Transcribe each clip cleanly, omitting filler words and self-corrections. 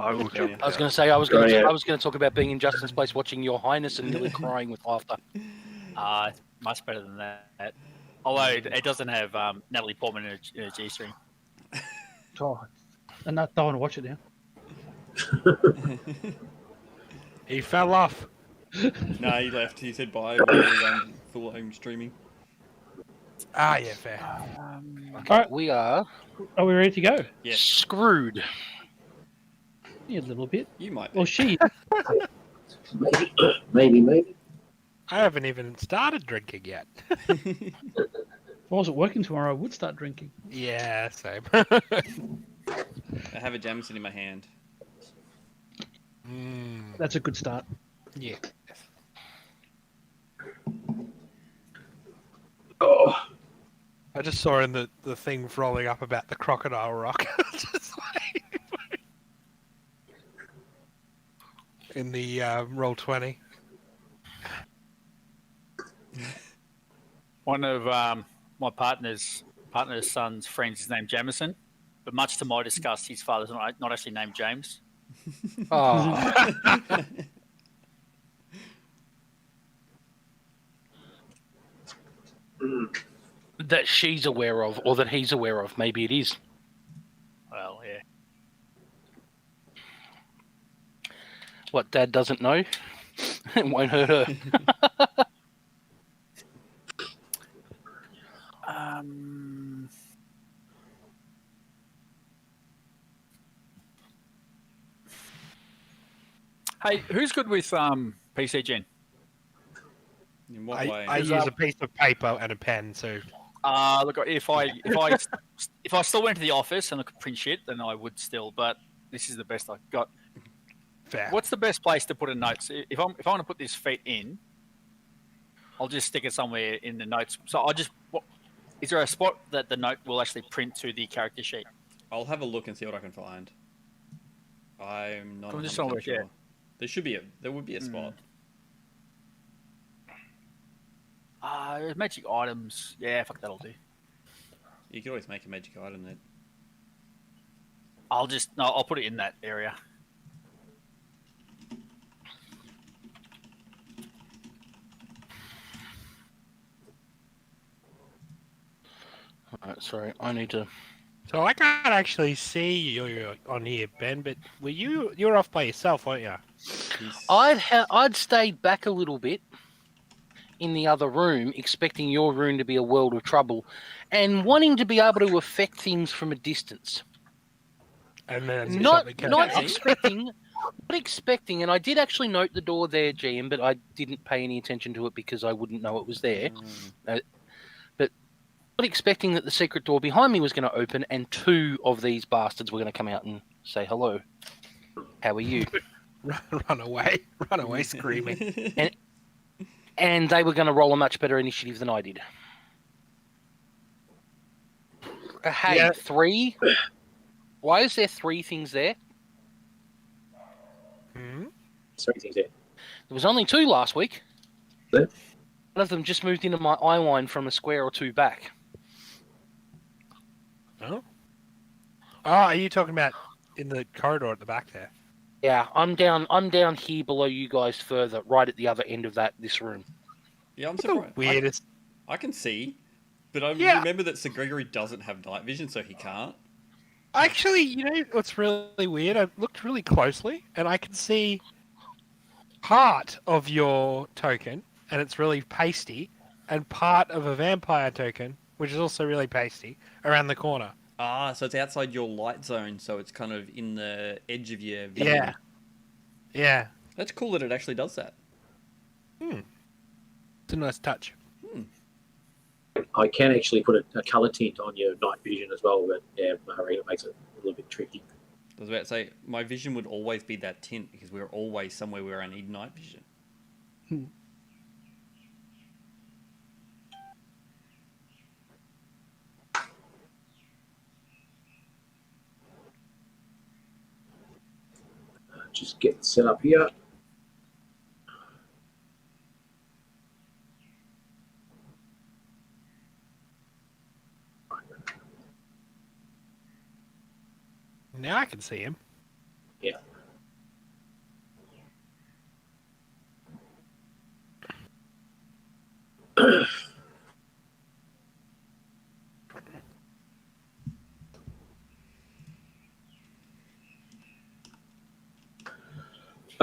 I will jump. I was going to say I was going to talk about being in Justin's place, watching Your Highness, and nearly crying with laughter. Much better than that. Although it doesn't have Natalie Portman in a G-string. Oh, and I don't want to watch it now. He fell off. No, he left. He said bye. We're full home streaming. Ah, yeah, fair. Okay, Alright. we are Are we ready to go? Yeah. screwed. Yeah, a little bit. You might. Well, she. Maybe. I haven't even started drinking yet. If I wasn't working tomorrow, I would start drinking. Yeah, same. I have a Jameson in my hand. That's a good start. Yeah. Oh, I just saw in the thing rolling up about the crocodile rock. Just like... in the Roll20. One of my partner's son's friends is named Jamison, but much to my disgust, his father's not actually named James. Oh, that she's aware of, or that he's aware of. Maybe it is. Well, yeah. What Dad doesn't know, it won't hurt her. Hey, who's good with PC Gen? In what way? I use a piece of paper and a pen, so... Look, if I still went to the office and I could print shit, then I would still. But this is the best I've got. Fair. What's the best place to put a note? So if I want to put this feat in, I'll just stick it somewhere in the notes. So is there a spot that the note will actually print to the character sheet? I'll have a look and see what I can find. I'm not. I'm just 100% trying to sure. work out. There would be a spot. Magic items. Yeah, fuck, that'll do. You could always make a magic item then. I'll put it in that area. Alright, sorry, I need to. So I can't actually see you on here, Ben, but you're off by yourself, weren't you? I'd stayed back a little bit in the other room, expecting your room to be a world of trouble, and wanting to be able to affect things from a distance. And then Not expecting, and I did actually note the door there, GM, but I didn't pay any attention to it because I wouldn't know it was there. But not expecting that the secret door behind me was going to open and two of these bastards were going to come out and say hello. How are you? run away screaming. And they were going to roll a much better initiative than I did. Hey, Yeah. 3? Why is there 3 things there? three things there. There was only 2 last week. Yeah. One of them just moved into my eye line from a square or 2 back. Oh, are you talking about in the corridor at the back there? Yeah, I'm down here below you guys further, right at the other end of this room. Yeah, I'm What the surprised. weirdest. I can see, but I Yeah. remember that Sir Gregory doesn't have night vision, so he can't. Actually, you know what's really weird? I looked really closely, and I can see part of your token, and it's really pasty, and part of a vampire token, which is also really pasty, around the corner. Ah, so it's outside your light zone, so it's kind of in the edge of your vision. Yeah. Yeah. That's cool that it actually does that. It's a nice touch. I can actually put a colour tint on your night vision as well, but yeah, I reckon it makes it a little bit tricky. I was about to say, my vision would always be that tint because we're always somewhere where I need night vision. Just get set up here. Now I can see him. Yeah.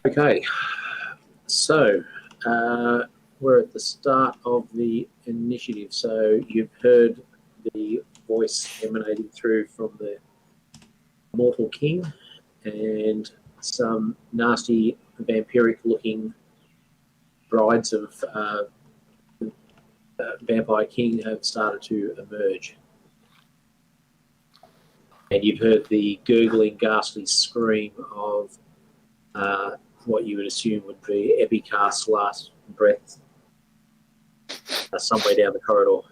Okay, so we're at the start of the initiative. So you've heard the voice emanating through from the Mortal King, and some nasty vampiric-looking brides of Vampire King have started to emerge. And you've heard the gurgling, ghastly scream of what you would assume would be Epicast's last breath somewhere down the corridor.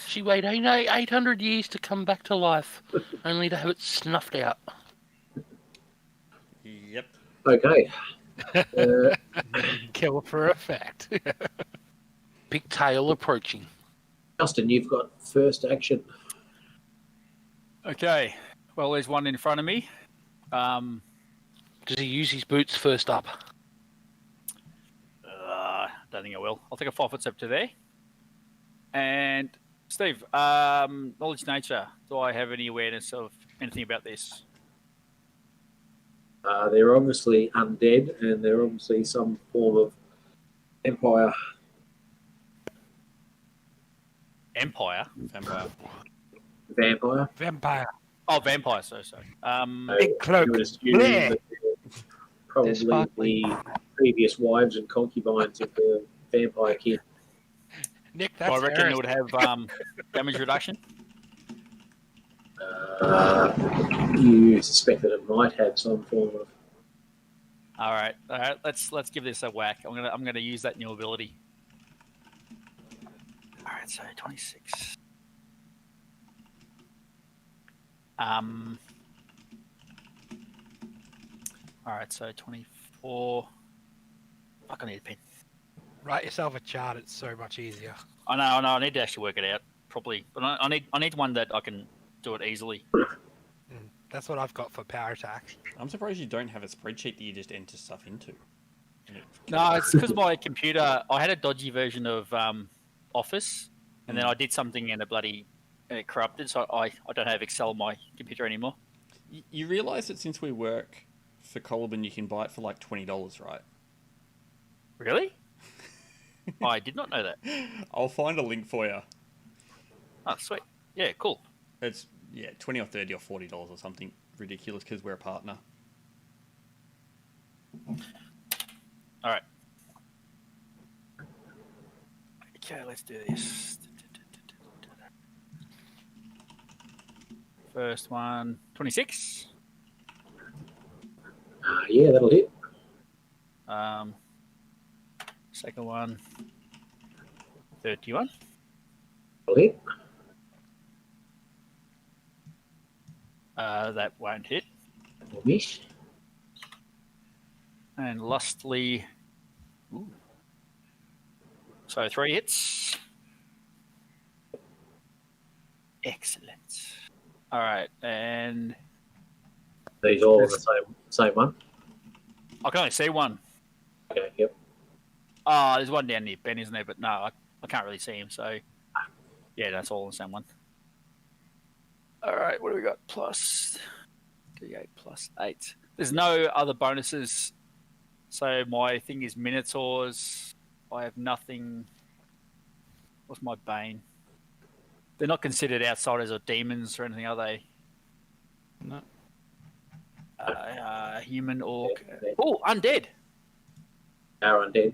She waited 800 years to come back to life, only to have it snuffed out. Yep. Okay. Kill for effect. Big tail approaching. Justin, you've got first action. Okay. Well, there's one in front of me. Does he use his boots first up? Don't think I will. I'll take a 5-foot step to there. And Steve, knowledge nature. Do I have any awareness of anything about this? They're obviously undead, and they're obviously some form of empire. Empire? Vampire. Vampire. Oh, vampire. Sorry. Big cloak. You would assume Bleh. that they're probably the previous wives and concubines of the vampire king. Nick, Do that's I reckon Harris. it would have damage reduction? You suspect that it might have some form of. All right. Let's give this a whack. I'm gonna use that new ability. All right. So 26. All right. So 24. Fuck, I need a pen. Write yourself a chart. It's so much easier. I know. I need to actually work it out properly, but I need one that I can do it easily. That's what I've got for power attacks. I'm surprised you don't have a spreadsheet that you just enter stuff into. No, it's because my computer. I had a dodgy version of Office, and then I did something and it corrupted. So I don't have Excel on my computer anymore. You realise that since we work for Colburn, you can buy it for like $20, right? Really? I did not know that. I'll find a link for you. Oh, sweet. Yeah, cool. It's 20 or 30 or $40 or something ridiculous because we're a partner. All right. Okay, let's do this. First one, 26. Yeah, that'll hit. Second one, 31. That'll hit. That won't hit. Or miss. And lustly. Ooh. So 3 hits. Excellent. All right, and These all on the same one. I can only see one. Okay, yep. There's one down near Ben, isn't there? But no, I can't really see him. So yeah, that's all on the same one. All right, what do we got? Plus D8 plus 8. There's no other bonuses. So my thing is Minotaurs. I have nothing. What's my Bane? They're not considered outsiders or demons or anything, are they? No. Human, orc. Yeah. Oh, undead. Are undead.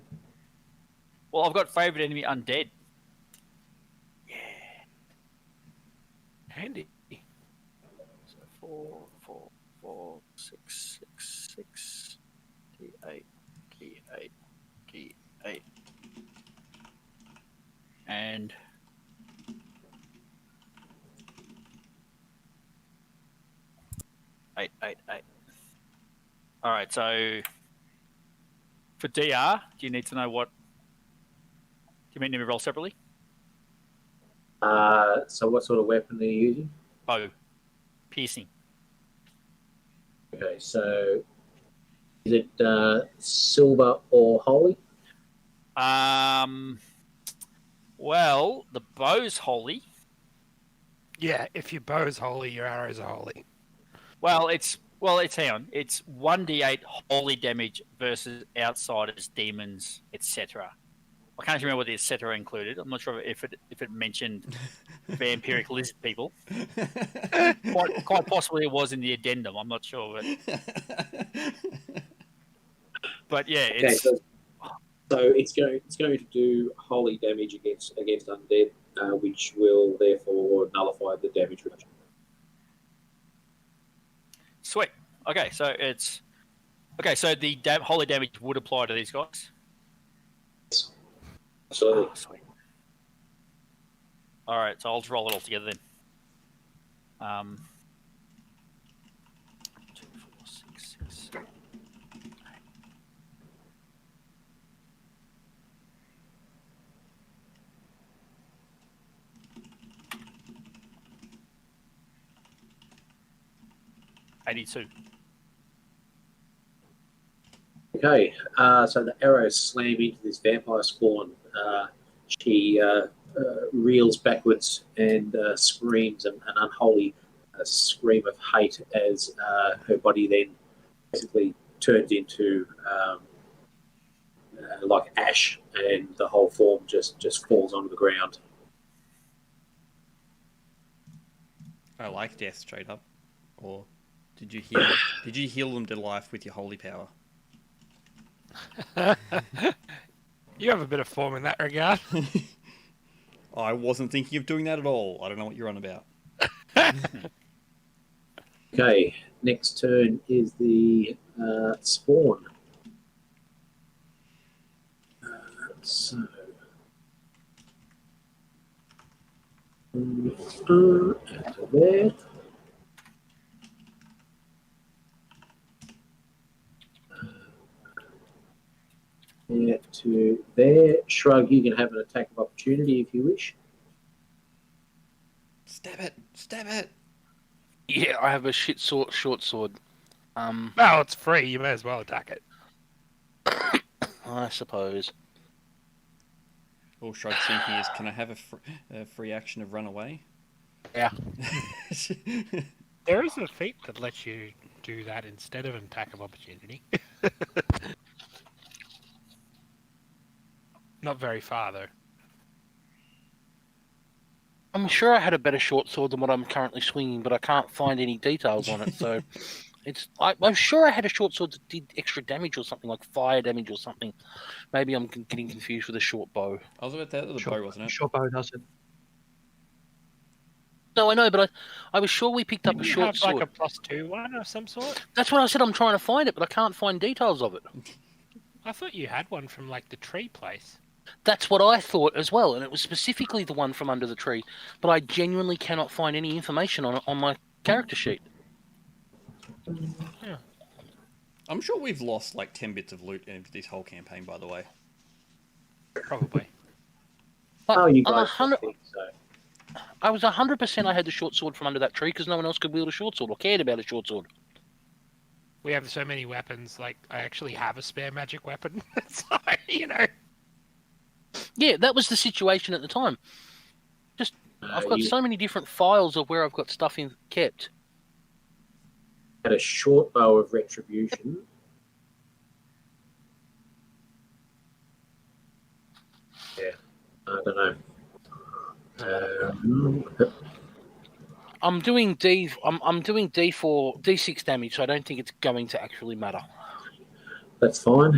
Well, I've got favourite enemy undead. Handy. So 4, 6, 6, 6. D8, D8, D8. And eight. All right, so for DR, do you need to know what? Do you mean to roll separately? So what sort of weapon are you using? Bow, piercing. Okay, so is it silver or holy? Well, the bow's holy. Yeah, if your bow's holy, your arrows are holy. Well, Well, it's hang on. It's 1d8 holy damage versus outsiders, demons, etc. I can't remember what the etc. included. I'm not sure if it mentioned vampiric lizard people. Quite possibly it was in the addendum. I'm not sure, but yeah, Okay, it's so it's going to do holy damage against undead, which will therefore nullify the damage reduction. sweet. Okay, so the holy damage would apply to these guys. Absolutely. Oh, sweet. All right, so I'll just roll it all together then. 2, 4, 6, 6, 7, 82. Okay, so the arrows slam into this vampire spawn. She reels backwards and screams an unholy scream of hate as her body then basically turns into like ash, and the whole form just falls onto the ground. I like death straight up. Or did you heal them to life with your holy power? You have a bit of form in that regard. I wasn't thinking of doing that at all. I don't know what you're on about. Okay, next turn is the spawn. So. Enter there. Yeah, to there. Shrug, you can have an attack of opportunity if you wish. Stab it! Stab it! Yeah, I have a short sword. Well, it's free. You may as well attack it. I suppose. All Shrug's thinking is, can I have a free action of run away? Yeah. There is a feat that lets you do that instead of an attack of opportunity. Not very far, though. I'm sure I had a better short sword than what I'm currently swinging, but I can't find any details on it. So, I'm sure I had a short sword that did extra damage or something, like fire damage or something. Maybe I'm getting confused with a short bow. I was about that the bow, wasn't it? Short bow does it. No, I know, but I was sure we picked up a short sword. Like a +2 one of some sort? That's what I said. I'm trying to find it, but I can't find details of it. I thought you had one from like the tree place. That's what I thought as well, and it was specifically the one from under the tree. But I genuinely cannot find any information on it on my character sheet. Yeah. I'm sure we've lost like 10 bits of loot in this whole campaign, by the way. Probably. But Oh, you I'm guys 100. think so. I was 100% I had the short sword from under that tree because no one else could wield a short sword or cared about a short sword. We have so many weapons. Like, I actually have a spare magic weapon. So, you know. Yeah, that was the situation at the time. Just I've got so many different files of where I've got stuff in kept. Had a short bow of retribution. Yeah, I don't know. I'm doing D4 D6 damage, so I don't think it's going to actually matter. That's fine.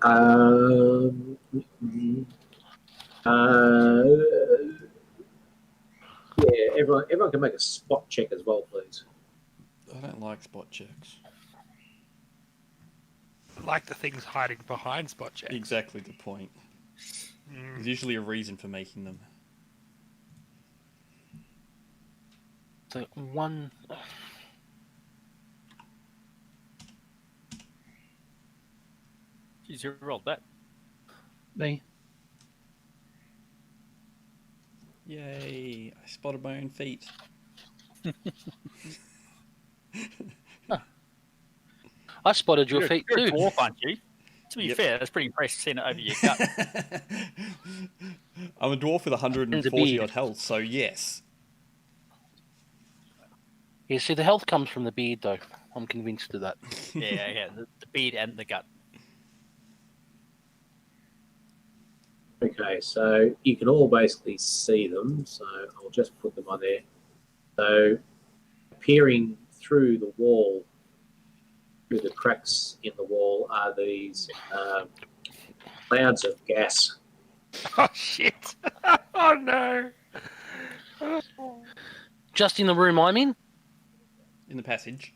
Yeah, everyone can make a spot check as well, please. I don't like spot checks. I like the things hiding behind spot checks. Exactly the point. There's usually a reason for making them. So one. Jeez, you rolled that. Me. Yay! I spotted my own feet. I spotted your feet You're too. a dwarf, aren't you? To be Yep. fair, that's pretty impressive seeing it over your gut. I'm a dwarf with And a 140 beard. odd health, so yes. Yeah, see, the health comes from the beard, though. I'm convinced of that. Yeah. The beard and the gut. Okay, so you can all basically see them. So I'll just put them on there. So peering through the wall, through the cracks in the wall, are these clouds of gas. Oh shit! Oh no! Just in the room I'm in? In the passage.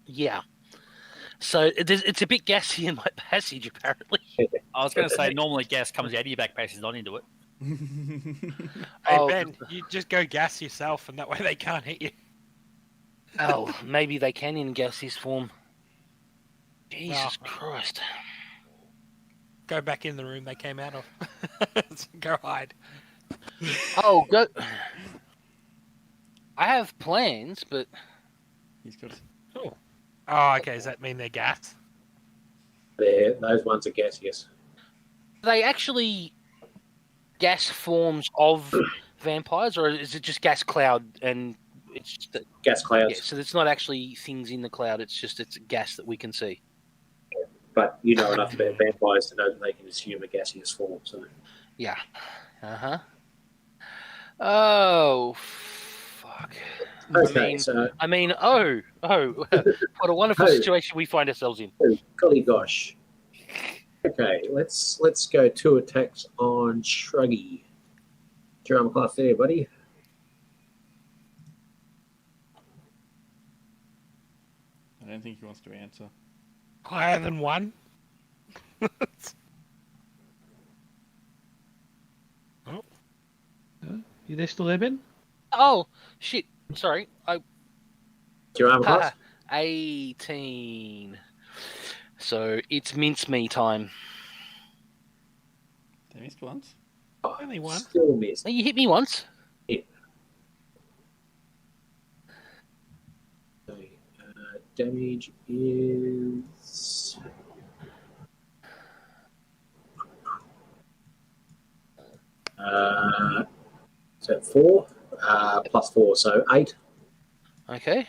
Yeah. So it's a bit gassy in my passage, apparently. I was going to say, normally gas comes out of your back passage, not into it. Hey Oh. Ben, you just go gas yourself, and that way they can't hit you. Oh, maybe they can in gaseous form. Jesus Oh. Christ. Go back in the room they came out of. Go hide. Oh, go. I have plans, but He's got. Oh, okay. Does that mean they're gas? Those ones are gaseous. they actually gas forms of vampires, or is it just gas cloud and it's just that, Gas clouds. yeah, so it's not actually things in the cloud, it's gas that we can see. But you know enough about vampires to know that they can assume a gaseous form. So Yeah. Uh-huh. Oh, fuck. okay, I mean, what a wonderful situation we find ourselves in. golly gosh. Okay, let's go 2 attacks on Shruggy. Drama class there, buddy. I don't think he wants to answer. Higher than 1? You there still there, Ben? Oh, shit. Sorry. Drama class. 18. So it's mincemeat time. They missed once. Only 1. Still missed. You hit me once. Okay, damage is so 4 plus 4, so 8. Okay.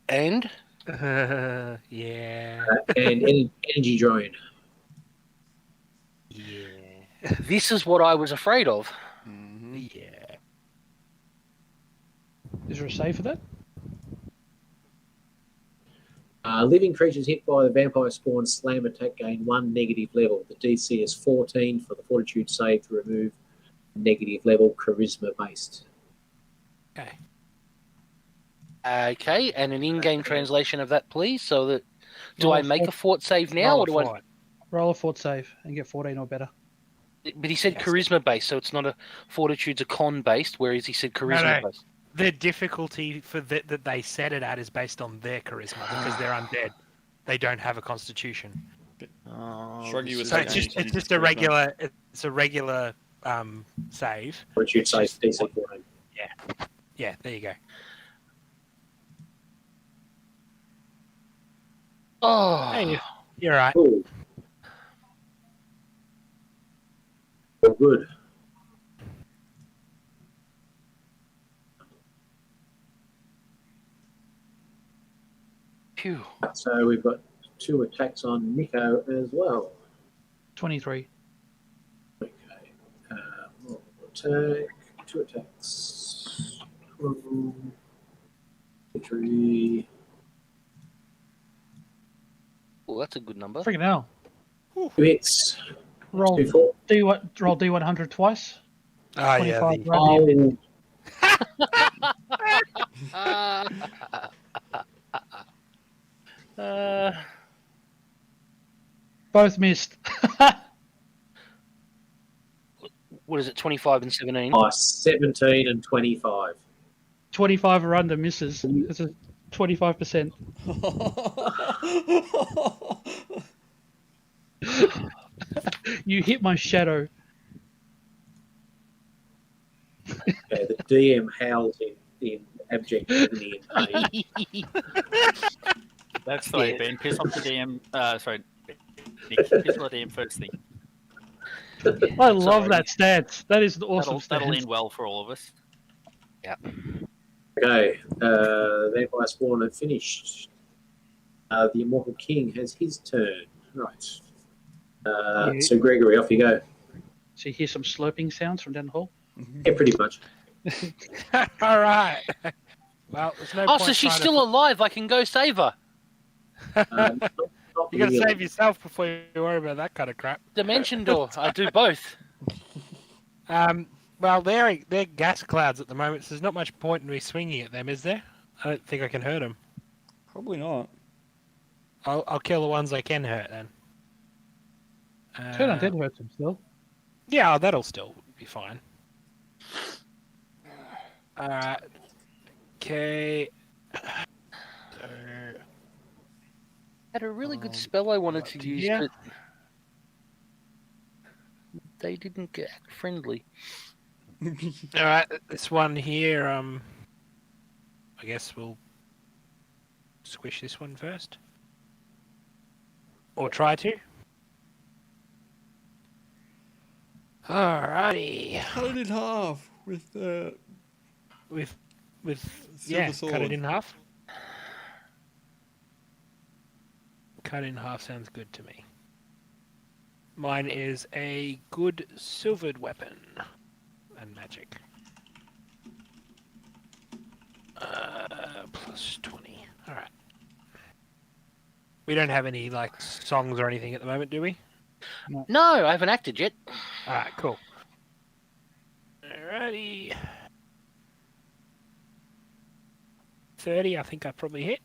And Yeah. And energy drone. Yeah. this is what I was afraid of. Mm-hmm. Yeah. Is there a save for that? Living creatures hit by the vampire spawn slam attack gain 1 negative level. The DC is 14 for the fortitude save to remove negative level charisma based. Okay. Okay, and an in-game translation of that, please. So that do Roll I a make fort- a fort save now, or do I? Roll a fort save and get 14 or better. But he said charisma based, so it's not a fortitude's a con based, whereas he said charisma No. based. The difficulty for that they set it at is based on their charisma because they're undead. They don't have a constitution. Shruggy was So saying it's just a regular save. Fortitude save DC 14. Yeah, there you go. Oh, Hey, you're right. Cool. Well, good. phew. So we've got 2 attacks on Nico as well. 23. Okay. Multiple attack, 2 attacks. 3. Oh, that's a good number. Freaking hell. 2 hits. Roll 2 4. roll D100 twice. Oh, 25 yeah. radiant. Both missed. What is it? 25 and 17. 17 and 25. 25 or under misses. It's a 25%. You hit my shadow. Okay, the DM howls in abject agony and pain. That's the way, Ben. Piss off the DM. Sorry, Nick. Piss off the DM first thing. I love that stance. That is an awesome That'll stance. end well for all of us. Yeah. Okay, vampire spawn have finished. The immortal king has his turn. Right. Yeah. So Gregory, off you go. So you hear some slurping sounds from down the hole? Yeah, pretty much. All right. Well, there's no Oh, point so she's trying still alive. I can go save her. Not You got to really. save yourself before you worry about that kind of crap. Dimension door. I do both. Well, they're gas clouds at the moment, so there's not much point in me swinging at them, is there? I don't think I can hurt them. Probably not. I'll kill the ones I can hurt then. Turn on dead hurts him still. Yeah, that'll still be fine. Alright. Okay. Had a really good spell I wanted to use, yeah. but they didn't get friendly. Alright, this one here, I guess we'll squish this one first. Or try to. Alrighty. Cut it in half with With silver cut sword. it in half. Cut in half sounds good to me. Mine is a good silvered weapon and magic. Plus 20. All right. We don't have any like songs or anything at the moment, do we? No, I haven't acted yet. All right, cool. Alrighty. 30, I think I probably hit.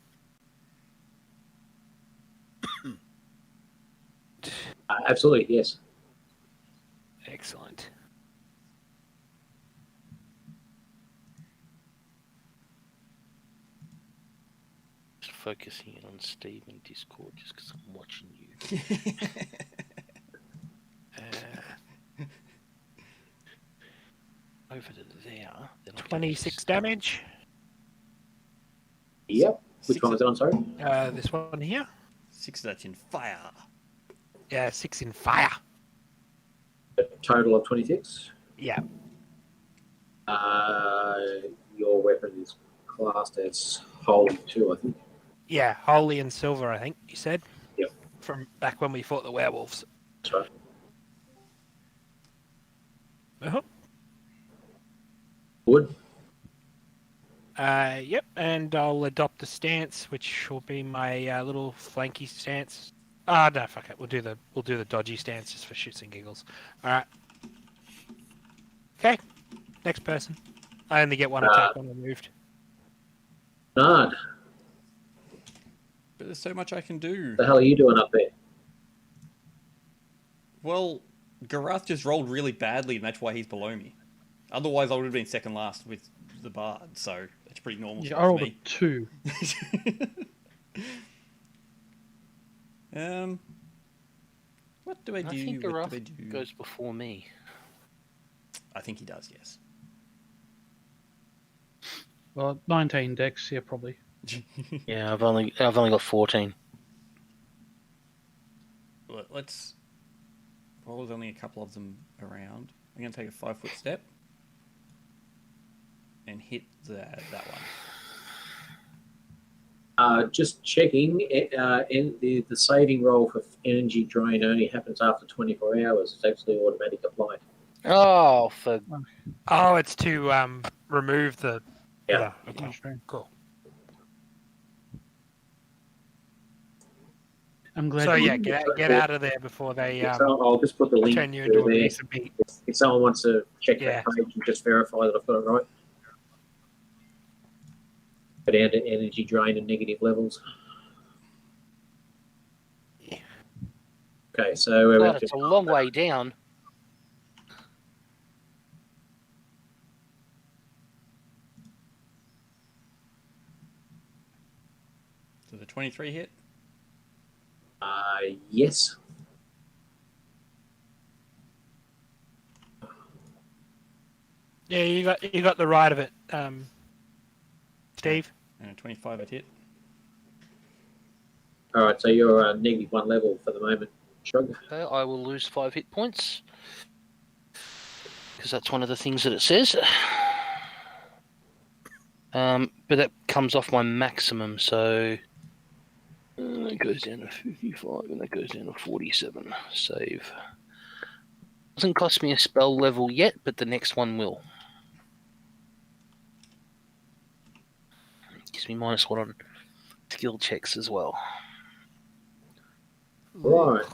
Absolutely, yes. Excellent. Just focusing in on Steve in Discord just because I'm watching you. Over to there. Then I'll 26 damage. Yep. Which one was it on, sorry? This one here. 6 that's in fire. Yeah, 6 in fire. A total of 26. Yeah. Your weapon is classed as holy too, I think. Yeah, holy and silver, I think you said. Yep. From back when we fought the werewolves. That's right. Uh-huh. Wood. Yep, and I'll adopt the stance, which will be my little flanky stance. Ah, no, fuck it. We'll do the dodgy stance just for shits and giggles. All right. Okay. Next person. I only get one attack when I'm moved. Nard. But there's so much I can do. What the hell are you doing up there? Well, Garath just rolled really badly, and that's why he's below me. Otherwise, I would have been second last with the bard, so that's pretty normal Yeah, stuff I rolled for a me. 2. What do I do? I think What do I Garath do? goes before me. I think he does, yes. Well, 19 dex, yeah, probably. Yeah, I've only got 14. Let's. Well, there's only a couple of them around. I'm going to take a 5-foot step and hit that one. Just checking. The saving roll for energy drain only happens after 24 hours. It's actually automatic applied. Oh, for Oh, it's to remove the. Yeah. Okay. Cool. I'm glad. So you yeah, didn't get out of there before they So I'll just put the link turn you into a there. piece of meat. If someone wants to check Yeah. that page and just verify that I've got it right. Go down to energy drain and negative levels. Okay, so we're God, at it's a long way down. So the 23 hit. yes. Yeah, you got the right of it, Steve. And a 25 at hit. All right, so you're -1 level for the moment. Shrug. Okay, I will lose 5 hit points. Because that's one of the things that it says. But that comes off my maximum, so it goes down to 55 and that goes down to 47. Save. Doesn't cost me a spell level yet, but the next one will. Gives me -1 on skill checks as well. Right.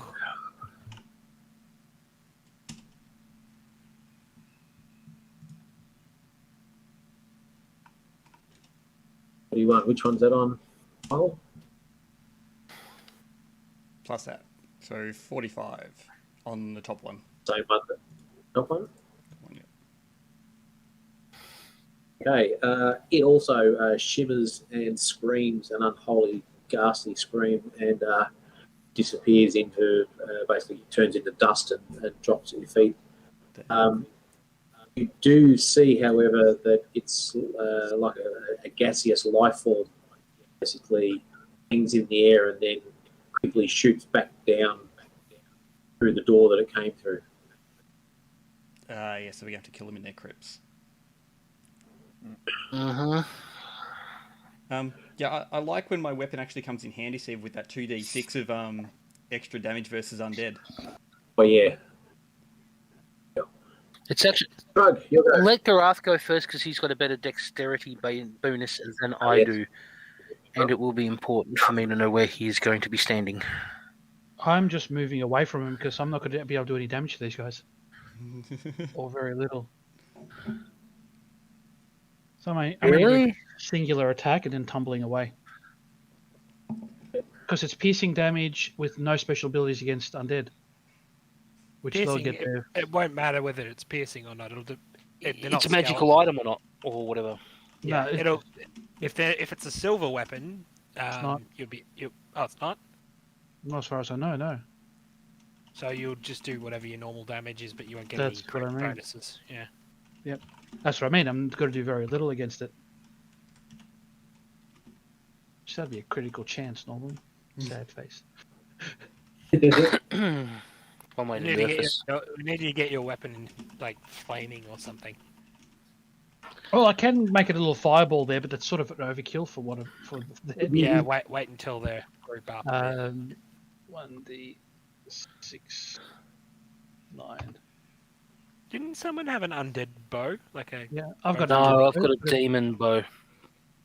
What do you want? Which one's that on? Oh, Plus that. So 45 on the top one. same one. Top one. Yeah. Okay. It also shimmers and screams an unholy, ghastly scream and disappears into basically turns into dust and drops at your feet. You do see, however, that it's like a gaseous life form, basically hangs in the air and then quickly shoots back down through the door that it came through. Yeah, so we have to kill them in their crypts. Yeah, I like when my weapon actually comes in handy, Steve, with that 2d6 of extra damage versus undead. But yeah. It's actually. Drug, you're I'll go. let Garath go first because he's got a better dexterity bonus than I Yes. do. And it will be important for me to know where he is going to be standing. I'm just moving away from him because I'm not going to be able to do any damage to these guys. Or very little. So I'm only doing a singular attack and then tumbling away. Because it's piercing damage with no special abilities against undead. Which they'll Piercing, get there. it won't matter whether it's piercing or not. It's a magical item or not, or whatever. Yeah, No, if it's a silver weapon, not. it's not. Not as far as I know, no. So you'll just do whatever your normal damage is, but you won't get That's any what I crit mean. bonuses. Yeah. Yep. That's what I mean. I'm going to do very little against it. Just that'd be a critical chance normally. Sad face. One way We to need, nerf us. we need to get your weapon like flaming or something. Well, I can make it a little fireball there, but that's sort of an overkill for the Yeah, wait until they're group up. 1d6 9. Didn't someone have an undead bow? Yeah, I've got No, I've undead got a bow, demon bow.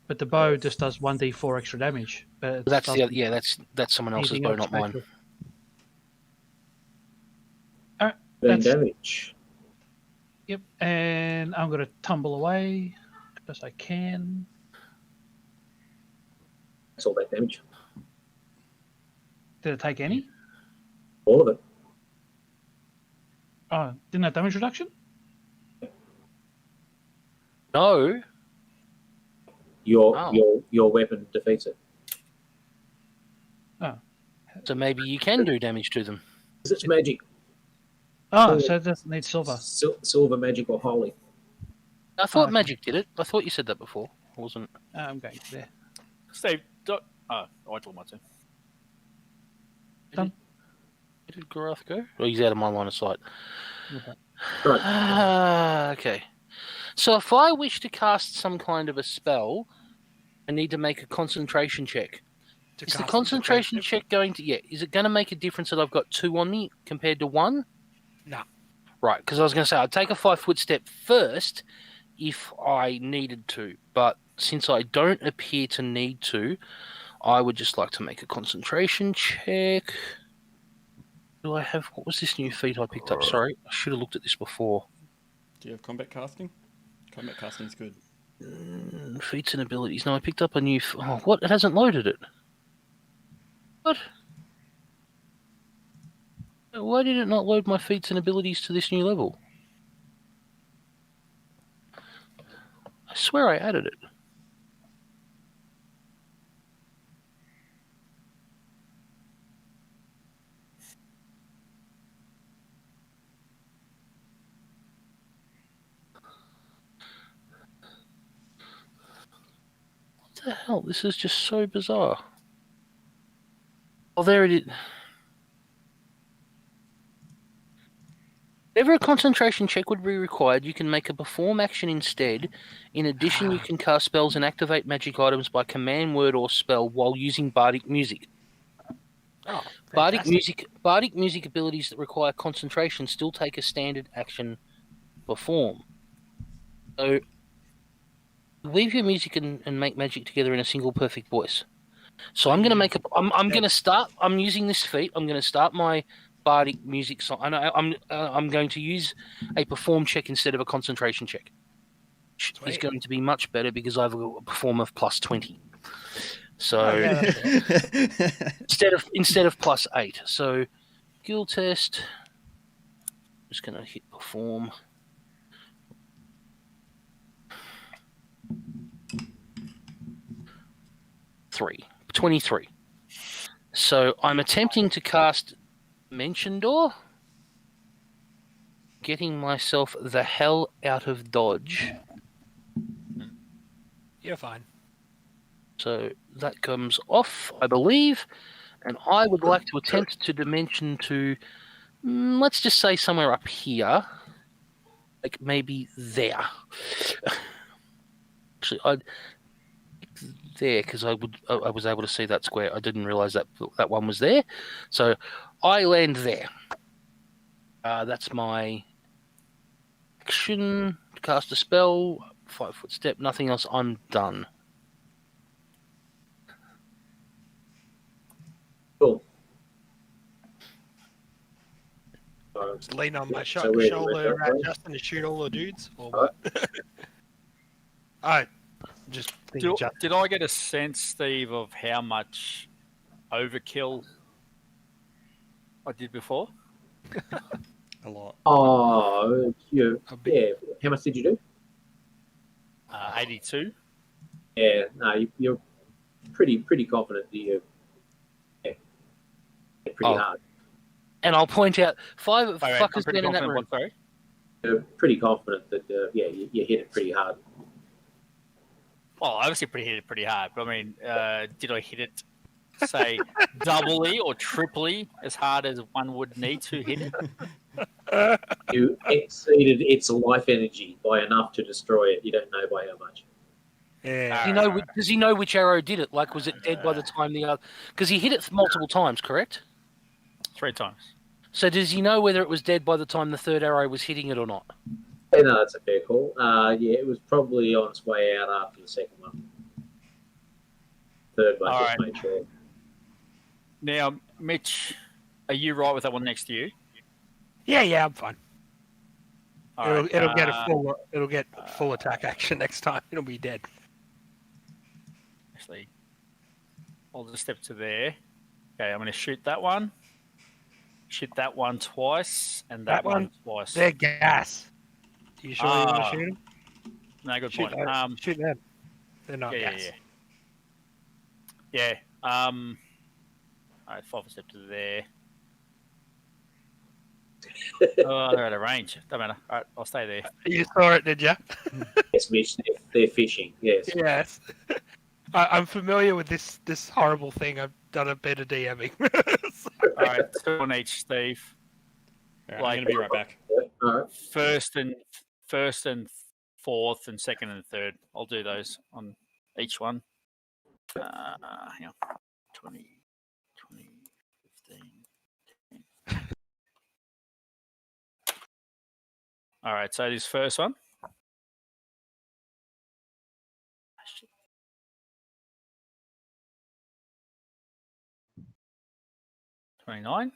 but the bow just does 1d4 extra damage. But it That's doesn't that's someone else's anything bow, else not mine. special. Alright, 13 that's damage. yep. And I'm going to tumble away because I can. That's all that damage. Did it take any? All of it. Oh, didn't have damage reduction? No. Your weapon defeats it. So maybe you can do damage to them. Because it's magic. Oh, so it doesn't need silver. Silver, magic, or holy. I thought okay. magic did it. I thought you said that before. I wasn't. I'm going there. Steve, I told my turn. Done. Where did Garath go? Oh, he's out of my line of sight. Okay. Right. Okay. So if I wish to cast some kind of a spell, I need to make a concentration check. Is the concentration check going to... Yeah, is it going to make a difference that I've got 2 on me compared to 1? No. Right, because I was going to say, I'd take a 5-foot step first if I needed to. But since I don't appear to need to, I would just like to make a concentration check. Do I have... What was this new feat I picked up? Sorry, I should have looked at this before. Do you have combat casting? Combat casting is good. Feats and abilities. No, I picked up a new... Oh, what? It hasn't loaded it. What? Why did it not load my feats and abilities to this new level? I swear I added it. What the hell? This is just so bizarre. Oh, there it is. Whenever a concentration check would be required, you can make a perform action instead. In addition, you can cast spells and activate magic items by command word or spell while using bardic music. Oh, Bardic fantastic. music abilities that require concentration still take a standard action perform. So weave your music and make magic together in a single perfect voice. So I'm going to make a. I'm going to start. I'm using this feat. I'm going to start my bardic music song. I'm going to use a perform check instead of a concentration check. Which is Sweet. going to be much better because I have a perform of plus 20. So Oh, yeah, that's all right. instead of plus 8. So skill test. Just going to hit perform. Three. 23. So I'm attempting to cast Mention Door, getting myself the hell out of dodge. You're fine. So that comes off, I believe, and I would like to attempt to dimension to, let's just say somewhere up here, like maybe there. Actually, I'd there because I was able to see that square. I didn't realize that one was there, so I land there. That's my action. Cast a spell, 5-foot step. Nothing else. I'm done. Cool. Just lean on my So we're- shoulder we're- at Justin to shoot all the dudes. Or Alright. what? I just think Did I get a sense, Steve, of how much overkill I did before? A lot. Oh, yeah. How much did you do? 82. Yeah, no, you're pretty confident that you hit pretty hard. And I'll point out 5 Wait, fuckers I'm pretty down in that confident. room. What, sorry? You're pretty confident that you hit it pretty hard. Well, obviously hit it pretty hard. But I mean, did I hit it, say, doubly or triply as hard as one would need to hit it? You exceeded its life energy by enough to destroy it. You don't know by how much. Yeah. Does he know which arrow did it? Like, was it dead by the time the other? Because he hit it multiple times, correct? 3 times. So does he know whether it was dead by the time the third arrow was hitting it or not? Yeah, no, that's a fair call. Yeah, it was probably on its way out after the second one. Third one, All just right. made sure. Now, Mitch, are you right with that one next to you? Yeah, I'm fine. All right, It'll get full attack action next time. It'll be dead. Actually, I'll just step to there. Okay, I'm going to shoot that one. Shoot that one twice, and that one twice. They're gas. Are you sure you want to shoot them? No, good Shoot point. shoot them. They're not Yeah. gas. All right, 5 step to there. Oh, they're out of range. Don't matter. All right, I'll stay there. You saw it, did you? Yes, Mitch, they're fishing. Yes. Yes. I'm familiar with this horrible thing. I've done a bit of DMing. All right, 2 on each, Steve. All right, Like- I'm going to be right back. All right. First and fourth and second and third. I'll do those on each one. Hang on. 20, 15. All right, so this first one. 29.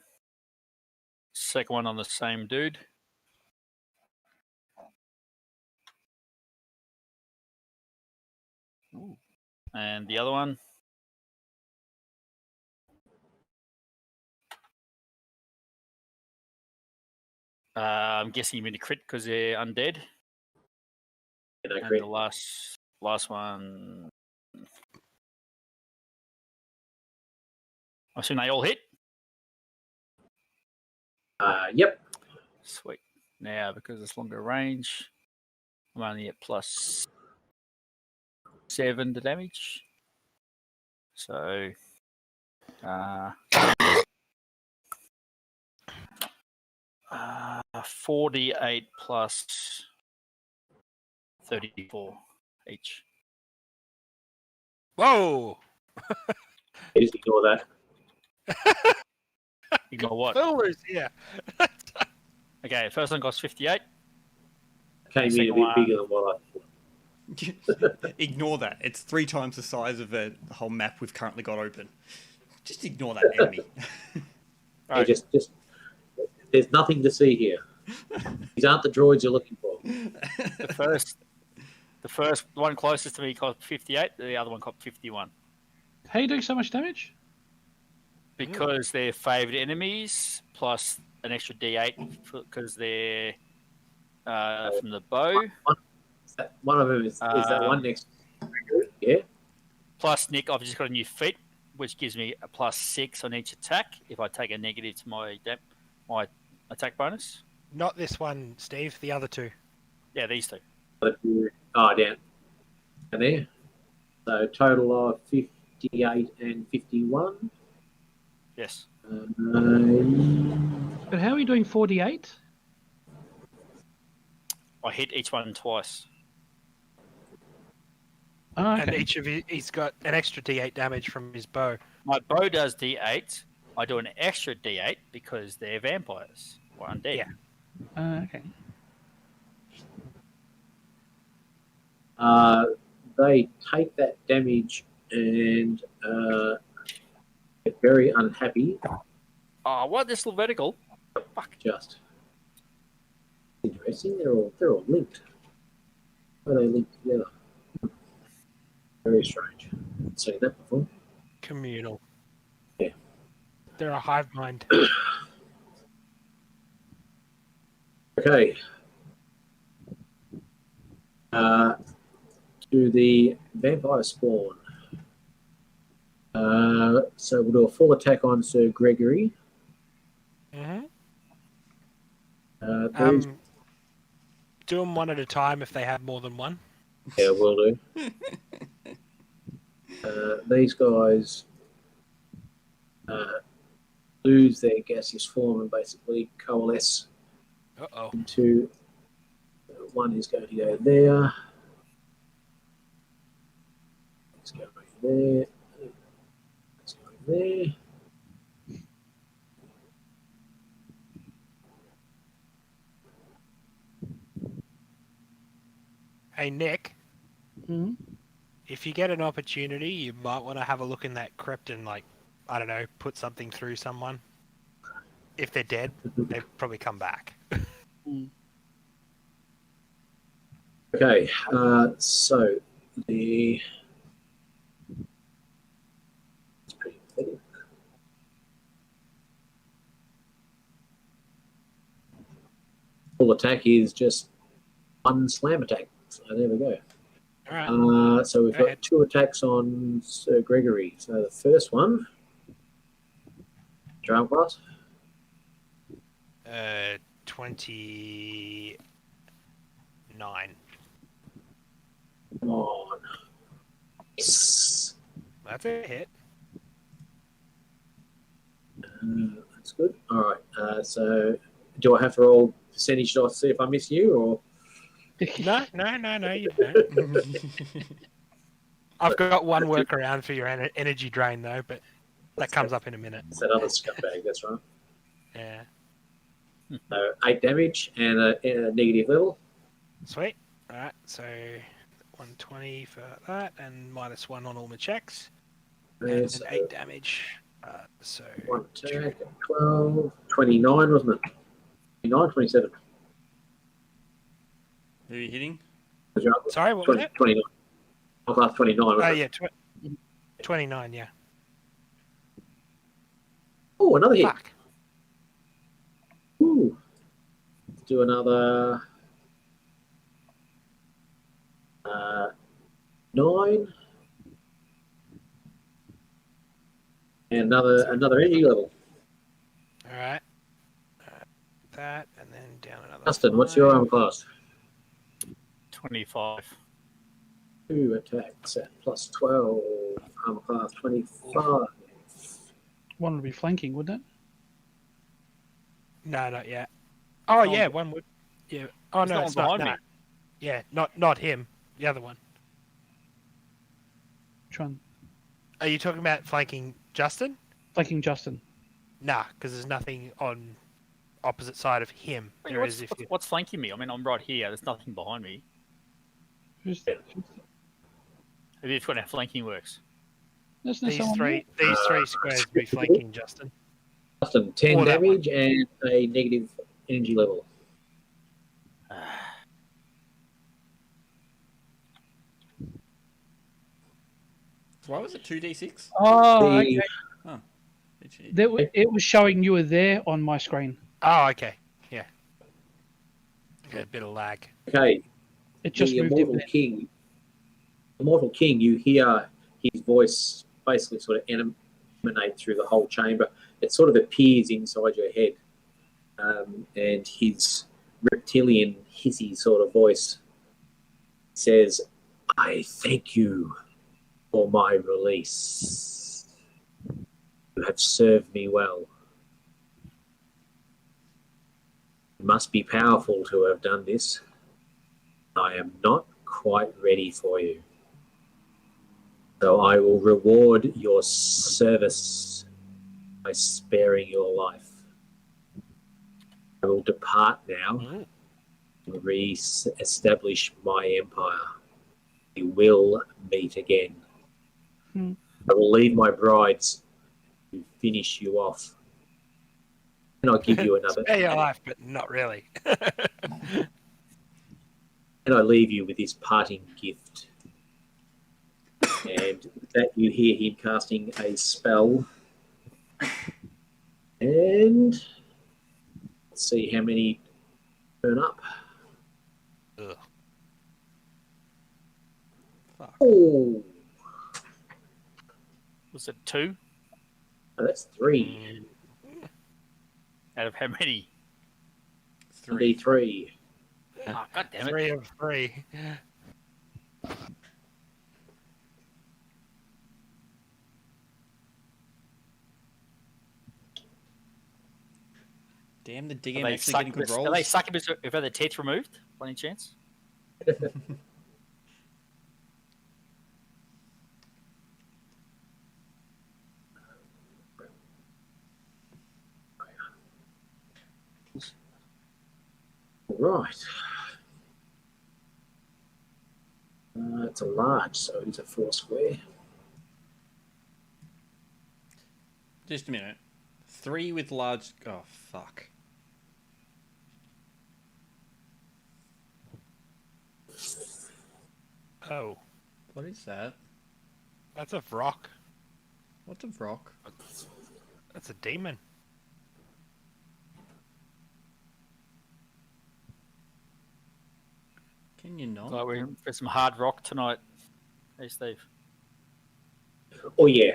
Second one on the same dude. Ooh. And the other one. I'm guessing you mean a crit because they're undead. No And crit. the last one. I assume they all hit. Yep. Sweet. Now, because it's longer range, I'm only at plus 7 to damage. So, 48 plus 34 each. Whoa! Just ignore that. Ignore what? Fillers, yeah. Okay, first one costs 58. Came in a Second bit one. bigger than what I thought. Ignore that. It's 3 times the size of the whole map we've currently got open. Just ignore that enemy. Yeah, just there's nothing to see here. These aren't the droids you're looking for. The first one closest to me cost 58. The other one cost 51. How are you doing so much damage? Because they're favoured enemies, plus an extra D8 because they're from the bow. One of them is that one next. Yeah. Plus, Nick, I've just got a new feat, which gives me a +6 on each attack if I take a negative to my attack bonus. Not this one, Steve. The other two. Yeah, these two. Oh, down. And there. So total of 58 and 51. Yes. But how are you doing 48? I hit each one twice. Oh, okay. And each of you, he's got an extra D8 damage from his bow. My bow does D8. I do an extra D8 because they're vampires or undead. Yeah. Okay. They take that damage and get very unhappy. Oh, what? This little vertical? Fuck. Just interesting. They're all linked. How are they linked together? Very strange. I've seen that before. Communal. Yeah. They're a hive mind. Okay. To the vampire spawn. So we'll do a full attack on Sir Gregory. Mm-hmm. These- Do them one at a time if they have more than one. Yeah, will do. These guys lose their gaseous form and basically coalesce Uh-oh. into one is going to go there. It's going there. It's going there. Hey, Nick, Hmm? if you get an opportunity, you might want to have a look in that crypt and, like, I don't know, put something through someone. If they're dead, they'll probably come back. Okay, so the it's pretty pathetic. Full attack is just one slam attack. So there we go. All right. So we've Go got ahead. 2 attacks on Sir Gregory. So the first one, charm class. 29. Come on. Yes. That's a hit. That's good. All right. So do I have to roll percentage dice to see if I miss you, or No, you don't. I've got one workaround for your energy drain, though, but that comes up in a minute. it's that other scumbag? That's right. Yeah. So 8 damage and a negative level. Sweet. All right, so 120 for that, and -1 on all my checks. And So 8 damage. So 1 attack, 12, 29, wasn't it? 29, 27. Who are you hitting? sorry, what was it? 29. I was last 29. Oh wasn't it? yeah, 29. Yeah. Oh, another hit. Fuck. Ooh. Let's do another 9. And another energy level. All right. That, and then down another. Justin, what's your armor class? 25. 2 attacks at plus 12. Armor class 25. One would be flanking, wouldn't it? No, not yet. Oh There's no yeah, one- one would. Yeah. Oh There's no, no one it's not. behind No. me. Yeah, not him. The other one. Which one? Are you talking about flanking Justin? Flanking Justin. Nah, because there's nothing on opposite side of him. Wait, There is if you. what's flanking me? I mean, I'm right here. There's nothing behind me. Who's, Have you explained how flanking works? isn't there These someone three squares be flanking Justin. Justin, 10 Or that one. damage and a negative energy level. Why was it 2d6? Oh, The- okay. It was showing you were there on my screen. Oh, okay. Yeah. Okay, a bit of lag. Okay, It just the moved Immortal in. King. Immortal King, you hear his voice basically sort of emanate through the whole chamber. It sort of appears inside your head. And his reptilian, hissy sort of voice says, I thank you for my release. You have served me well. You must be powerful to have done this. I am not quite ready for you. So I will reward your service by sparing your life. I will depart now and re-establish my empire. We will meet again. I will leave my brides to finish you off. And I'll give you another. Spare your life, but not really. And I leave you with this parting gift. And with that, you hear him casting a spell. And let's see how many turn up. Ugh. Oh, Was it 2 that's 3. out of how many? 3. Oh, God damn it. 3 of 3. Damn, the Are DM they actually getting good rolls. Are they succubus if they're teeth removed, by any chance? Right. It's a large, so it's a 4 square. Just a minute. 3 with large... Oh, fuck. Oh, What is that? that's a rock. What's a rock? That's a demon. Can you not? Like we're for some hard rock tonight. Hey, Steve. Oh, yeah.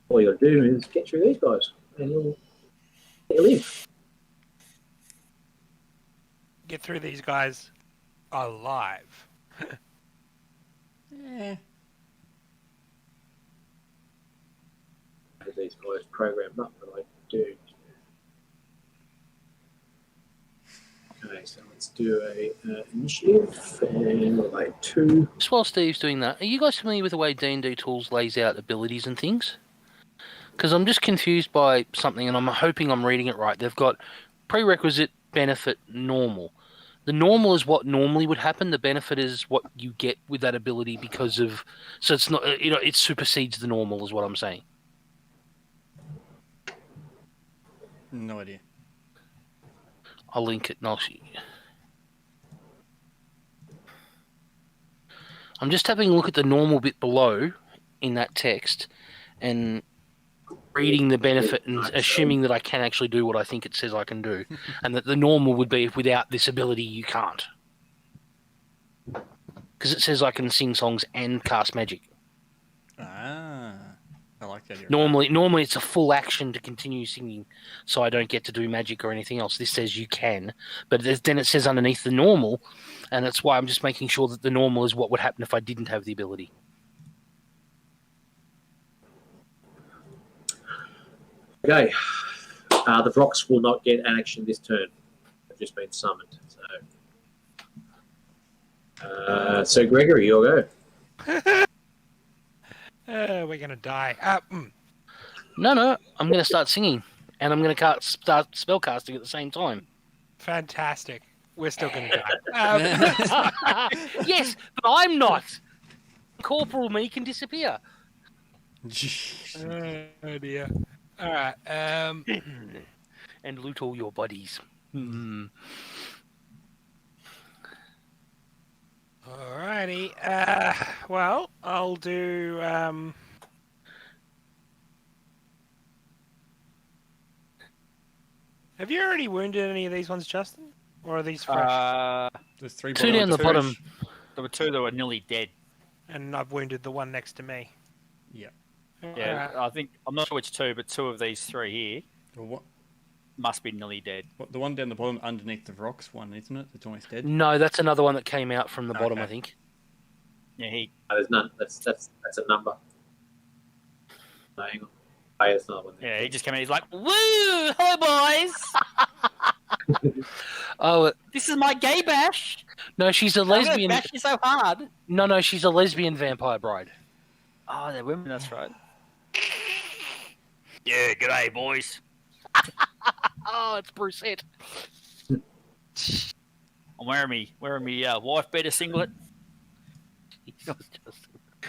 All you got to do is get through these guys, and you'll live. Get through these guys alive. Eh. These guys programmed up, but I do. Okay, so let's do a initiative, and we'll lay 2. Just while Steve's doing that, are you guys familiar with the way D&D Tools lays out abilities and things? Because I'm just confused by something, and I'm hoping I'm reading it right. They've got prerequisite, benefit, normal. The normal is what normally would happen. The benefit is what you get with that ability because of... So it's not... it supersedes the normal is what I'm saying. No idea. I'll link it and I'll see. I'm just having a look at the normal bit below in that text and reading the benefit and assuming that I can actually do what I think it says I can do. And that the normal would be if without this ability you can't. Because it says I can sing songs and cast magic. Ah. I like that. Normally it's a full action to continue singing, so I don't get to do magic or anything else. This says you can, but then it says underneath the normal, and that's why I'm just making sure that the normal is what would happen if I didn't have the ability. Okay. The Vrox will not get an action this turn. They've just been summoned. So Gregory, you'll go. We're gonna die. No, I'm going to start singing, and I'm going to start spellcasting at the same time. Fantastic. We're still gonna die. Yes, but I'm not. Corporal me can disappear. Oh dear. All right. And loot all your bodies. Alrighty. Well, I'll do. Have you already wounded any of these ones, Justin? Or are these fresh? There's 3 Two down the bottom. There were 2 that were nearly dead. And I've wounded the one next to me. Yeah. Yeah, I think I'm not sure which 2, but 2 of these 3 here What? must be nearly dead. What? The one down the bottom underneath the rocks one, isn't it? It's almost dead. No, that's another one that came out from the bottom, Okay. I think. Yeah, he. There's none. That's a number. No, hang on. Oh, yeah, that's another one. Yeah, he just came in. He's like, "Woo! Hello, boys! Oh, This is my gay bash. no, she's a I'm gonna lesbian. bash you so hard." No, she's a lesbian vampire bride. Oh, they're women. That's right. Yeah, g'day, boys. Oh, it's Brucette. I'm wearing me wife beater singlet.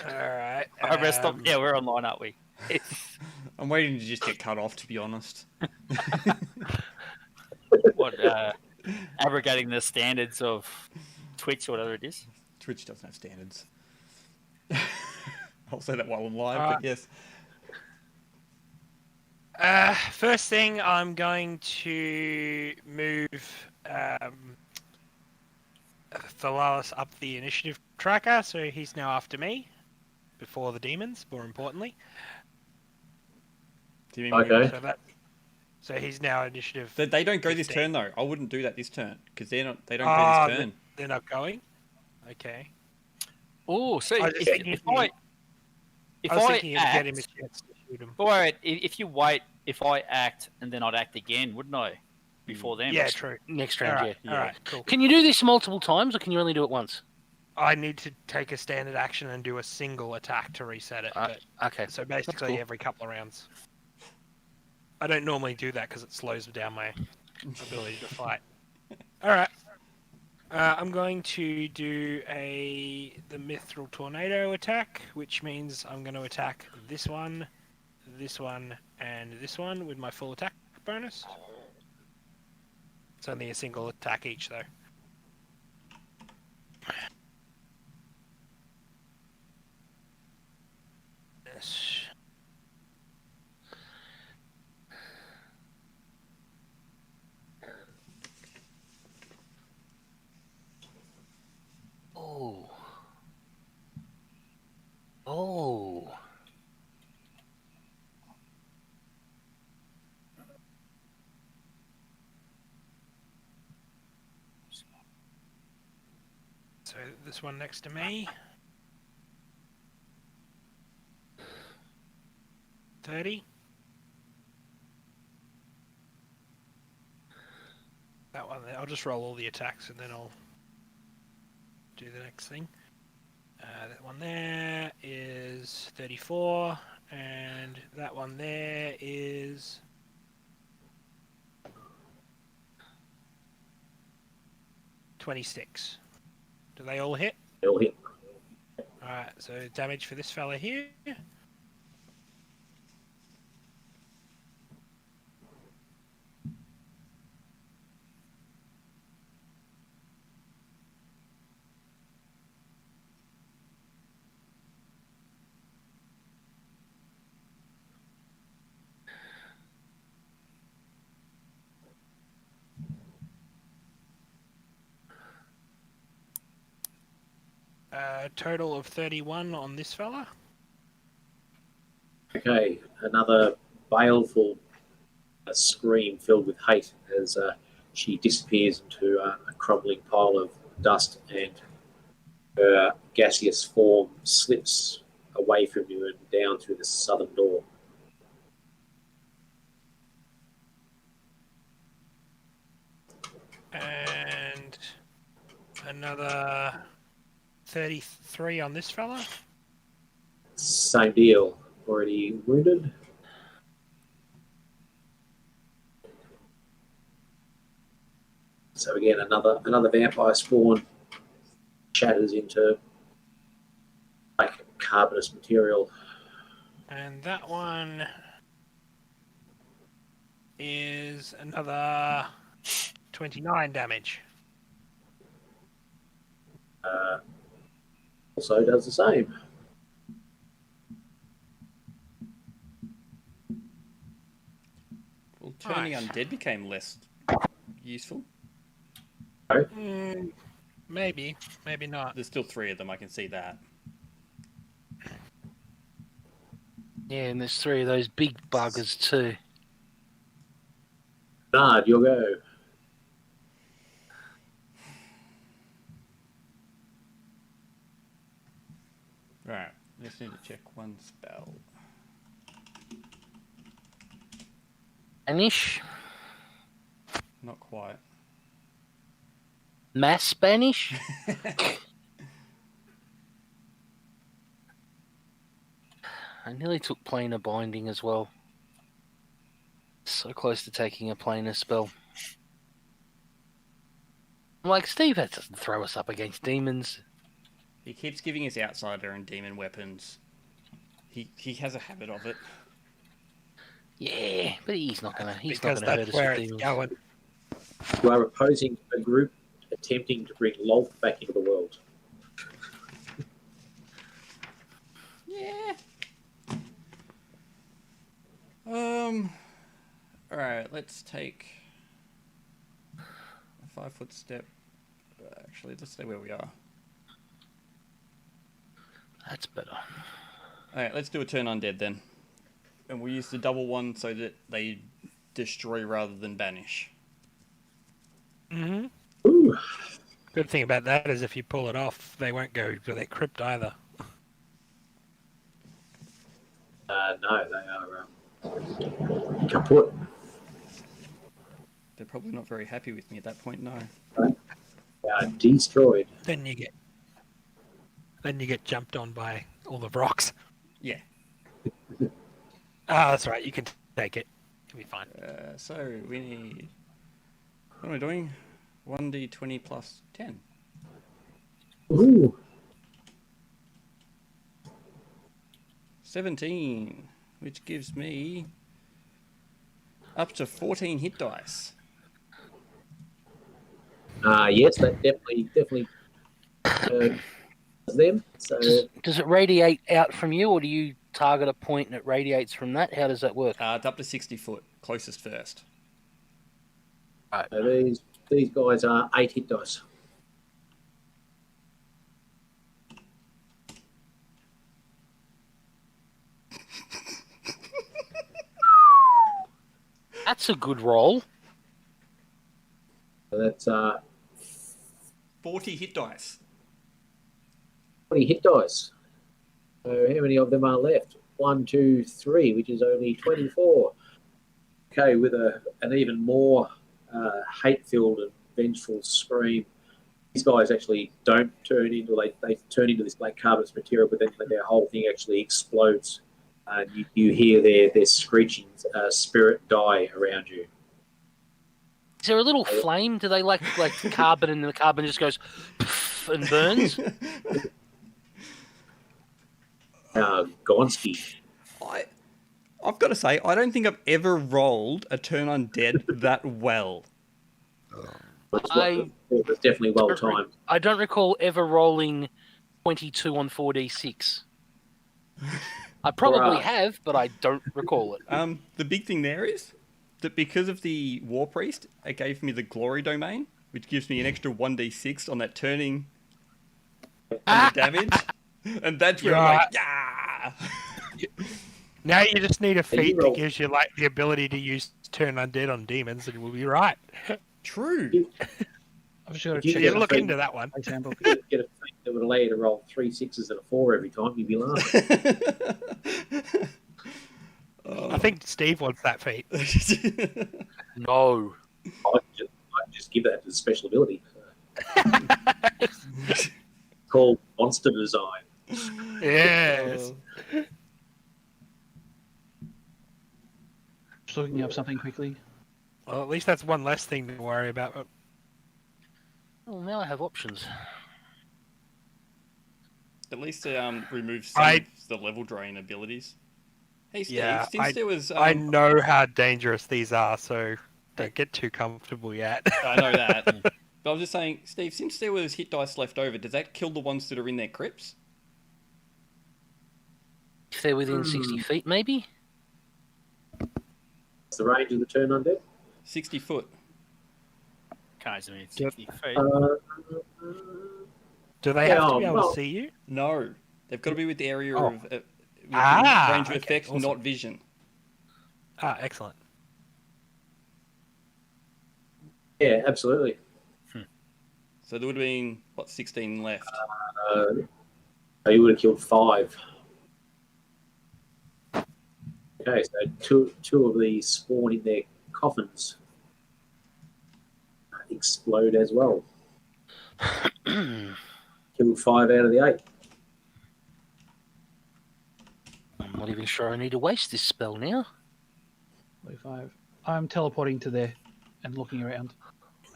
Alright. I rest up. Yeah, we're online, aren't we? I'm waiting to just get cut off, to be honest. What? Abrogating the standards of Twitch or whatever it is. Twitch doesn't have standards. I'll say that while I'm live, Alright. but yes. First thing, I'm going to move Thalalis up the initiative tracker, so he's now after me. Before the demons, more importantly. Do you mean Okay. So he's now initiative. They don't go this 15. turn though. I wouldn't do that this turn because they don't go this turn. They're not going? Okay. Oh, so I was just thinking if I I was thinking of act, getting him a chance to shoot him. but wait, if you wait, if I act and then I'd act again, wouldn't I? Before them. Yeah, true. Next round, Alright, yeah. alright, cool. Can you do this multiple times, or can you only do it once? I need to take a standard action and do a single attack to reset it. But, Okay. so basically cool. every couple of rounds. I don't normally do that because it slows down my ability to fight. Alright. I'm going to do the Mithril Tornado attack, which means I'm going to attack this one, and this one with my full attack bonus. It's only a single attack each, though. Yes. Oh. Oh. So this one next to me. 30. That one there. I'll just roll all the attacks and then I'll do the next thing. That one there is 34, and that one there is 26. Do they all hit? They'll hit. Alright, so damage for this fella here. Total of 31 on this fella. Okay, another baleful scream filled with hate as she disappears into a crumbling pile of dust, and her gaseous form slips away from you and down through the southern door. And another 33 on this fella. Same deal. Already wounded. So again, another vampire spawn shatters into like carbonous material. And that one is another 29 damage. Also does the same. Well, turning Nice. undead became less useful. Maybe, maybe not. There's still 3 of them, I can see that. Yeah, and there's 3 of those big buggers too. Bernard, you'll go. Right, just need to check one spell. Spanish? Not quite. Mass Spanish? I nearly took planar binding as well. So close to taking a planar spell. I'm like, Steve, that doesn't throw us up against demons. He keeps giving us outsider and demon weapons. He has a habit of it. Yeah, but he's not gonna Because hurt that's us where with it's demons. going. You are opposing a group attempting to bring Lolth back into the world. Yeah. Alright, let's take a 5-foot step. Actually, let's stay where we are. That's better. Alright, let's do a turn undead then. And we'll use the double one so that they destroy rather than banish. Mm-hmm. Ooh. Good thing about that is if you pull it off, they won't go to their crypt either. No, they are kaput. They're probably not very happy with me at that point, no. They are destroyed. Then you get jumped on by all the rocks. Yeah. Ah, that's right. You can take it. It'll be fine. So we need... What am I doing? 1d20 plus 10. Ooh. 17, which gives me up to 14 hit dice. Yes, that definitely them. So Does it radiate out from you, or do you target a point and it radiates from that? How does that work? It's up to 60 foot, closest first. these guys are 8 hit dice. That's a good roll. So that's 40 hit dice. 20 hit dice. So how many of them are left? 1, 2, 3, which is only 24. Okay, with an even more hate-filled and vengeful scream. These guys actually don't turn into, they turn into this black carbonous material, but then their whole thing actually explodes. And you hear their screeching spirit die around you. Is there a little flame? Do they like carbon, and the carbon just goes poof and burns? Gonski. I've got to say, I don't think I've ever rolled a turn undead that well. It was definitely well timed. I don't recall ever rolling 22 on 4d6. I probably have, but I don't recall it. The big thing there is that because of the War Priest, it gave me the Glory Domain, which gives me an extra 1d6 on that turning and the damage. And that's where I'm like, yeah! Now you just need a feat that roll- gives you like the ability to use turn undead on demons, and we'll be right. True. I've just got to If you check get out a Look feat- into that one. the handbook. get a feat that would allow you to roll 3 6s and a 4 every time, you'd be laughing. I think Steve wants that feat. No. I'd just give that as a special ability. Called Monster Design. Yes. Just looking up something quickly. Well, at least that's one less thing to worry about. Well, now I have options. At least they remove some of the level drain abilities. Hey Steve, Yeah, since there was I know how dangerous these are, so don't get too comfortable yet. I know that. But I was just saying, Steve, since there was hit dice left over, does that kill the ones that are in their crypts? If they're within 60 feet, maybe? What's the range of the turn undead? 60 foot. Can't even 60 feet. Do they have to be able to see you? No. They've got to be with the area of with range of effect, awesome. not vision. Ah, excellent. Yeah, absolutely. So there would have been, 16 left. So you would have killed 5. Okay, so two of these spawn in their coffins. Explode as well. Killed 5 out of the 8. I'm not even sure I need to waste this spell now. 45. I'm teleporting to there and looking around.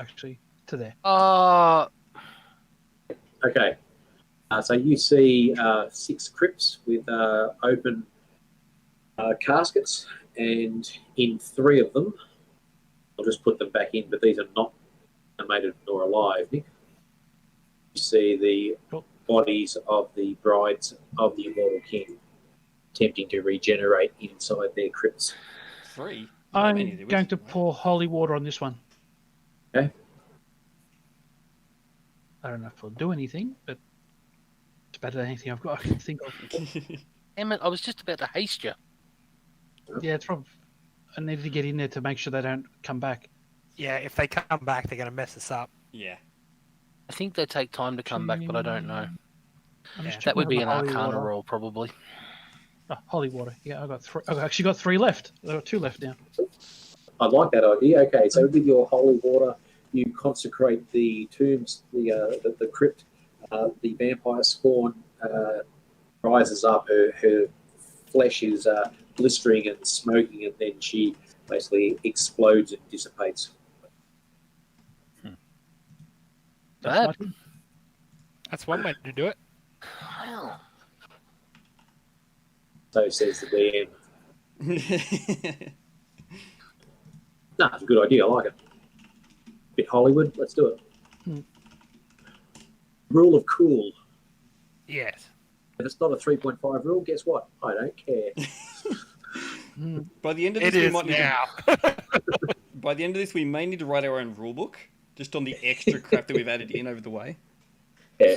Actually, to there. Okay. So you see 6 crypts with open caskets, and in 3 of them, I'll just put them back in, but these are not animated nor alive, Nick. You see the bodies of the brides of the immortal king attempting to regenerate inside their crypts. 3? I'm going to pour holy water on this one. Okay. I don't know if it'll do anything, but it's better than anything I can think of. Damn it, I was just about to haste you. Yeah, it's probably. I needed to get in there to make sure they don't come back. Yeah, if they come back, they're going to mess us up. Yeah. I think they take time to come back, but I don't know. Yeah. That would be an holy Arcana water. roll, probably. Oh, holy water. Yeah, I got 3. I've actually got 3 left. I've got 2 left now. I like that idea. Okay, so with your holy water, you consecrate the tombs, the crypt. The vampire spawn rises up. Her flesh is blistering and smoking, and then she basically explodes and dissipates. Bad. That's one way to do it. Well, So says the DM. No, it's a good idea. I like it. Bit Hollywood. Let's do it. Rule of cool. Yes. If it's not a 3.5 rule, guess what? I don't care. By the end of this, It we is might need now. by the end of this, we may need to write our own rule book, just on the extra crap that we've added in over the way. Yeah.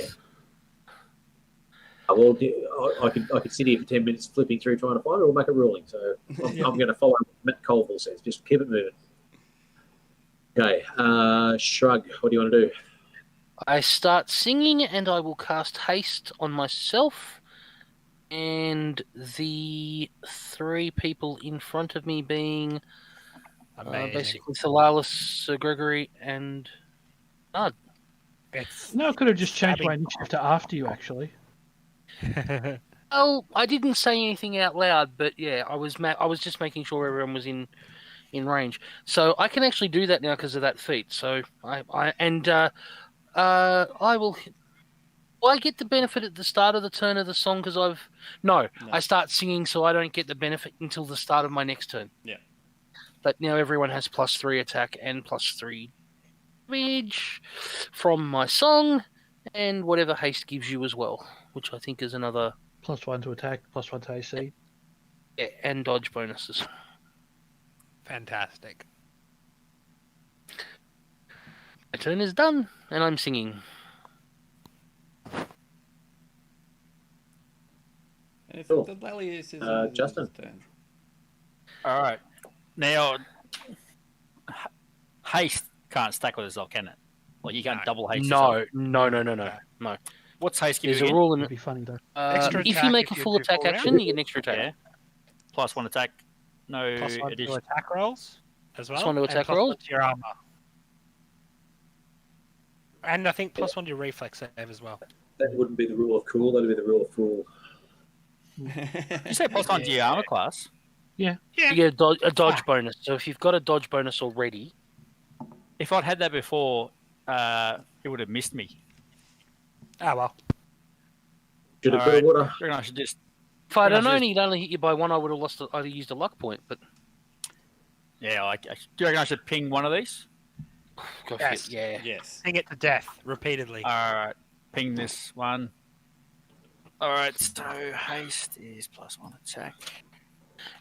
I could sit here for 10 minutes flipping through trying to find it or make a ruling. So I'm going to follow what Matt Colville says. Just keep it moving. Okay. Shrug. What do you want to do? I start singing and I will cast haste on myself and the 3 people in front of me being basically Thalalis, Sir Gregory, and Nard. No, I could have just changed my initiative to after you, actually. Oh, I didn't say anything out loud, but yeah, I was just making sure everyone was in range. So I can actually do that now because of that feat. So I will. Will I get the benefit at the start of the turn of the song? Because no, I start singing, so I don't get the benefit until the start of my next turn. Yeah. But now everyone has +3 attack and +3 damage from my song, and whatever haste gives you as well, which I think is another +1 to attack, +1 to AC. Yeah, and dodge bonuses. Fantastic. My turn is done, and I'm singing. And if Cool. the Lelius is Justin. turn. All right. Now, haste can't stack with itself, can it? Like you can't double haste yourself. No. What's haste give There's you a again? rule in It'd it. be funny though. Extra If you attack make a if you full do attack full action, round. you get an extra attack. Yeah. +1 attack. No +1 to addition. attack rolls as well. +1 to and attack +1 rolls. to your armor. And I think +1 to your reflex save as well. That wouldn't be the rule of cool. That'd be the rule of fool. Did you say +1 to your armor class? Yeah. You get a dodge bonus. So if you've got a dodge bonus already, If I'd had that before, it would have missed me. Oh well. Should have All right. water. I reckon I should just. if I'd Pretty much only hit you by one, I would have lost. I'd have used a luck point. But Yeah, do you reckon I should ping one of these? go for Yes. it. Yeah. Yes. Sing it to death repeatedly. All right, ping this one. All right, so haste is +1 attack.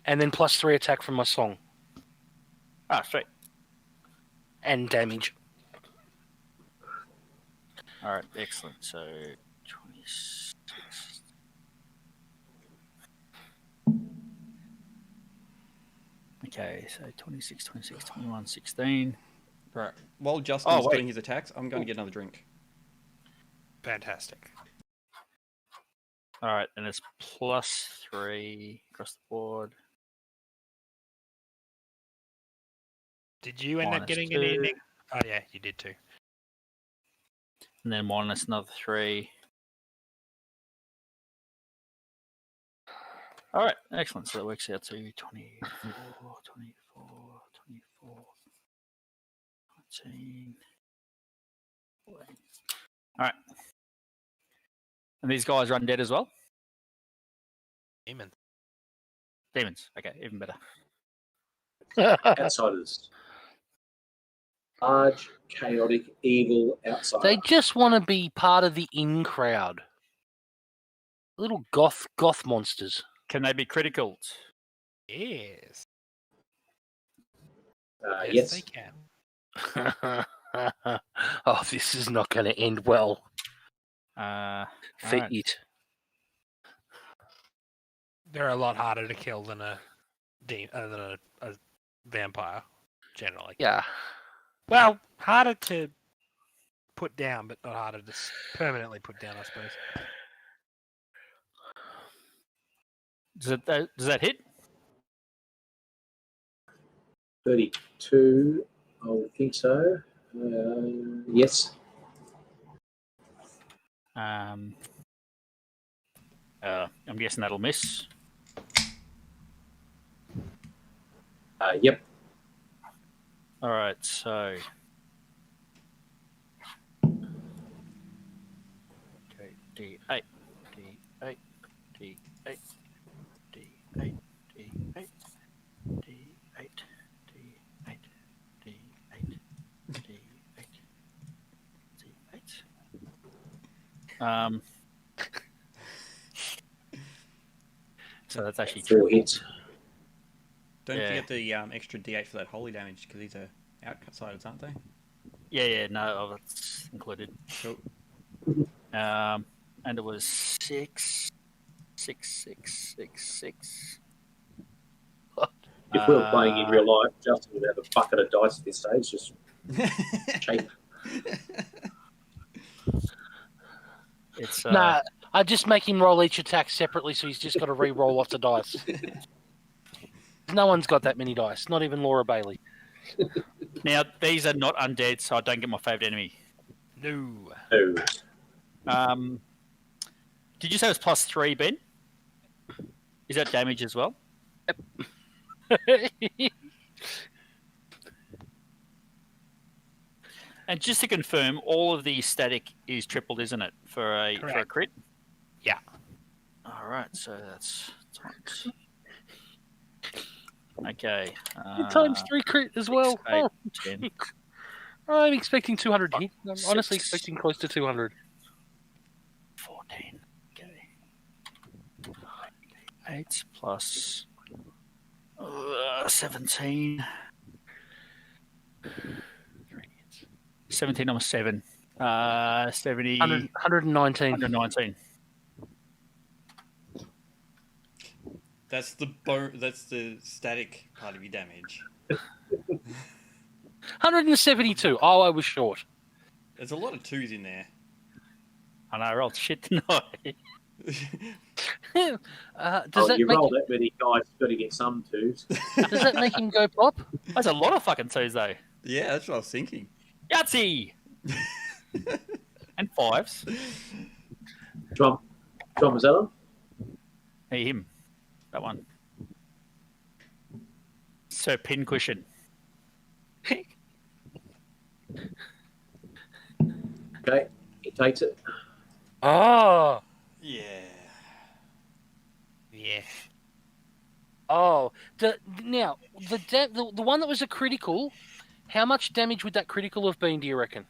And then +3 attack from my song Ah, straight. and damage. All right, excellent. So 26. Okay, so 26, 21, 16. Right. While Justin's wait. doing his attacks, I'm going to get another drink. Fantastic. All right, and it's +3 across the board. Did you end up Minus getting 2. any? Oh yeah, you did too. And then minus another 3. All right, excellent. So that works out to 24, 24, 24, 19. 14. All right. And these guys are undead as well? Demon. Demons. Okay, even better. Outsiders. Large, chaotic, evil outsider. They just want to be part of the in crowd. Little goth monsters. Can they be critical? Yes. Yes. They can. Oh, this is not going to end well for Alright. it. They're a lot harder to kill than a vampire, generally. Yeah. Well, harder to put down, but not harder to permanently put down, I suppose. Does that hit? 32, I would think so. Yes. I'm guessing that'll miss. Yep. All right, so okay, D8, D8, D8, D8, D8, D8, D8, D8, D8, D8. So that's actually 4 hits. Don't Yeah. forget the extra D8 for that holy damage, because these are outsiders, aren't they? Yeah, no, that's included. Cool. And it was 6, 6, 6, 6, 6. If we were playing in real life, Justin would have a bucket of dice at this stage, just shape. It's Nah, I just make him roll each attack separately, so he's just got to re-roll lots of dice. No one's got that many dice, not even Laura Bailey. Now these are not undead, so I don't get my favourite enemy. No. No. Did you say it was +3, Ben? Is that damage as well? And just to confirm, all of the static is tripled, isn't it, for a crit? Yeah. All right, so that's times. Okay. Times 3 crit as well. 8, Oh, 10. I'm expecting 200 hit. I'm honestly 6. expecting close to 200. 14. Okay. 8 plus 17. 17 almost 7. 70. 119. 119. That's the static part of your damage. 172. Oh, I was short. There's a lot of 2s in there. I know, I rolled shit tonight. Does that you make roll that many dice, you've got to get some 2s. does that make him go pop? That's a lot of fucking 2s, though. Yeah, that's what I was thinking. Yahtzee! And 5s. John, was that on? Hey, him. That one. Sir Pincushion. Okay, he takes it. Oh. Yeah. Yeah. Oh. The one that was a critical, how much damage would that critical have been, do you reckon?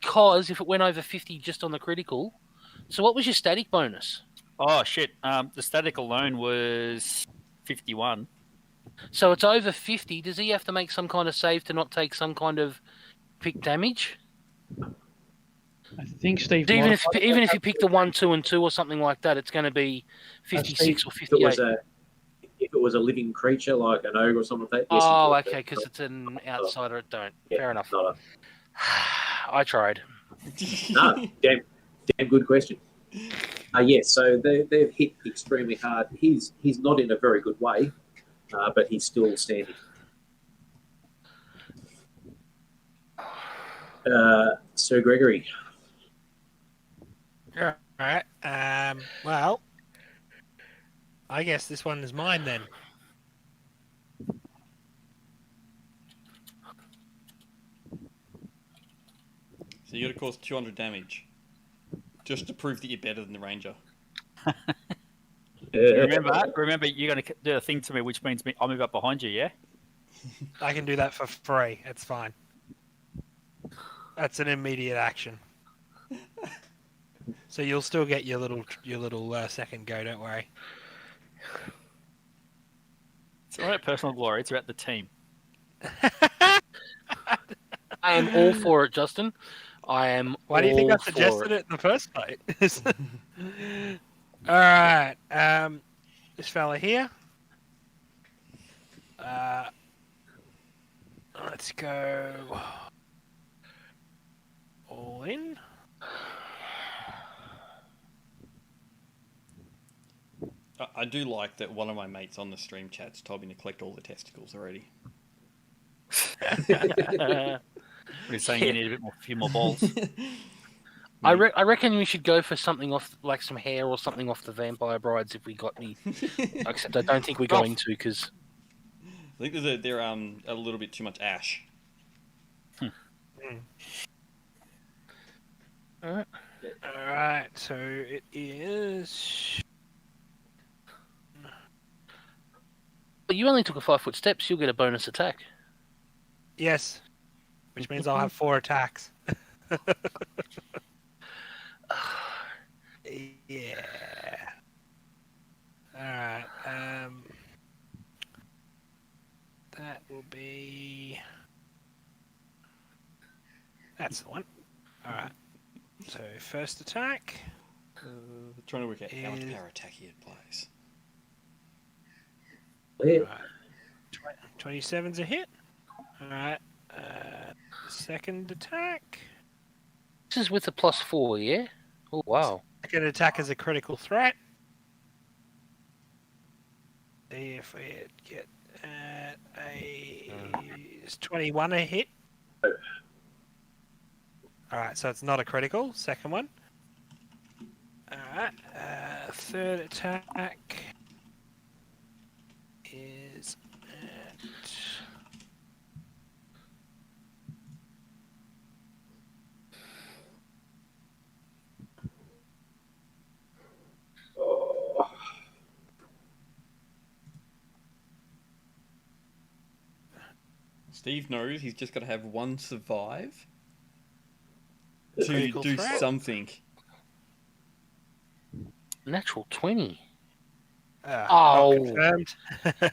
Because if it went over 50 just on the critical, so what was your static bonus? Oh, shit. The static alone was 51. So it's over 50. Does he have to make some kind of save to not take some kind of pick damage? I think Steve. Even if you pick the 1, 2, and 2 or something like that, it's going to be 56 or 58. If it was a living creature like an ogre or something like that. Yes, Oh, okay, because it's an outsider. It don't. Yeah, Fair enough. not I tried. No, damn good question. Yes, so they've hit extremely hard. He's not in a very good way, but he's still standing. Sir Gregory. All right. Well, I guess this one is mine then. So you got to cause 200 damage, just to prove that you're better than the ranger. Remember, you're going to do a thing to me, which means I'll move up behind you. Yeah. I can do that for free. It's fine. That's an immediate action. So you'll still get your little second go. Don't worry. It's not about personal glory. It's about the team. I am all for it, Justin. I am. Why do you think I all for suggested it in the first place? All right. This fella here. Let's go all in. I do like that one of my mates on the stream chat's told me to collect all the testicles already. We're saying you need a few more balls. I reckon we should go for something off, like some hair or something off the Vampire Brides if we got any. Except I don't think we're going to, because I think they're a little bit too much ash. All right. So it is. But you only took a 5-foot step, so you'll get a bonus attack. Yes, which means I'll have 4 attacks. Yeah. All right. That will be. That's the one. All right. So first attack. Trying to work out how much power attack he applies. Yeah. Right. 27's a hit. All right. Second attack. This is with a +4, yeah? Oh, wow. Second attack is a critical threat. See if we get is 21 a hit. All right, so it's not a critical. Second one. All right. Third attack is at... Steve knows he's just got to have one survive to Critical do threat. something. Natural 20. not Oh. confirmed.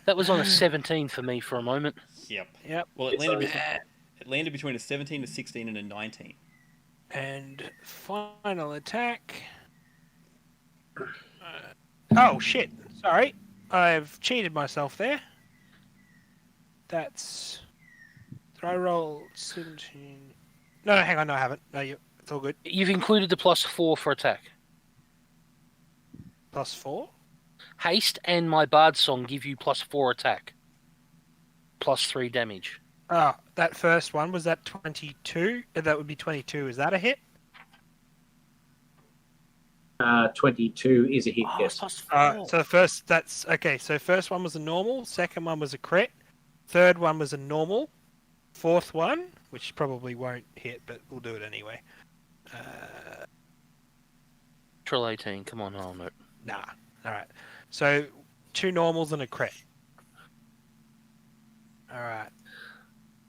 That was on a 17 for me for a moment. Yep. Yep. Well, it landed between a 17, a 16, and a 19. And final attack. Oh shit! Sorry, I've cheated myself there. That's. Did I roll 17? No, hang on, no, I haven't. No, it's all good. You've included the +4 for attack. +4? Haste and my Bard Song give you +4 attack. +3 damage. Oh, that first one, was that 22? That would be 22. Is that a hit? 22 is a hit, yes. +4. So the first, that's okay. So first one was a normal, second one was a crit, third one was a normal, fourth one, which probably won't hit, but we'll do it anyway. Trill 18, come on, Helmut. Nah. All right. So 2 normals and a crit. All right.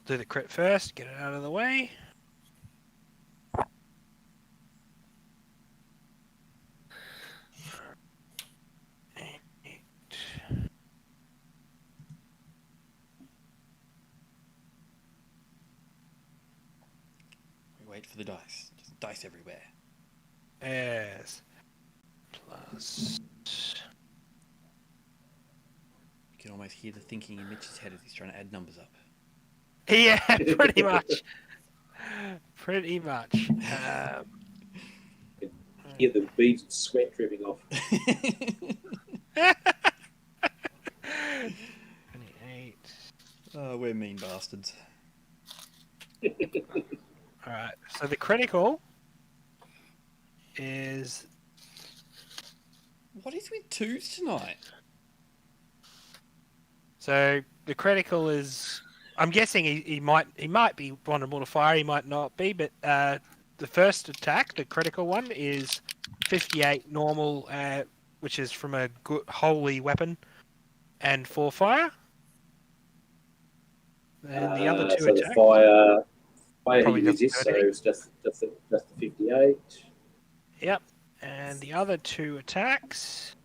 Do the crit first. Get it out of the way. We wait for the dice. Just dice everywhere. Yes. Plus. You can almost hear the thinking in Mitch's head as he's trying to add numbers up. Yeah, pretty much. Pretty much. Hear the beads of sweat dripping off. 28. Oh, we're mean bastards. All right. So the critical is What is with twos tonight? so the critical is. I'm guessing he might be vulnerable to fire. He might not be, but the first attack, the critical one, is 58 normal, which is from a good holy weapon, and 4 fire. And the other two so attacks. the fire Probably he resists, so doesn't it's just the 58. Yep. And the other 2 attacks.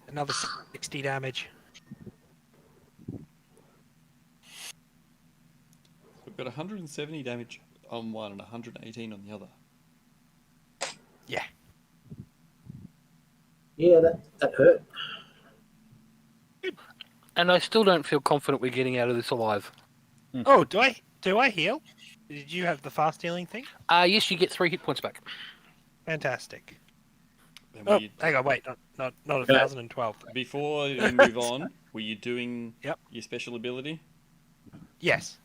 Another 60 damage. We've got 170 damage on one and 118 on the other. Yeah. Yeah, that hurt. And I still don't feel confident we're getting out of this alive. Oh, do I heal? Did you have the fast healing thing? Yes, you get 3 hit points back. Fantastic. Then Oh, were you- hang on, wait, not 1012. Before you move on, were you doing Yep. your special ability? Yes.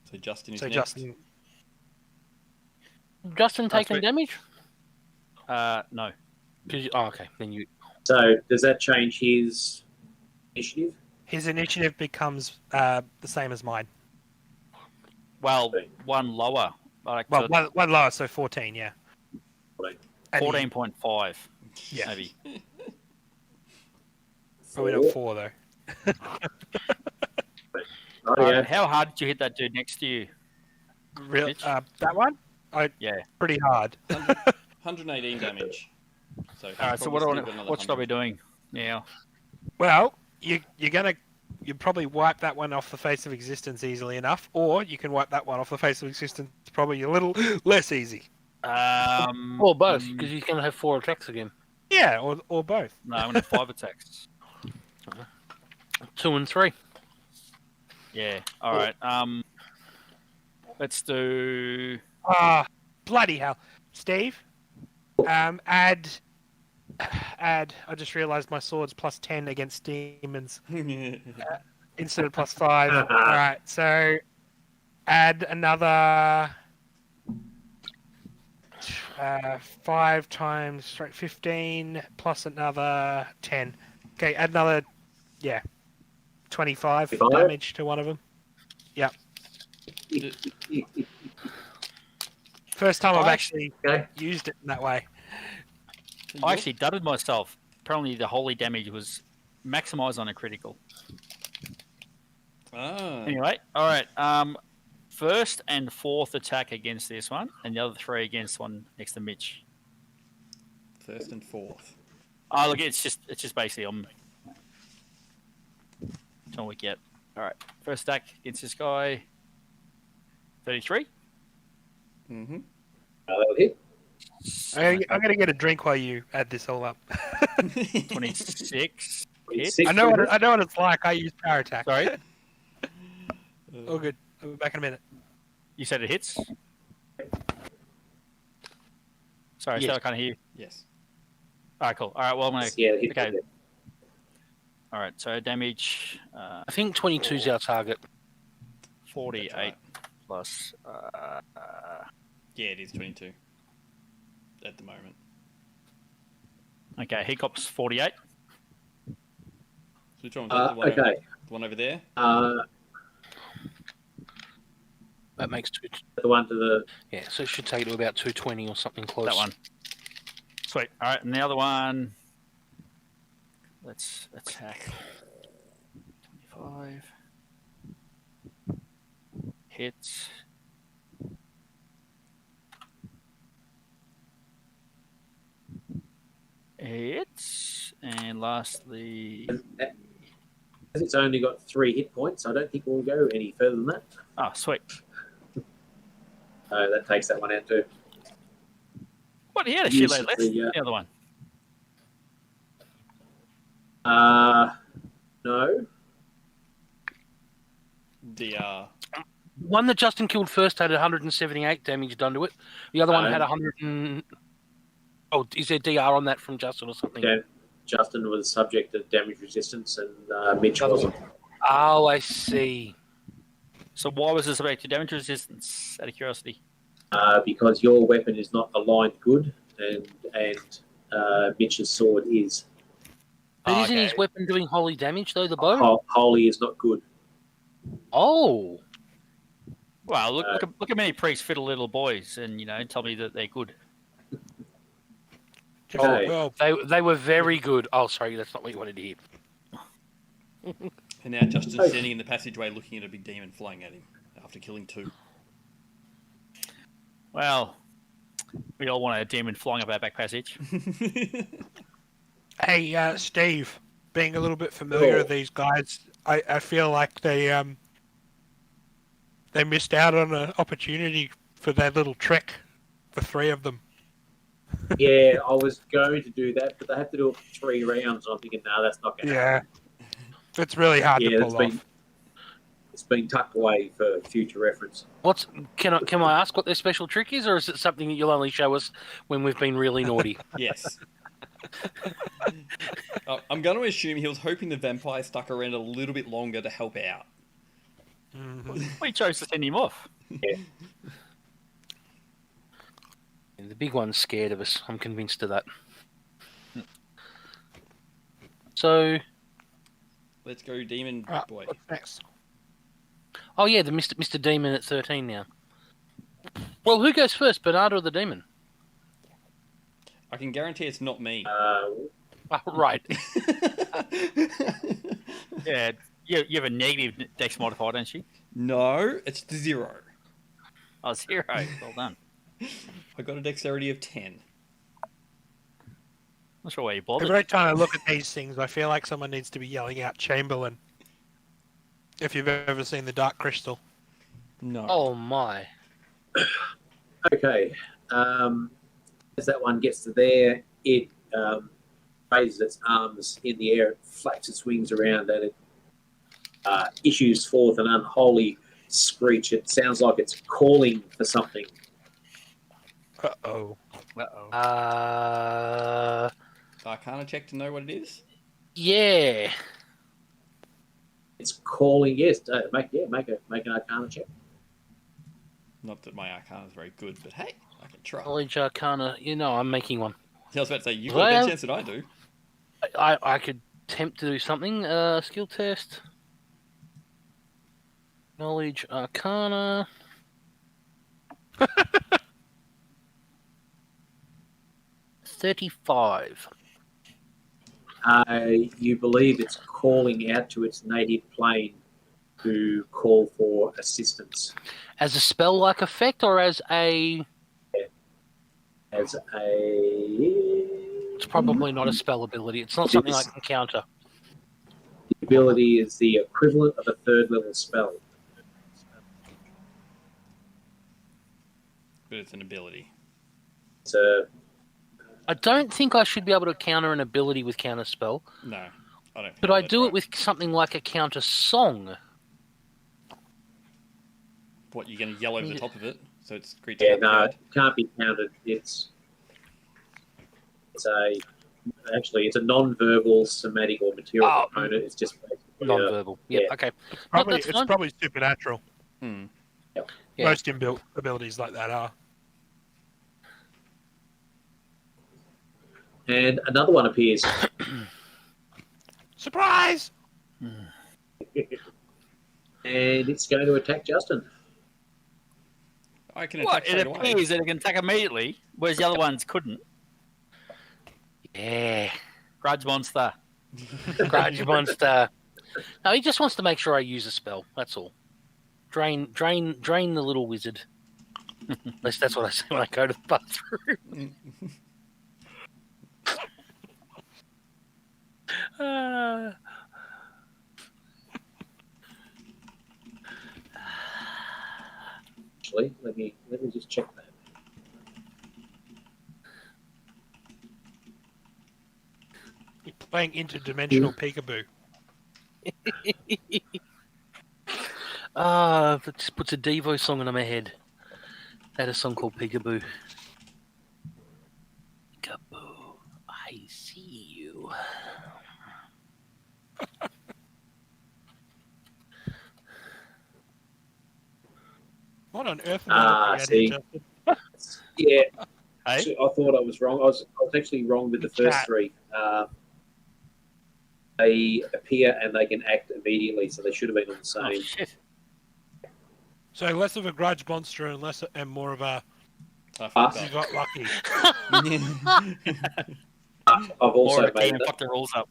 So Justin is So next. Justin, Justin taking sweet. damage? No. Okay, then you. So does that change his initiative? his initiative becomes the same as mine. Well, one lower. Like Well, so one lower, so 14, yeah. Right. And he- 14.5. Yeah. Maybe. Probably not 4 though. Oh, yeah. How hard did you hit that dude next to you? Real, Mitch? that one? Yeah. Pretty hard. 118 damage. So All right. So what should I be doing now? Well, you'll probably wipe that one off the face of existence easily enough, or you can wipe that one off the face of existence probably a little less easy. Or both, because he's going to have 4 attacks again. Yeah, or both. No, I'm gonna have 5 attacks. 2 and 3. Yeah. All right. Let's do. Ah, bloody hell, Steve. Add. I just realised my sword's +10 against demons instead of +5. All right, so add another 5 times 15 plus another 10. Okay, add another 25 25? damage to one of them. Yep. First time I've actually Okay. used it in that way. I actually dudded myself. Apparently, the holy damage was maximized on a critical. Ah. Anyway, all right. First and fourth attack against this one, and the other 3 against one next to Mitch. First and fourth. Oh, look, it's just basically That's all we get. All right. First stack against this guy. 33. Mm-hmm. That'll hit. I'm going to get a drink while you add this all up. 26. Hit. 26 I know hit. what it's like. I use power attack. Sorry. All good. I'll be back in a minute. You said it hits? Sorry, Yes. so I can't hear you. Yes. All right, cool. All right, well, I'm going to... Yeah, hit. Okay. All right, so damage I think 22 is our target. 48 right. plus... Yeah, it is 22 at the moment. okay, Hiccup's 48. So which one was that? Okay. The one over there? That makes two. The one to the... Yeah, so it should take it to about 220 or something close. That one. Sweet. All right, and the other one... Let's attack. 25. Hits. Hits. And lastly... It's only got 3 hit points. I don't think we'll go any further than that. Oh, sweet. That takes that one out too. What? He had a Use shitload less. the, The other one. No. The One that Justin killed first had 178 damage done to it. The other one had 100 and... Oh, is there DR on that from Justin or something? Yeah, Justin was subject to damage resistance and Mitch wasn't. Oh, I see. So why was this subject to damage resistance, out of curiosity? Because your weapon is not aligned good and Mitch's sword is. But isn't his weapon doing holy damage, though, the bow? Holy is not good. Oh. Well, look at many priests fiddle little boys and, tell me that they're good. Okay. Well, They were very good. Oh, sorry, that's not what you wanted to hear. and now Justin's standing in the passageway looking at a big demon flying at him after killing 2. Well, we all want a demon flying up our back passage. hey, Steve, being a little bit familiar with these guys, I feel like they missed out on an opportunity for their little trick, the 3 of them. Yeah, I was going to do that, but they have to do it for 3 rounds. And I'm thinking, no, that's not going to happen. It's really hard to pull off. It's been tucked away for future reference. Can I ask what their special trick is, or is it something that you'll only show us when we've been really naughty? Yes. I'm going to assume he was hoping the vampire stuck around a little bit longer to help out. Mm-hmm. We chose to send him off. Yeah. And the big one's scared of us. I'm convinced of that. So... Let's go, demon boy. What's next? Oh, yeah, the Mr. Demon at 13 now. Well, who goes first, Bernard or the Demon? I can guarantee it's not me. Right. Yeah, you have a negative dex modifier, don't you? No, it's 0. Oh, 0. Well done. I got a dexterity of 10. Not sure why you bothered. Every time I look at these things, I feel like someone needs to be yelling out Chamberlain. If you've ever seen The Dark Crystal. No. Oh, my. Okay. As that one gets to there, it raises its arms in the air, it flaps its wings around, and it issues forth an unholy screech. It sounds like it's calling for something. Uh-oh. Arcana check to know what it is? Yeah. It's calling, yes. Make an Arcana check. Not that my Arcana is very good, but hey, I can try. Knowledge Arcana. I'm making one. I was about to say, you've got a better chance than I do. I could attempt to do something. Skill test. Knowledge Arcana. 35. You believe it's calling out to its native plane to call for assistance. As a spell-like effect, or as a... As a... It's probably not a spell ability. It's not something I can counter. The ability is the equivalent of a third level spell. But it's an ability. It's a I don't think I should be able to counter an ability with counter spell, No, I don't. but think I that's do right. it with something like a counter song. What, you're going to yell over the top of it, so it's creature yeah, have no, crowd? it can't be counted. It's a non-verbal, somatic, or material Oh, component. It's just basically Non-verbal. Yep. yeah. Okay. Probably, that's it's fine. probably supernatural. Hmm. Yeah. Most inbuilt abilities like that are. And another one appears. Surprise! And it's going to attack Justin. I can What? attack It straight away. appears that it can attack immediately, whereas the other ones couldn't. Yeah. Grudge monster. Grudge monster. No, he just wants to make sure I use a spell. That's all. Drain the little wizard. At least that's what I say when I go to the bathroom. Actually, let me just check that. You're playing interdimensional peekaboo. That just puts a Devo song in my head. I had a song called Peekaboo. Peekaboo, I see you. What on earth am I looking at here, Justin? Yeah, Hey? so I thought I was wrong. I was actually wrong with the first Chat. three. They appear and they can act immediately, so they should have been on the Oh, same. shit. So less of a grudge monster and more of a I fucked you up. got lucky. I've More also of a made can fuck the rules up.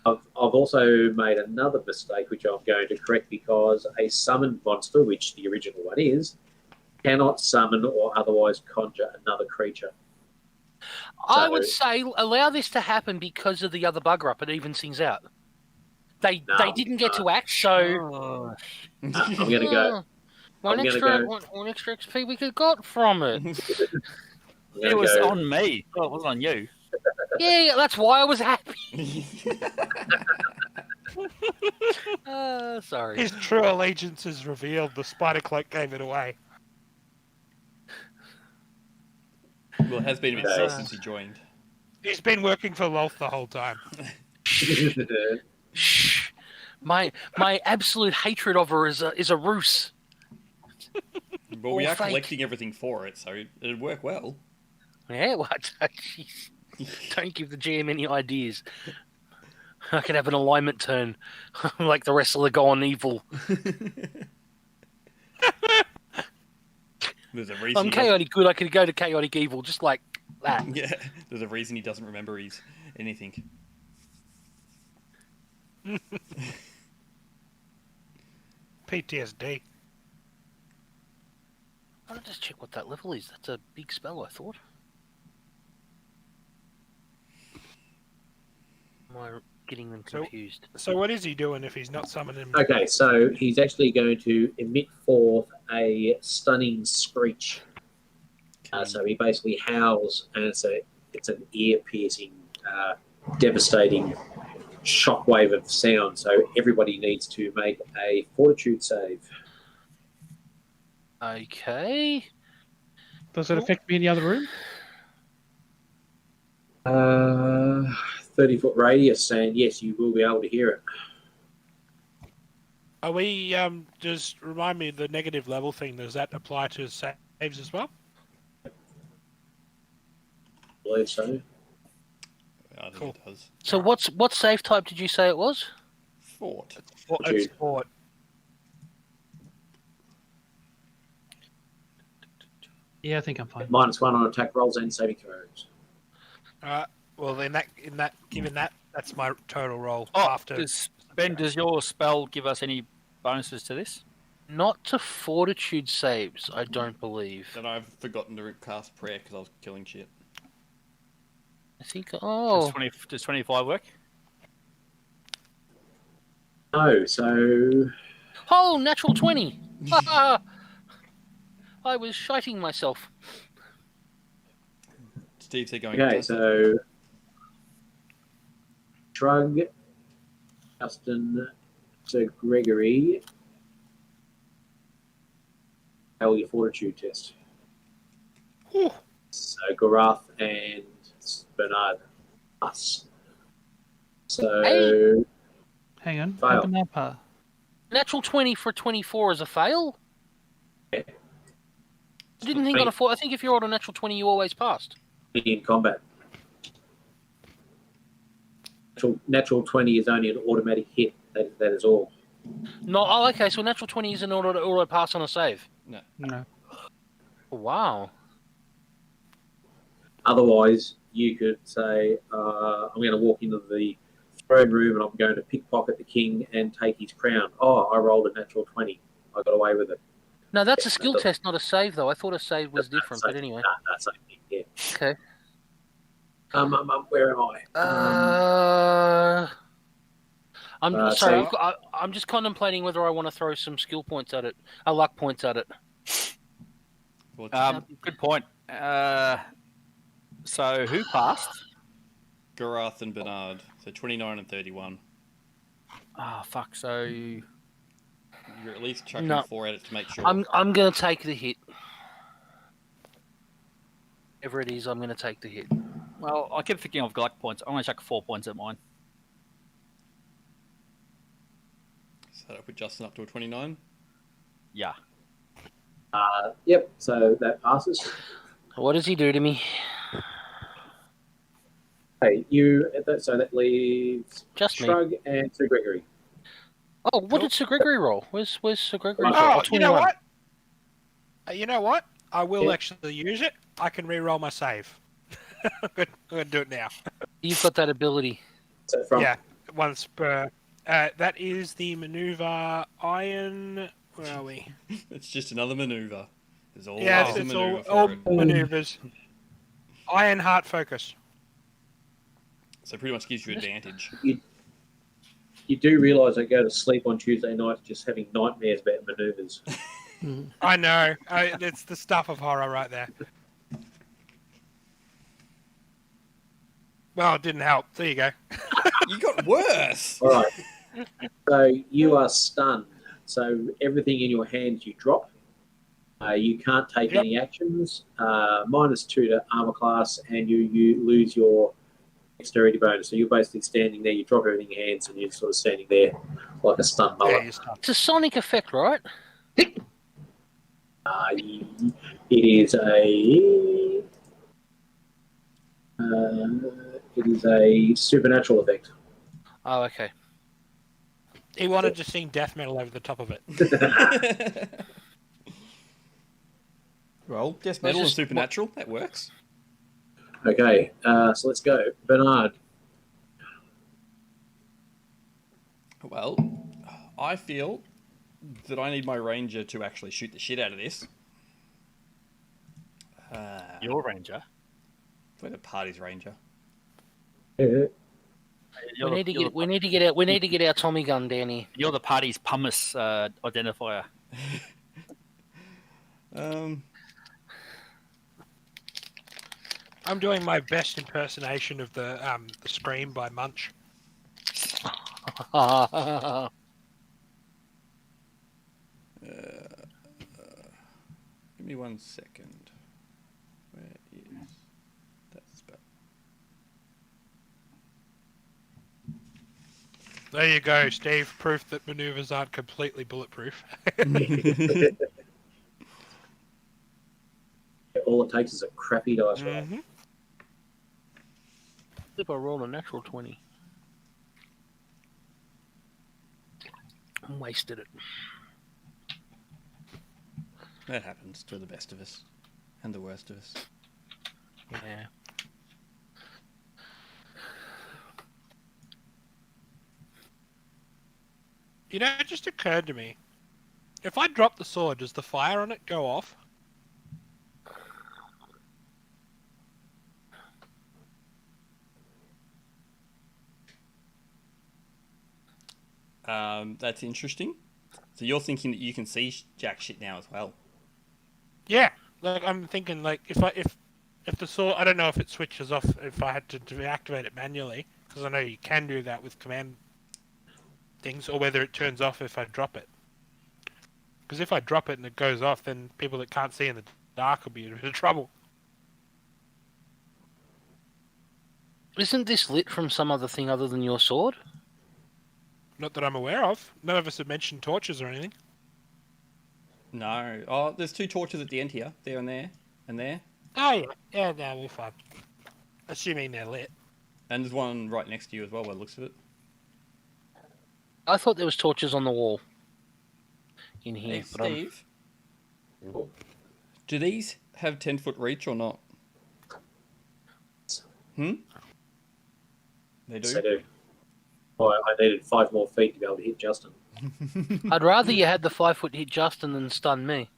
I've also made another mistake, which I'm going to correct, because a summoned monster, which the original one is, cannot summon or otherwise conjure another creature. I So- would say allow this to happen because of the other bugger up. It evens things out. They didn't get to act, so Oh. I'm going to go. one I'm gonna extra go- one extra XP we could got from it. I'm It gonna was go- on me. Oh, it wasn't on you. Yeah, that's why I was happy. Sorry. His true allegiance is revealed. The spider cloak gave it away. Well, it has been a bit slow since he joined. He's been working for Lolth the whole time. Shh. My absolute hatred of her is a ruse. Well, we All are fake. collecting everything for it, so it'd work well. Yeah, what? Jeez. Don't give the GM any ideas. I could have an alignment turn, like the wrestler gone evil. There's a reason. I'm he doesn't- chaotic good. I could go to chaotic evil, just like that. Yeah, there's a reason he doesn't remember his anything. PTSD. I'll just check what that level is. That's a big spell, I thought. Am I getting them So- confused? So what is he doing if he's not summoning? Okay, so he's actually going to emit forth a stunning screech. So he basically howls, and it's an ear-piercing, devastating shockwave of sound. So everybody needs to make a fortitude save. Okay. Does it affect me in the other room? 30-foot radius, and yes, you will be able to hear it. Are we just remind me of the negative level thing? Does that apply to saves as well? I believe so. I think Cool. it does. So what save type did you say it was? Fort. Well, Fortitude. it's sport. Yeah, I think I'm fine. -1 on attack rolls and saving throws. Well, given that, that's my total roll Oh, after. Ben, does your spell give us any bonuses to this? Not to fortitude saves, I don't believe. Then I've forgotten to cast prayer because I was killing shit. I think. Oh, Does 25 work? No, so Oh, natural 20. I was shiting myself. Steve said going. okay, does it? so Shrug, Justin, Sir Gregory. How will your fortitude test? Whew. So Garath and Bernard, us. So Hey. Hang on. Fail. Open that part. Natural 20 for 24 is a fail? Yeah. I didn't think on a 4. I think if you're on a natural 20, you always passed. In combat. Natural 20 is only an automatic hit. That is all. No, oh, okay. So natural 20 is in order to auto pass on a save. No. Wow. Otherwise, you could say, I'm going to walk into the throne room and I'm going to pickpocket the king and take his crown. Oh, I rolled a natural 20. I got away with it. No, that's a skill test, not a save, though. I thought a save was different, but anyway. That's same thing, yeah. Okay. Where am I? I'm so- I'm just contemplating whether I want to throw some skill points at it, luck points at it. Good point. So who passed? Garath and Bernard. So 29 and 31. Ah, fuck. So You're at least chucking No. 4 at it to make sure. I'm gonna take the hit. Whatever it is, I'm gonna take the hit. well, I keep thinking of luck points. I'm gonna chuck 4 points at mine. So that'll put Justin up to a 29. Yeah. Yep, so that passes. What does he do to me? Hey, so that leaves Just me. Shrug and Sir Gregory. Oh, what did Sir Gregory roll? Where's Sir Gregory? Oh, you know 21. what? You know what? I will Yeah. actually use it. I can re-roll my save. I'm going to do it now. You've got that ability. So from Yeah, once per. That is the maneuver iron. Where are we? It's just another maneuver. There's always Yeah, a it's maneuver all for it. maneuvers. Iron heart focus. So pretty much gives you advantage. you do realise I go to sleep on Tuesday night just having nightmares about manoeuvres. I know. It's the stuff of horror right there. Well, it didn't help. There you go. You got worse. All right. So you are stunned. So everything in your hands you drop. You can't take Yep. any actions. -2 to armor class, and you lose your dexterity bonus. So you're basically standing there. You drop everything in your hands, and you're sort of standing there like a stunned Yeah, mullet. you're stunned. It's a sonic effect, right? It is a supernatural effect. Oh, okay. He wanted to sing death metal over the top of it. Well, death metal and just- supernatural, that works. Okay, so let's go. Bernard. Well, I feel that I need my ranger to actually shoot the shit out of this. Your ranger. We're the party's ranger. We need to get our Tommy gun down here. You're the party's pumice identifier. I'm doing my best impersonation of the Scream by Munch. Give me 1 second. Where is that spell? There you go, Steve. Proof that maneuvers aren't completely bulletproof. All it takes is a crappy dice roll. Mhm. If I roll a natural 20. Wasted it. That happens to the best of us. And the worst of us. Yeah. You know, it just occurred to me. If I drop the sword, does the fire on it go off? That's interesting. So you're thinking that you can see jack shit now as well? Yeah, like I'm thinking, like if the sword, I don't know if it switches off if I had to deactivate it manually, because I know you can do that with command things, or whether it turns off if I drop it. Because if I drop it and it goes off, then people that can't see in the dark will be in a bit of trouble. Isn't this lit from some other thing other than your sword? Not that I'm aware of. None of us have mentioned torches or anything. No. Oh, there's 2 torches at the end here. There and there. And there. Oh yeah, yeah, no, we're fine. Assuming they're lit. And there's one right next to you as well by the looks of it. I thought there was torches on the wall in here. Hey, Steve. Do these have 10-foot reach or not? They do? Yes, they do. Oh, I needed 5 more feet to be able to hit Justin. I'd rather you had the 5-foot hit Justin than stun me.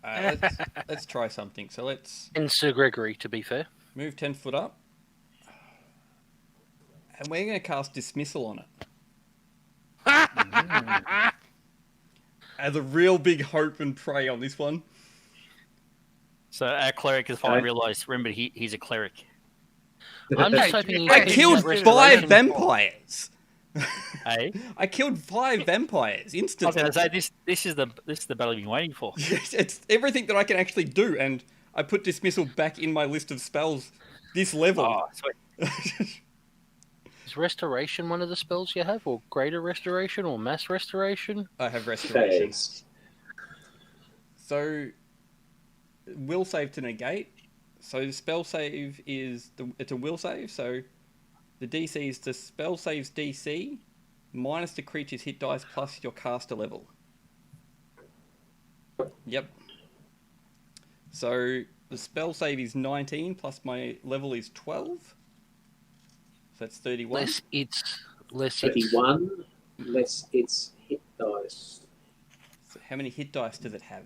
Let's try something. So let's And Sir Gregory, to be fair. move 10 foot up. And we're going to cast Dismissal on it. As a real big hope and pray on this one. So our cleric has finally realised, remember, he's a cleric. I'm just hoping he's I keeping killed that 5 restoration. vampires! Hey? I killed 5 vampires I was instantly. going to say, this is the battle you've been waiting for. It's everything that I can actually do, and I put Dismissal back in my list of spells this level. Oh, sweet. Is restoration one of the spells you have, or greater restoration, or mass restoration? I have restoration. Phase. So, will save to negate. So the spell save it's a will save. So the DC is the spell save's DC minus the creature's hit dice plus your caster level. Yep. So the spell save is 19 plus my level is 12. So that's 31. Less it's 31, less its hit dice. So how many hit dice does it have?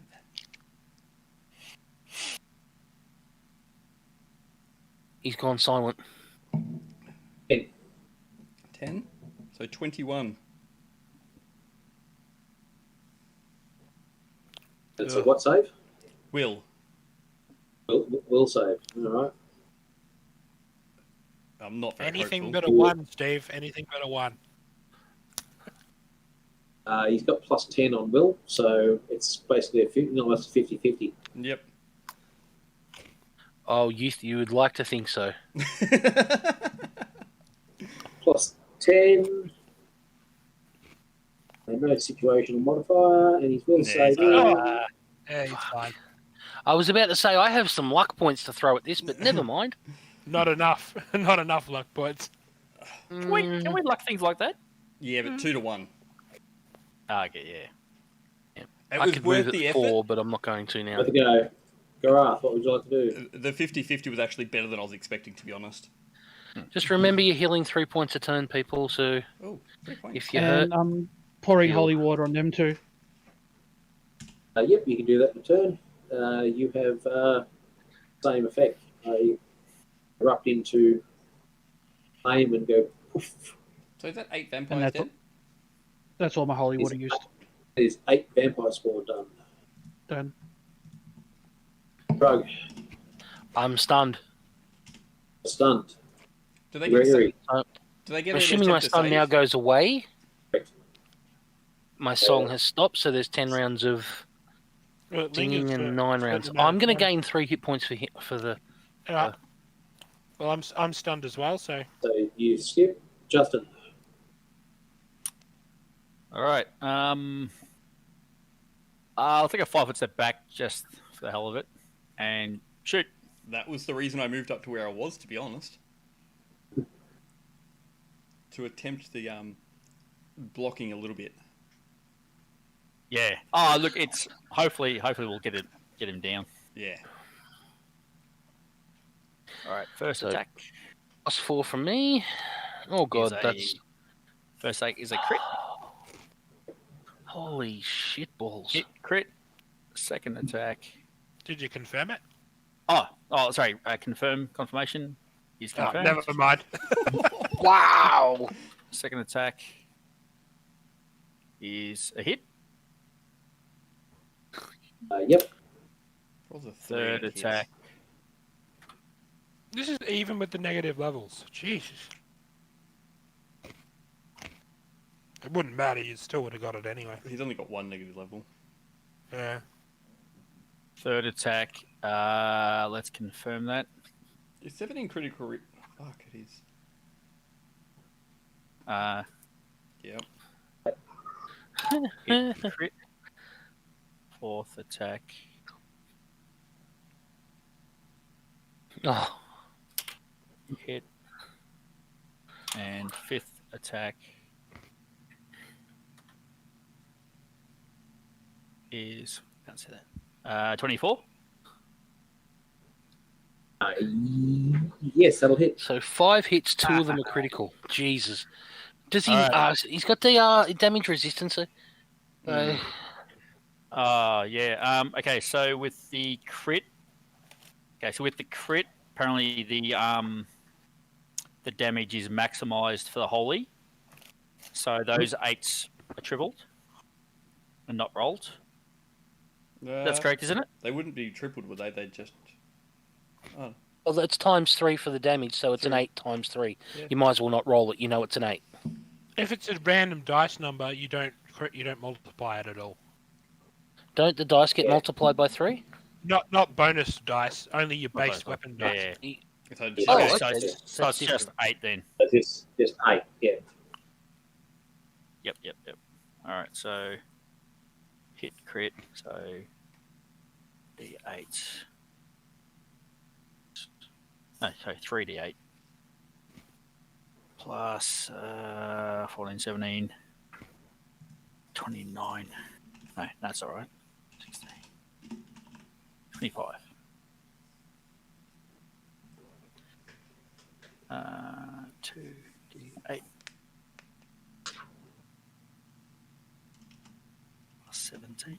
He's gone silent. 10. So 21. That's a what save? Will. Will save. All right. I'm not very Anything hopeful. but a 1, Steve. Anything but a 1. He's got plus 10 on will, so it's basically almost 50-50. Yep. Oh, you would like to think so. Plus 10. And no situational modifier, and his will save. Yeah, he's fine. I was about to say I have some luck points to throw at this, but never mind. Not enough. Not enough luck points. Can we luck things like that? Yeah, but 2 to 1. Okay, yeah. It I was could worth move the it effort. 4, but I'm not going to now. Have a go. Garath, what would you like to do? The 50-50 was actually better than I was expecting, to be honest. Just remember you're healing 3 points a turn, people, so Oh, 3 points. if you hurt... And I'm pouring Heal. holy water on them too. Yep, you can do that in turn. You have same effect. You erupt into flame and go poof. So is that 8 And vampires that's dead? That's all my holy water used. There's 8 vampire spawn done. Done. Drug, I'm stunned. stunned. Do they get Gregory, Do they get an Assuming my attempt to stun save? now goes away, Correct. my song has stopped, so there's 10 rounds of Well, it dinging lingers and for 9 a rounds. certain amount I'm of going to time. gain 3 hit points for the... Yeah. Well, I'm stunned as well, so so you skip. Justin, All right. I'll take a 5-foot step back just for the hell of it, and shoot. That was the reason I moved up to where I was, to be honest. To attempt the blocking a little bit. Yeah. Oh, look, it's hopefully we'll get him down. Yeah. All right. First So- attack. +4 from me. Oh, God, is a- that's... First attack is a crit. Holy shit balls. Hit crit. Second attack. did you confirm it? Oh, sorry. Confirmation is Oh, confirmed. never mind. Wow! Second attack is a hit. Yep. Rolls a 3 Third and hits. attack. This is even with the negative levels. Jesus. It wouldn't matter. You still would have got it anyway. He's only got 1 negative level. Yeah. Third attack. Let's confirm that. Is 17 critical? Fuck, it is. Yep. Hit crit. Fourth attack. Oh, Hit. And fifth attack is, can't say that. 24. Yes, that'll hit. so 5 hits, 2 of them are critical. Jesus. Does he? Alright. He's got the damage resistance. Mm. Yeah. Okay, so with the crit. Apparently the damage is maximized for the holy. So those 8s are tripled and not rolled. That's correct, isn't it? They wouldn't be tripled, would they? They'd just... Oh, Well, it's times 3 for the damage, so it's an 8 times 3. Yeah. You might as well not roll it. You know it's an 8. If it's a random dice number, you don't multiply it at all. Don't the dice get multiplied by 3? Not bonus dice, only your Not base bonus, weapon yeah, dice. yeah. so Oh, just- Okay, okay. so it's just 8 then. It's just 8, yeah. Yep. All right, so hit crit, so D8. No, sorry, 3D8 plus 14, 17, 29. No, that's all right. 16, 25. 2D8 plus 17.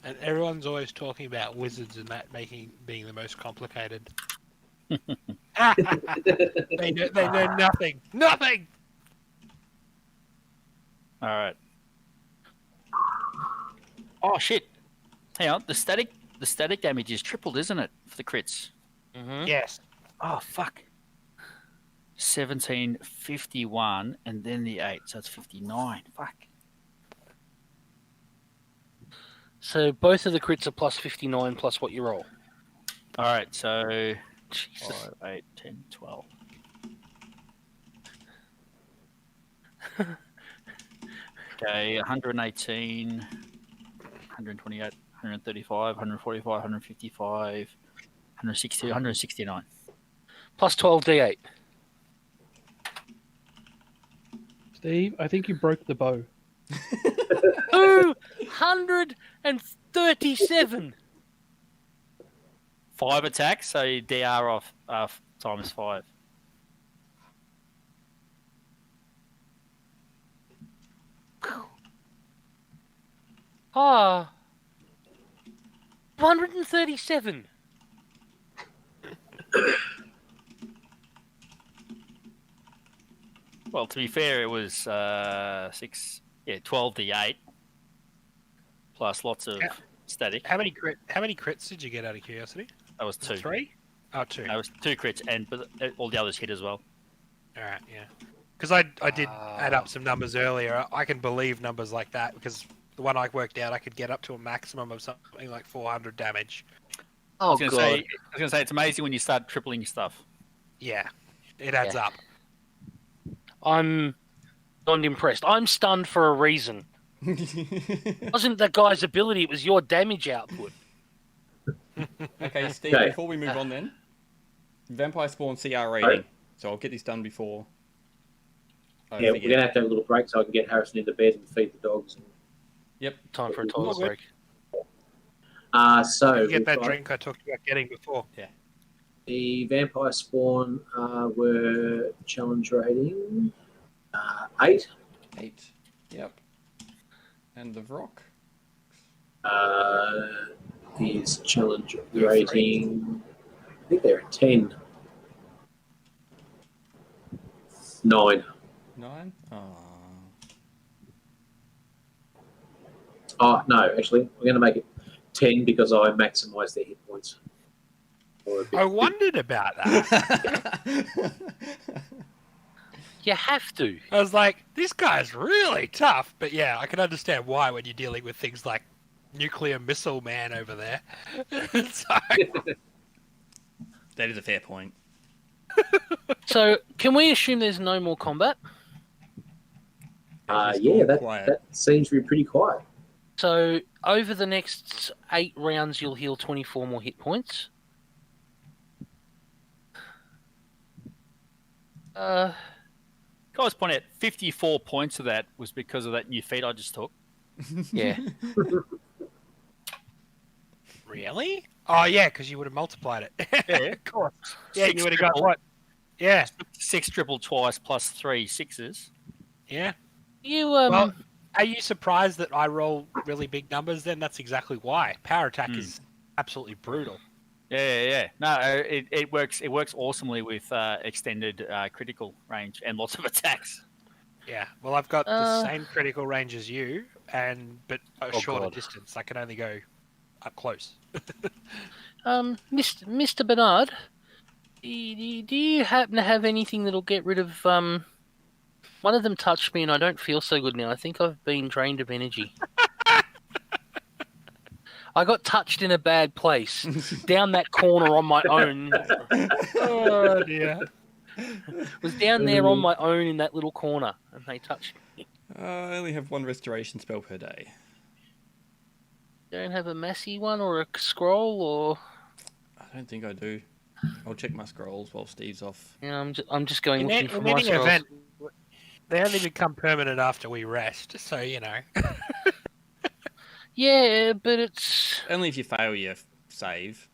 And everyone's always talking about wizards and that being the most complicated. They know nothing. Nothing. All right. Oh shit! Hang on, the static damage is tripled, isn't it, for the crits? Mm-hmm. Yes. Oh fuck. 17, 51, and then the 8, so it's 59. Fuck. So both of the crits are plus 59 plus what you roll. All right, so Jesus. 5, 8, 10, 12. Okay, 118, 128, 135, 145, 155, 160, 169. Plus 12d8. Steve, I think you broke the bow. 237. 5 attacks, so DR off times 5. Ah. 137. Well, to be fair, it was 12d8 plus lots of static. How many crits did you get out of curiosity? That was 2. 3? Oh, 2. That was 2 crits, but all the others hit as well. All right, yeah. Because I did add up some numbers earlier. I can believe numbers like that because the one I worked out, I could get up to a maximum of something like 400 damage. Oh, I was going to say, it's amazing when you start tripling your stuff. Yeah, it adds up. I'm not impressed. I'm stunned for a reason. It wasn't that guy's ability, it was your damage output. Okay, Steve, Okay. before we move on then, Vampire Spawn CR rating. So I'll get this done before I Yeah, we're forget. going to have to have a little break so I can get Harrison into bed and feed the dogs. Time for a toilet good. break. So You get we've that got drink I talked about getting before. the Vampire Spawn were challenge rating 8. 8. Yep. And the Rock. His challenge rating, I think they're a 10. 9. 9? Oh. Oh, no, actually, we're going to make it 10 because I maximise their hit points. I wondered about that. You have to. I was like, this guy's really tough. But yeah, I can understand why when you're dealing with things like nuclear missile man over there. So, That is a fair point. So, can we assume there's no more combat? Yeah, Quiet. that seems to be pretty quiet. So, over the next 8 rounds, you'll heal 24 more hit points. Can I just point out 54 points of that was because of that new feat I just took. Yeah. really? Oh yeah, because you would have multiplied it. Yeah. Of course. Yeah, 6 you would have got triple. what? Yeah. 6 triple twice plus 3 sixes. Yeah. You Well, are you surprised that I roll really big numbers? Then that's exactly why. Power attack is absolutely brutal. Yeah. No, it works. It works awesomely with extended critical range and lots of attacks. Yeah. Well, I've got the same critical range as you, but a shorter God. distance. I can only go up close. Mr. Bernard, do you happen to have anything that'll get rid of one of them touched me and I don't feel so good now. I think I've been drained of energy. I got touched in a bad place, down that corner on my own. Oh dear. Was down there on my own in that little corner, and they touched me. I only have 1 restoration spell per day. Don't have a messy one or a scroll or. I don't think I do. I'll check my scrolls while Steve's off. Yeah, I'm just going looking for In my any scrolls. event, they only become permanent after we rest. So you know. Yeah, but it's Only if you fail your save.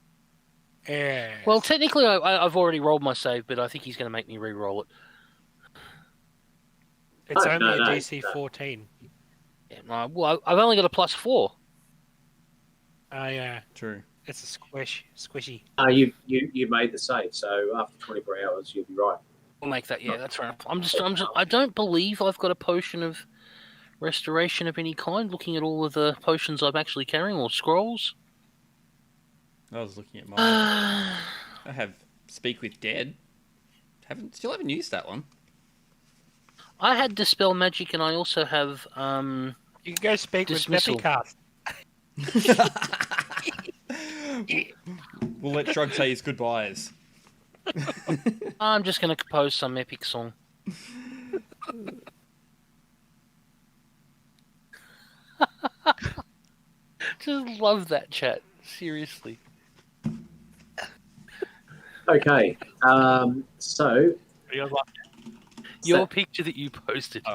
Yeah. well, technically I've already rolled my save, but I think he's going to make me re-roll it. It's Oh, only no, a DC no. 14. Yeah, no, well, I've only got a +4. Oh yeah. True. It's a squishy. You made the save, so after 24 hours, you'll be right. We'll make that. Yeah, that's right. I don't believe I've got a potion of restoration of any kind. Looking at all of the potions I'm actually carrying, or scrolls. I was looking at mine. I have Speak with Dead. Still haven't used that one. I had Dispel Magic, and I also have You can go speak Dismissal. with Epicast. We'll let Shrug say his goodbyes. I'm just going to compose some epic song. Just love that chat. Seriously. Okay, so Your picture that you posted.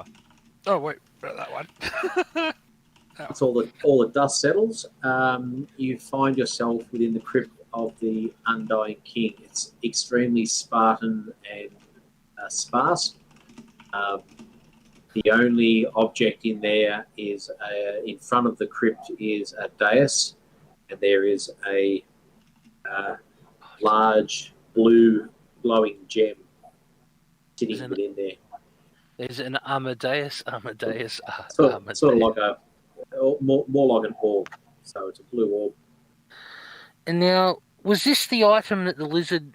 Oh wait, that one. It's all the dust settles. You find yourself within the crypt of the Undying King. It's extremely Spartan and sparse. The only object in there is in front of the crypt is a dais, and there is a large blue glowing gem sitting within there. There's an Amadeus. Sort of like more like an orb. So it's a blue orb. And now, was this the item that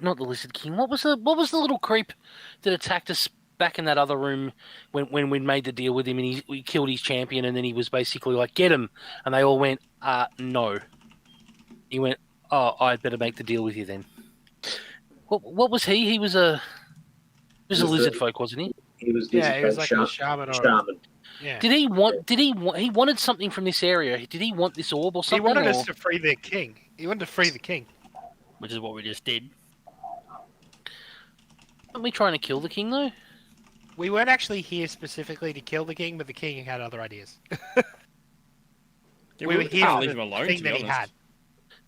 not the Lizard King? What was the little creep that attacked us back in that other room when we made the deal with him and we killed his champion and then he was basically like, get him, and they all went, no. He went, oh, I'd better make the deal with you then. What was he? He was a lizard folk, wasn't he? He was Yeah, he was like a shaman. Shaman. Yeah. He wanted something from this area. Did he want this orb or He something? wanted us to free their king. He wanted to free the king. Which is what we just did. Aren't we trying to kill the king though? We weren't actually here specifically to kill the king, but the king had other ideas. Yeah, we were here can't for leave the him alone, thing to be that he honest. had.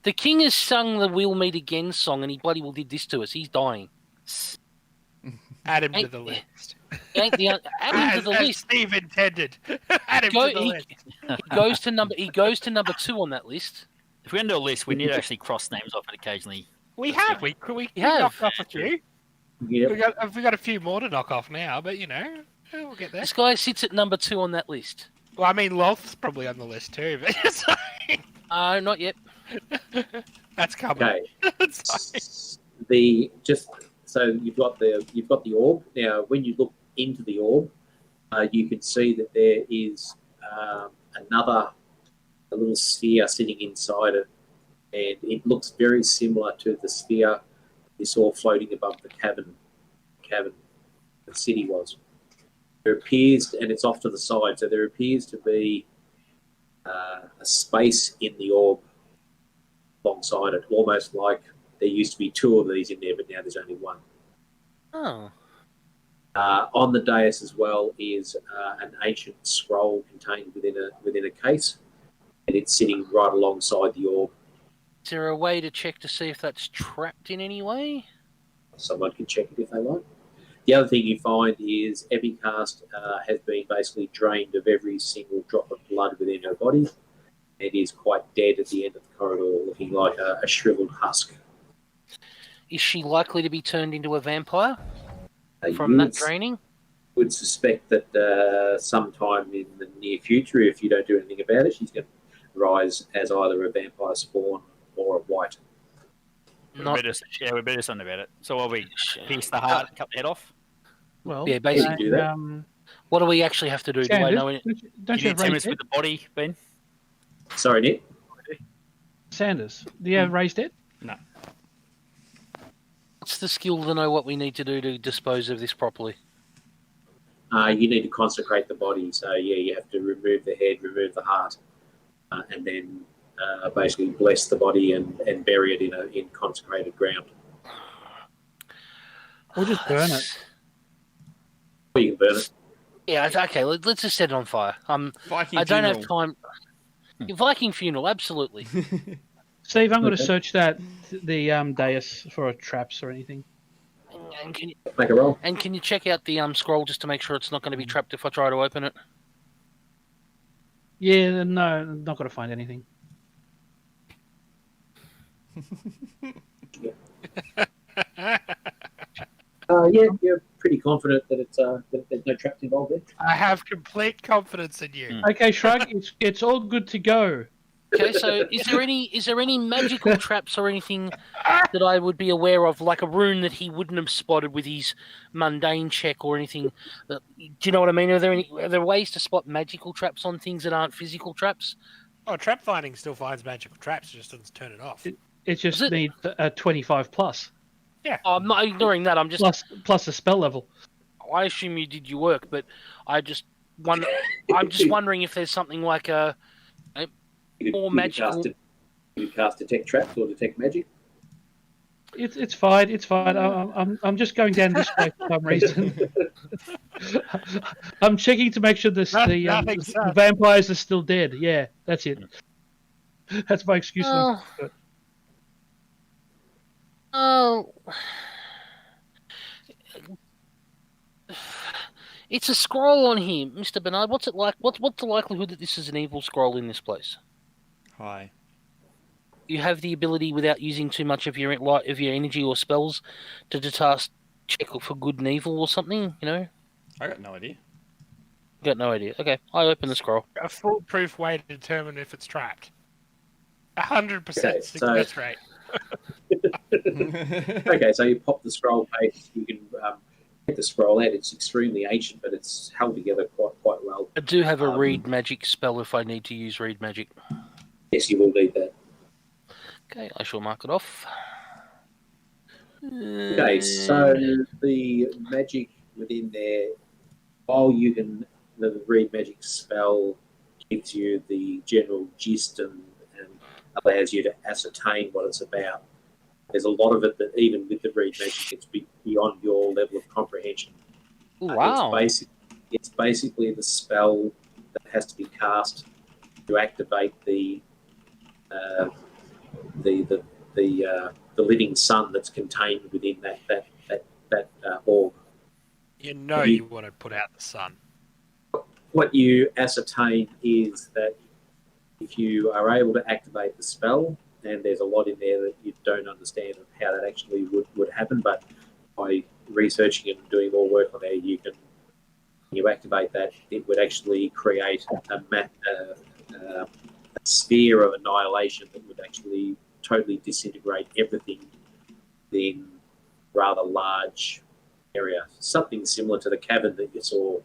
The king has sung the "We'll Meet Again" song, and he bloody well did this to us. He's dying. Add him to Ain't- the list. He ain't the add him to the As list. Steve intended. Add him to the list. He goes to number 2 on that list. If we're going to do a list, we need to actually cross names off it occasionally. We have. We have. knocked off a few. Yep. We got a few more to knock off now, but we'll get there. This guy sits at number 2 on that list. Well, I mean, Loth's probably on the list too, but Not yet. that's coming. Okay. It's So you've got the orb. Now, when you look into the orb, you can see that there is a little sphere sitting inside it, and it looks very similar to the sphere you saw floating above the cavern the city was. There appears, and it's off to the side, so there appears to be a space in the orb alongside it, almost like there used to be 2 of these in there, but now there's only 1. Oh. On the dais as well is an ancient scroll contained within a case, and it's sitting right alongside the orb. Is there a way to check to see if that's trapped in any way? Someone can check it if they like. The other thing you find is Epicast has been basically drained of every single drop of blood within her body, and is quite dead at the end of the corridor, looking like a shriveled husk. Is she likely to be turned into a vampire from that draining? Would suspect that sometime in the near future, if you don't do anything about it, she's going to rise as either a vampire spawn or a white. We better do something about it. So while we pierce the heart, cut the head off. Well, Yeah, basically. do that. What do we actually have to do? Do I know any... Don't You you need have 10 raised minutes with head? the body, Ben? Sorry, Nick. Sanders, do you have raised head? No. What's the skill to know what we need to do to dispose of this properly? You need to consecrate the body. So, yeah, you have to remove the head, remove the heart, and then basically bless the body and bury it in consecrated ground. Or just burn it. Or you can burn it. Yeah, okay, let's just set it on fire. Viking I don't have funeral. time. Viking funeral, absolutely. Steve, I'm going to Okay. search the dais for traps or anything. And can you, Make a roll. and can you check out the scroll just to make sure it's not going to be trapped if I try to open it? Yeah, no, I'm not going to find anything. Yeah, you're pretty confident that that there's no traps involved there. I have complete confidence in you. Okay, Shrug, it's all good to go. Okay, so is there any magical traps or anything that I would be aware of, like a rune that he wouldn't have spotted with his mundane check or anything? Do you know what I mean? Are there ways to spot magical traps on things that aren't physical traps? Oh, trap finding still finds magical traps, just doesn't turn it off. It just Is it- needs a 25 plus Oh, I'm not ignoring that. I'm just plus the spell level. I assume you did your work, but I'm just wondering if there's something like a more magical. You could cast detect traps or detect magic. It's fine. It's fine. I'm just going down this way for some reason. I'm checking to make sure the vampires are still dead. Yeah, that's it. That's my excuse. Oh, it's a scroll on here, Mr. Bernard. What's it like? What's the likelihood that this is an evil scroll in this place? Hi. You have the ability, without using too much of your energy or spells, to just check for good and evil or something. You know, I got no idea. got no idea. Okay, I open the scroll. A foolproof way to determine if it's trapped. 100% Okay, success rate. Okay, so you pop the scroll page. You can get the scroll out. It's extremely ancient, but it's held together quite well. I do have a read magic spell if I need to use read magic. Yes, you will need that. Okay, I shall mark it off. Okay, so the magic within there, while you can, the read magic spell gives you the general gist and allows you to ascertain what it's about. There's a lot of it that even with the read magic, it's beyond your level of comprehension. Wow. It's basically the spell that has to be cast to activate the living sun that's contained within that orb. You want to put out the sun. What you ascertain is that if you are able to activate the spell, and there's a lot in there that you don't understand of how that actually would happen, but by researching and doing more work on there, you activate that, it would actually create a sphere of annihilation that would actually totally disintegrate everything in rather large area. Something similar to the cavern that you saw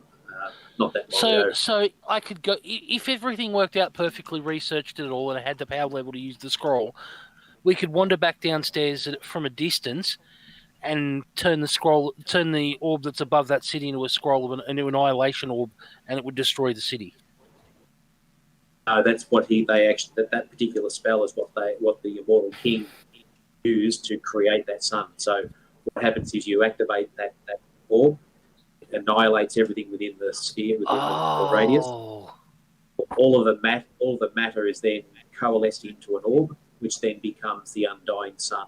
not that long ago. So I could go if everything worked out perfectly, researched it all, and I had the power level to use the scroll. We could wander back downstairs from a distance and turn the orb that's above that city into a scroll of an annihilation orb, and it would destroy the city. That's what that particular spell is what the Immortal King used to create that sun. So what happens is you activate that orb, it annihilates everything within the sphere, within the radius. All of the matter is then coalesced into an orb, which then becomes the undying sun.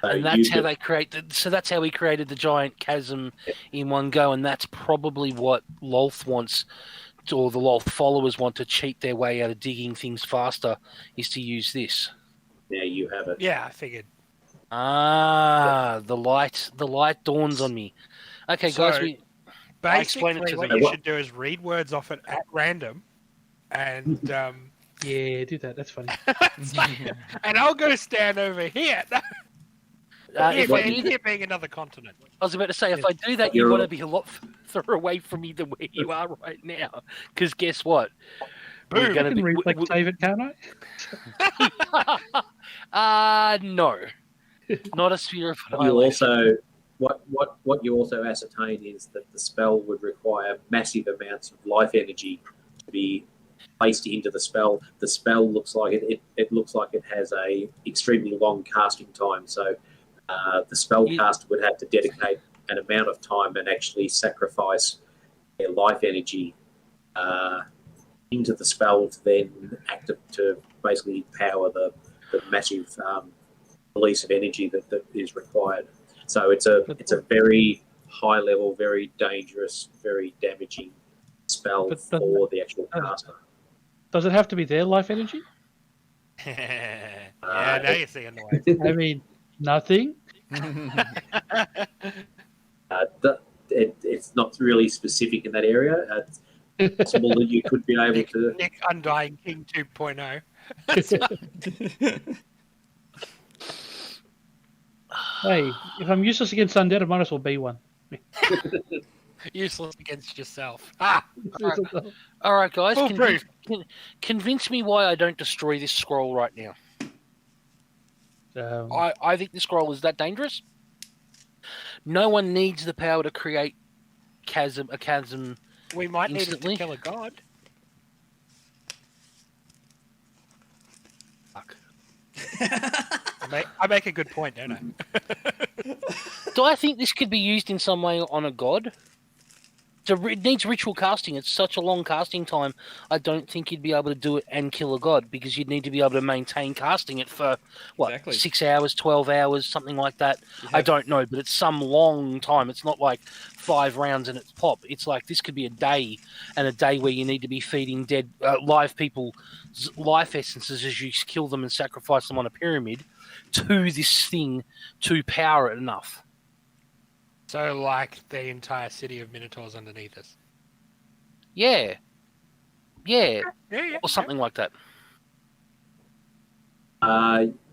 So and that's how they create. So that's how we created the giant chasm in one go, and that's probably what Lolth wants, or the Lolth followers want to cheat their way out of digging things faster, is to use this. There you have it. Yeah, I figured. The light dawns on me. Okay, So, I Basically, explain it to what them. you should do is read words off it at random, and Yeah, do that. That's funny. and I'll go stand over here. Here being another continent. I was about to say, if I do that, you want to be a lot further away from me than where you are right now. Because guess what? Boom. I can reflex save it, can't I? No. Not a sphere of You annihilation. also what you also ascertain is that the spell would require massive amounts of life energy to be placed into the spell. The spell looks like it looks like it has a extremely long casting time. So the spellcaster would have to dedicate an amount of time and actually sacrifice their life energy into the spell to then to basically power the massive release of energy that is required. So it's a very high level, very dangerous, very damaging spell for the actual caster. Does it have to be their life energy? Now you're seeing the way. I mean, nothing. It's not really specific in that area. It's possible that you could be able to. Nick Undying King 2.0. Hey, if I'm useless against undead, I might as well be one. Useless against yourself. All right, guys. Foolproof. Convince me why I don't destroy this scroll right now. I think this scroll is that dangerous. No one needs the power to create a chasm. We might instantly. need it to kill a god. Fuck. I make a good point, don't I? Do I think this could be used in some way on a god? It needs ritual casting. It's such a long casting time. I don't think you'd be able to do it and kill a god, because you'd need to be able to maintain casting it for, 6 hours, 12 hours, something like that. I don't know, but it's some long time. It's not like 5 rounds and it's pop. It's like this could be a day, and a day where you need to be feeding dead live people's life essences as you kill them and sacrifice them on a pyramid to this thing to power it enough. So, like the entire city of Minotaurs underneath us. Yeah, or something like that.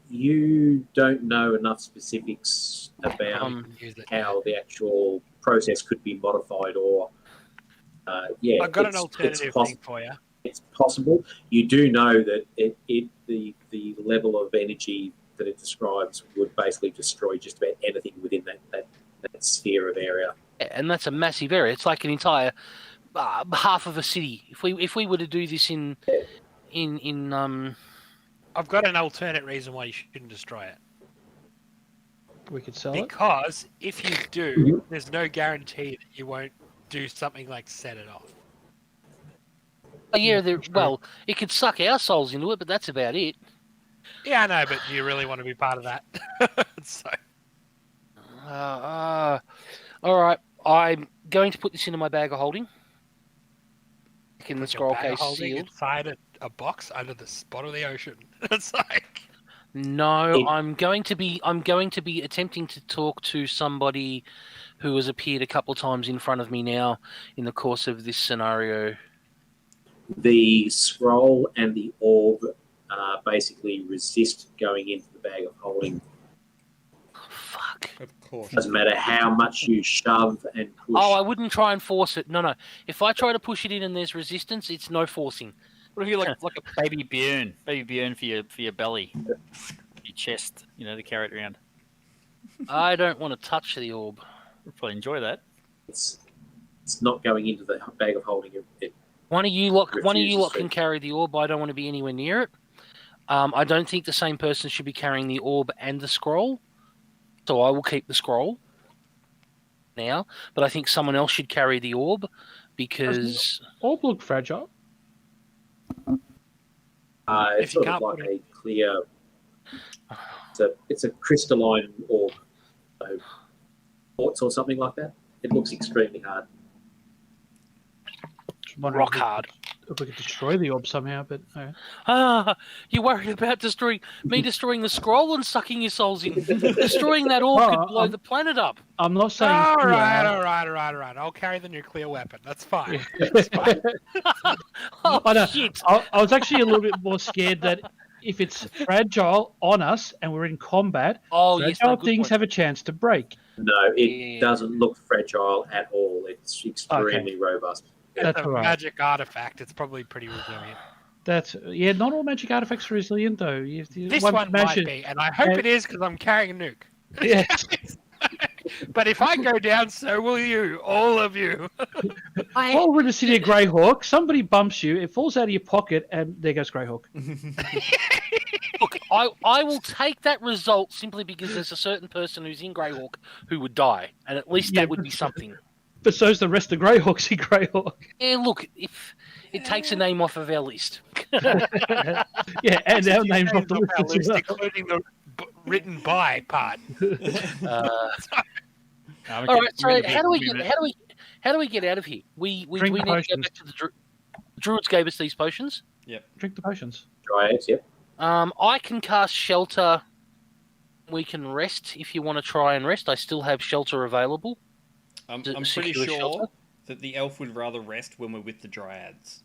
You don't know enough specifics about how the actual process could be modified, or I've got an alternative thing for you. It's possible. You do know that the level of energy that it describes would basically destroy just about anything within that sphere of area. Yeah, and that's a massive area. It's like an entire half of a city. If we were to do this in I've got an alternate reason why you shouldn't destroy it. We could sell it. Because if you do, there's no guarantee that you won't do something like set it off. Yeah, well, it could suck our souls into it, but that's about it. Yeah, I know, but do you really want to be part of that? So. All right, I'm going to put this into my bag of holding. In the scroll case, sealed. Inside a box under the bottom of the ocean. It's like No, I'm going to be attempting to talk to somebody who has appeared a couple of times in front of me now in the course of this scenario. The scroll and the orb basically resist going into the bag of holding. Fuck. Of course. Doesn't matter how much you shove and push. Oh, I wouldn't try and force it. No. If I try to push it in and there's resistance, it's no forcing. What if you like a baby Bjorn for your belly, your chest, to carry it around? I don't want to touch the orb. You'll probably enjoy that. It's not going into the bag of holding. One of you lot refuses can carry the orb. I don't want to be anywhere near it. I don't think the same person should be carrying the orb and the scroll. So I will keep the scroll now, but I think someone else should carry the orb because orb look fragile. It's sort of like a clear. It's a crystalline orb, so quartz or something like that. It looks extremely hard. rock hard. If we could destroy the orb somehow, but no. You're worried about destroying the scroll and sucking your souls in. Destroying that orb could blow the planet up. I'm not saying. All right. I'll carry the nuclear weapon. That's fine. Yeah. That's fine. Shit. I was actually a little bit more scared that if it's fragile on us and we're in combat, fragile things have a chance to break. No, it doesn't look fragile at all. It's extremely robust. That's a magic artifact. It's probably pretty resilient. Not all magic artifacts are resilient though. This one might be, and I hope it is because I'm carrying a nuke. Yes. But if I go down, so will you, all of you. While we're in the city of Greyhawk, somebody bumps you, it falls out of your pocket, and there goes Greyhawk. Look, I will take that result simply because there's a certain person who's in Greyhawk who would die, and at least that would be something. But so's the rest of Greyhawks in Greyhawk. Yeah, look, if it takes a name off of our list. Yeah, and our name's off the list, including the written by part. All right, so how do we get out of here? We need to go back to the druids gave us these potions. Yep. Drink the potions. Dryads, yep. I can cast shelter. We can rest if you want to try and rest. I still have shelter available. I'm pretty sure that the elf would rather rest when we're with the dryads.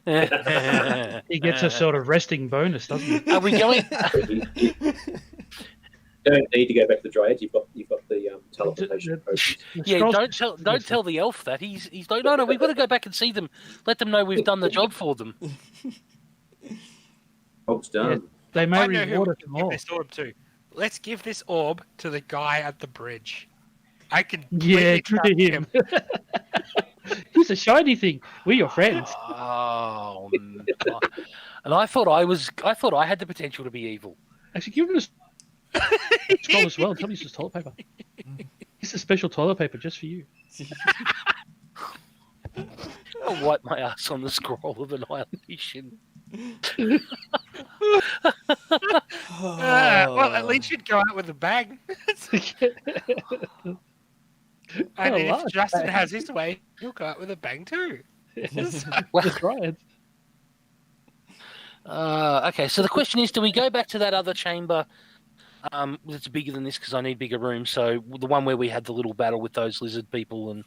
He gets a sort of resting bonus, doesn't he? Are we going? You don't need to go back to the dryads. You've got the teleportation potions. Yeah, don't tell the elf that. He's like, no, we've got to go back and see them. Let them know we've done the job for them. Job's done. Yeah, they may I know who reward we us can more. give this orb to. Let's give this orb to the guy at the bridge. I can Yeah, trust to him. He's a shiny thing. We're your friends. Oh, no. And I thought I had the potential to be evil. Actually, give him a scroll as well. Tell me it's just toilet paper. It's a special toilet paper just for you. I'll wipe my ass on the scroll of annihilation. Well, at least you'd go out with a bang. And if Justin has his way, he'll go out with a bang too. That's right. Okay, so the question is, do we go back to that other chamber? It's bigger than this because I need bigger rooms. So the one where we had the little battle with those lizard people and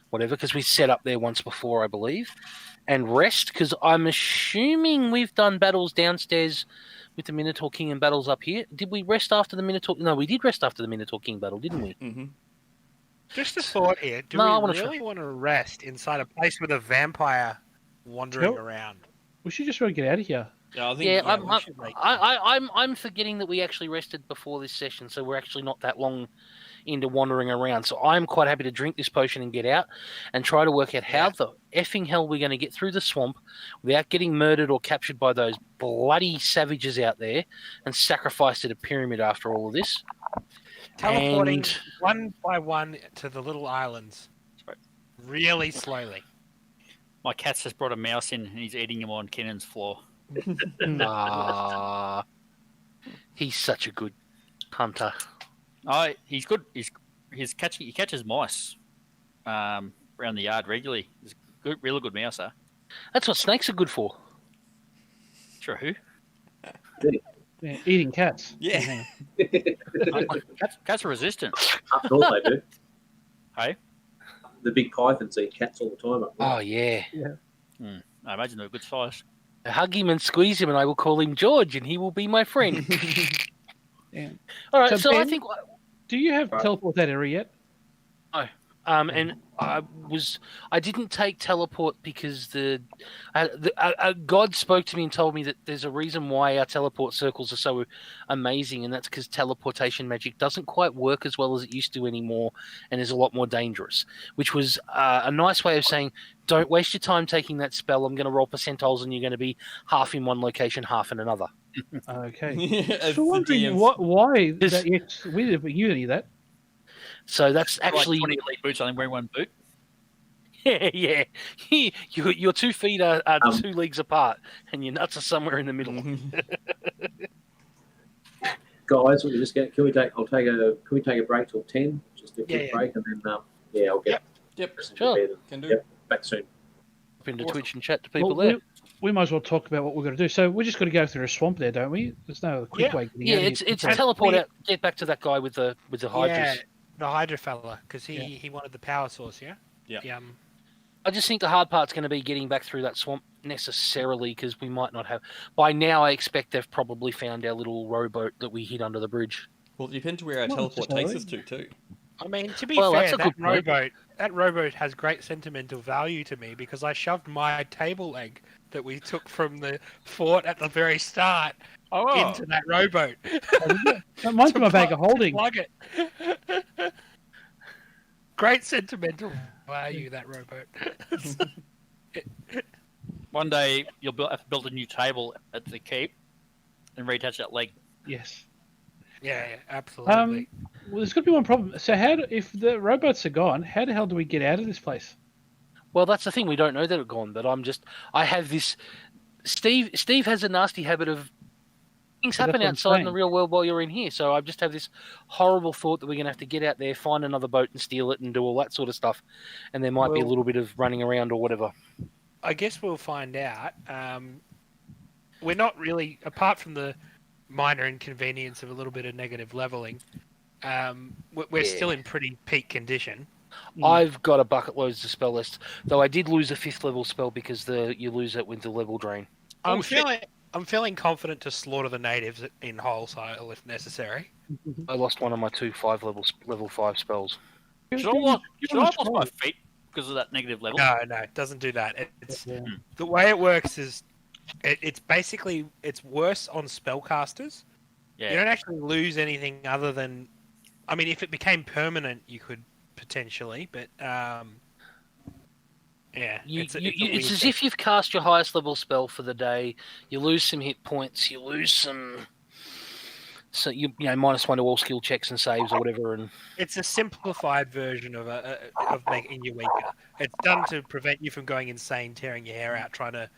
whatever, because we set up there once before, I believe, and rest because I'm assuming we've done battles downstairs with the Minotaur King and battles up here. Did we rest after the Minotaur? No, we did rest after the Minotaur King battle, didn't we? Mm-hmm. Just a thought here. Do we really want to rest inside a place with a vampire wandering around? We should just really get out of here. I'm forgetting that we actually rested before this session, so we're actually not that long into wandering around. So I'm quite happy to drink this potion and get out and try to work out how the effing hell we're going to get through the swamp without getting murdered or captured by those bloody savages out there and sacrificed at a pyramid after all of this. Teleporting one by one to the little islands. Really slowly. My cat's just brought a mouse in and he's eating him on Kennan's floor. He's such a good hunter. Oh, he's good. He catches mice around the yard regularly. He's a good, really good mouser. That's what snakes are good for. True. Yeah, eating cats. Yeah. Cats are resistant. Up north they do. Hey? The big pythons eat cats all the time up north. Oh, yeah. I imagine they're a good size. I hug him and squeeze him, and I will call him George, and he will be my friend. Yeah. All right, so I Ben, think... do you have Right. teleport that area yet? And I didn't take teleport because God spoke to me and told me that there's a reason why our teleport circles are so amazing, and that's because teleportation magic doesn't quite work as well as it used to anymore, and is a lot more dangerous. Which was a nice way of saying, don't waste your time taking that spell. I'm going to roll percentiles, and you're going to be half in one location, half in another. Okay. As So the wondering DM's why This- that we didn't use any of that. So that's Like actually 20 elite boots, only wearing one boot. yeah. Your 2 feet are 2 leagues apart, and your nuts are somewhere in the middle. Guys, we just get. Can we take a break till 10? Just a quick Yeah. break, and then I'll get. Yep. Sure. Can do. Yep. Back soon. Up into Awesome. Twitch and chat to people Well, there. we might as well talk about what we're going to do. So we're just going to go through a swamp there, don't we? There's no quick way. Getting Yeah, out of it's here. a teleport out. Get back to that guy with the hydras. Yeah, the Hydra fella, because Yeah. he wanted the power source, yeah? Yeah. I just think the hard part's going to be getting back through that swamp necessarily, because we might not have. By now, I expect they've probably found our little rowboat that we hid under the bridge. Well, it depends where our Well, teleport just takes know us to, too. I mean, to be Well, fair, that's a good point. that rowboat has great sentimental value to me because I shoved my table leg that we took from the fort at the very start into that rowboat. Mine's in my bag of holding. Plug it. Great sentimental value, that rowboat. One day you'll have to build a new table at the keep and reattach that leg. Yes. Yeah, absolutely. Well, there's got to be one problem. So if the rowboats are gone, how the hell do we get out of this place? Well, that's the thing. We don't know that it's gone, but I have this. Steve has a nasty habit of things Well, happen that's what I'm outside in the saying. real world while you're in here. So I just have this horrible thought that we're going to have to get out there, find another boat and steal it and do all that sort of stuff. And there might be a Well- little bit of running around or whatever. I guess we'll find out. We're not really, apart from the minor inconvenience of a little bit of negative leveling, we're still in pretty peak condition. I've got a bucket loads of spell lists, though I did lose a 5th level spell because you lose it with the level drain. I'm feeling confident to slaughter the natives in wholesale if necessary. I lost one of my 2 level 5 spells. Should I lost my feet because of that negative level? No, it doesn't do that. It's Yeah. the way it works is it's basically it's worse on spellcasters. Yeah. You don't actually lose anything other than, I mean, if it became permanent, you could potentially, but yeah, It's weird as thing. if you've cast your highest level spell for the day. You lose some hit points. You lose some. So you -1 to all skill checks and saves or whatever. And It's a simplified version of making you weaker. It's done to prevent you from going insane, tearing your hair out, trying to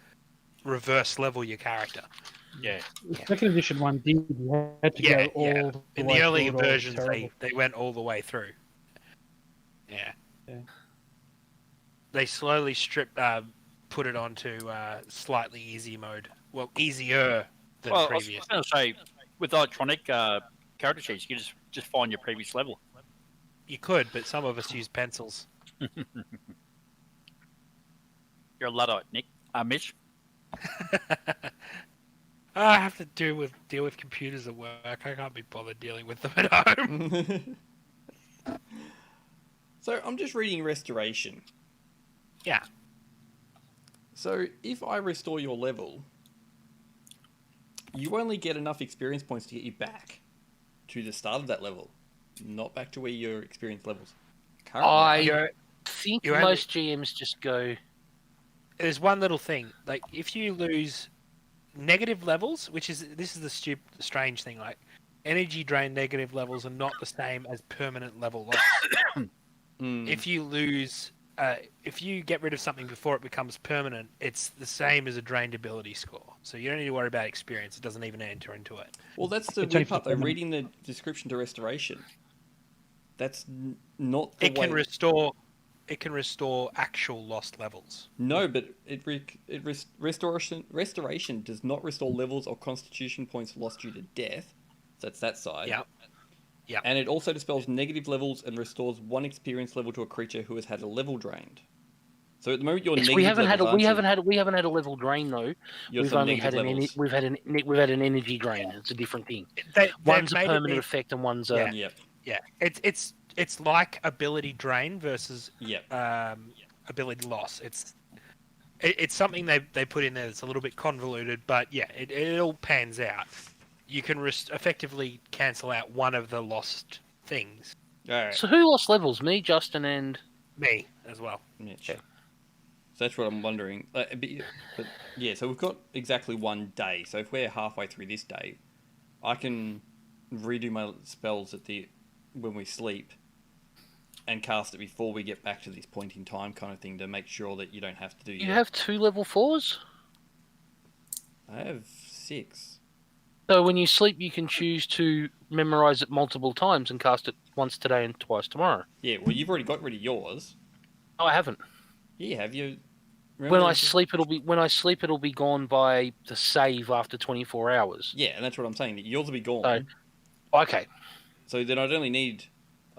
reverse level your character. Yeah. The second edition one did. You had to go all the In way the early through it all. versions, Terrible. they went all the way through. Yeah. Yeah. They slowly put it onto slightly easy mode. Well, easier than Well, I previous. was going to say, with electronic character sheets, you can just find your previous level. You could, but some of us use pencils. You're a Luddite, Nick. Mitch. I have to deal with computers at work. I can't be bothered dealing with them at home. So I'm just reading restoration. Yeah. So if I restore your level, you only get enough experience points to get you back to the start of that level, not back to where your experience levels currently are. I think you're most GMs just go. There's one little thing. Like, if you lose negative levels, this is the strange thing. Like, energy drain negative levels are not the same as permanent level loss. If you lose, if you get rid of something before it becomes permanent, it's the same as a drained ability score. So you don't need to worry about experience. It doesn't even enter into it. Well, that's the It's weird only part, for though. permanent. Reading the description to restoration, that's not the It way. can restore. it can restore actual lost levels. No, but restoration does not restore levels or constitution points lost due to death. So that's that side. Yeah. Yeah. And it also dispels negative levels and restores 1 experience level to a creature who has had a level drained. So at the moment, you're Yes, negative we haven't levels, we haven't had a level drain though. You're We've some only had negative levels. we've had an energy drain. It's a different thing. They've One's a made it permanent be- effect and one's Yeah. a Yep. Yeah, it's like ability drain versus Yep. ability loss. It's something they put in there that's a little bit convoluted, but yeah, it all pans out. You can effectively cancel out one of the lost things. All right. So who lost levels? Me, Justin, and Me as well. Mitch. So that's what I'm wondering. But yeah, so we've got exactly 1 day. So if we're halfway through this day, I can redo my spells when we sleep and cast it before we get back to this point in time kind of thing to make sure that you don't have to do you have 2 level 4s. I have 6. So when you sleep, you can choose to memorize it multiple times and cast it once today and twice tomorrow. Yeah, well, you've already got rid of yours. No, I haven't. Yeah, have you? When I sleep, it'll be gone by the save after 24 hours. Yeah, and that's what I'm saying. Yours will be gone. So, okay. So then I'd only need...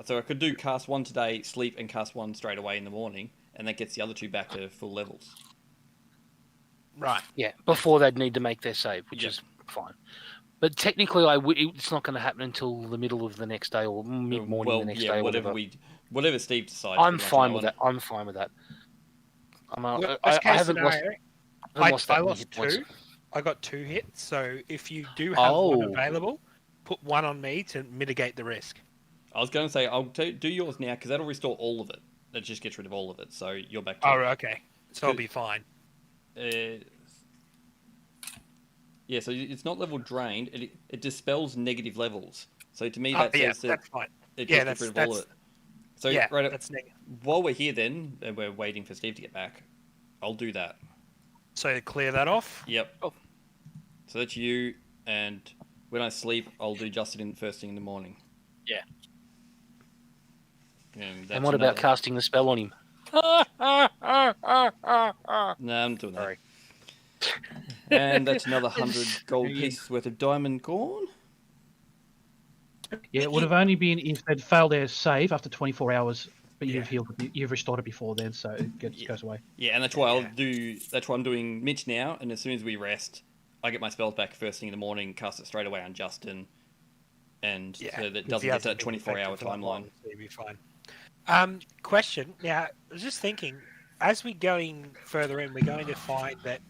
So I could do cast 1 today, sleep, and cast 1 straight away in the morning, and that gets the other 2 back to full levels. Right. Yeah, before they'd need to make their save, which is fine. But technically, it's not going to happen until the middle of the next day or mid-morning the next day. Or whatever Steve decides. I'm fine with that. I'm fine with that. I haven't lost. I lost 2. I got 2 hits. So if you do have 1 available, put 1 on me to mitigate the risk. I was going to say I'll do yours now because that'll restore all of it. That just gets rid of all of it. So you're back to. Oh, okay. So I'll be fine. Yeah, so it's not level drained. It dispels negative levels. So to me, that says that that's fine. it gets rid of all of it. So yeah, right that's negative. While we're here, then and we're waiting for Steve to get back, I'll do that. So clear that off. Yep. Oh. So that's you, and when I sleep, I'll do Justin first thing in the morning. Yeah. And what about casting the spell on him? No, I'm not doing that. Sorry. And that's another 100 gold pieces worth of diamond corn. Yeah, it would have only been if they'd failed their save after 24 hours, but you've restored it before then, so it goes away. Yeah, and that's why That's why I'm doing Mitch now, and as soon as we rest, I get my spells back first thing in the morning, cast it straight away on Justin, and so that doesn't get that 24-hour timeline. So you'll be fine. Question. Now, I was just thinking, as we're going further in, we're going to find that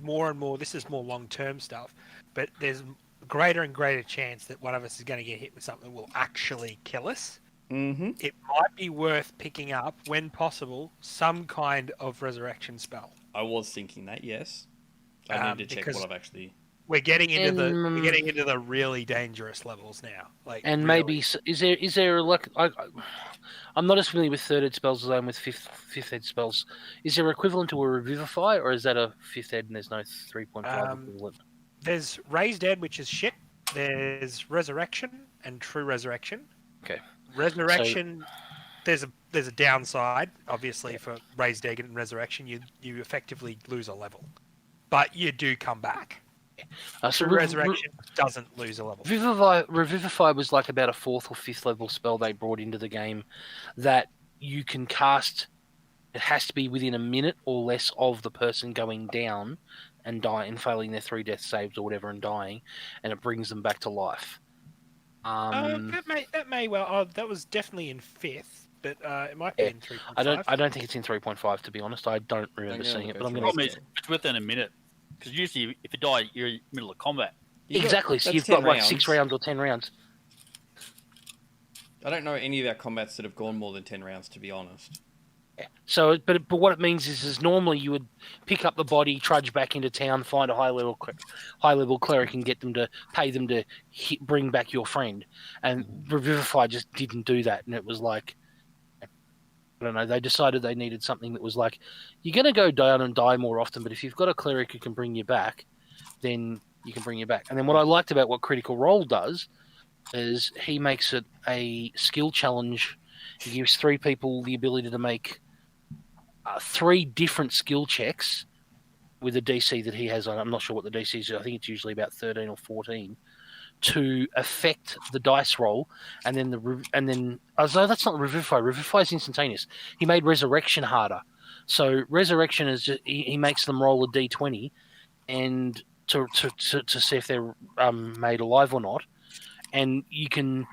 more and more, this is more long-term stuff, but there's greater and greater chance that one of us is going to get hit with something that will actually kill us. Mm-hmm. It might be worth picking up, when possible, some kind of resurrection spell. I was thinking that, yes. I need to check what I've actually... We're getting into the really dangerous levels now. Maybe is there like I'm not as familiar with third ed spells as I am with fifth ed spells. Is there equivalent to a revivify, or is that a fifth ed and there's no 3.5 equivalent? There's raised ed, which is shit. There's resurrection and true resurrection. Okay. Resurrection. There's a downside, obviously, for raised egg and resurrection. You effectively lose a level, but you do come back. So resurrection doesn't lose a level. Revivify was like about a 4th or 5th level spell they brought into the game that you can cast. It has to be within a minute or less of the person going down and dying and failing their 3 death saves or whatever and dying, and it brings them back to life. That may well. That was definitely in 5th. But it might be in 3.5. I don't think it's in 3.5, to be honest. I don't remember seeing it, but I'm going to. It's within a minute. Because usually, if you die, you're in the middle of combat. Exactly. So you've got like 6 rounds or 10 rounds. I don't know any of our combats that have gone more than 10 rounds, to be honest. Yeah. So, but what it means is normally you would pick up the body, trudge back into town, find a high level cleric, and get them to pay them to bring back your friend. And Revivify just didn't do that, and it was like, I don't know. They decided they needed something that was like, you're going to go down and die more often, but if you've got a cleric who can bring you back, then you can bring you back. And then what I liked about what Critical Role does is he makes it a skill challenge. He gives 3 people the ability to make 3 different skill checks with a DC that he has on. I'm not sure what the DC is. I think it's usually about 13 or 14 to affect the dice roll, and then although that's not Revivify. Revivify is instantaneous. He made Resurrection harder. So Resurrection is just, he makes them roll a D20, and to see if they're made alive or not, and you can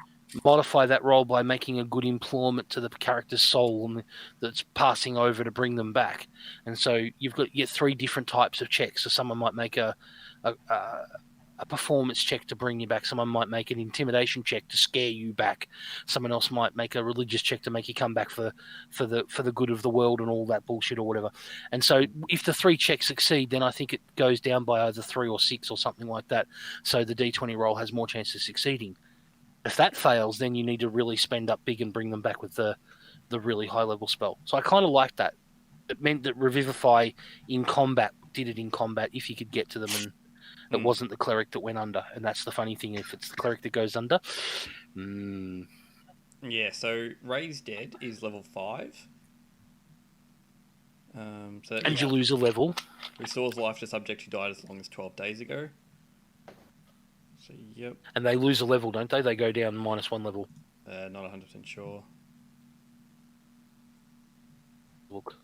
modify that roll by making a good implorement to the character's soul that's passing over to bring them back. And so you get 3 different types of checks. So someone might make a performance check to bring you back. Someone might make an intimidation check to scare you back. Someone else might make a religious check to make you come back for the good of the world and all that bullshit or whatever. And so if the 3 checks succeed, then I think it goes down by either 3 or 6 or something like that. So the D20 roll has more chance of succeeding. If that fails, then you need to really spend up big and bring them back with the really high level spell. So I kind of like that. It meant that Revivify in combat did it in combat if you could get to them, and it wasn't the cleric that went under. And that's the funny thing, if it's the cleric that goes under. Yeah, so Raise Dead is level 5. And you lose a level. Restores life to subject who died as long as 12 days ago. So, yep. And they lose a level, don't they? They go down -1 level. Not 100% sure. Look.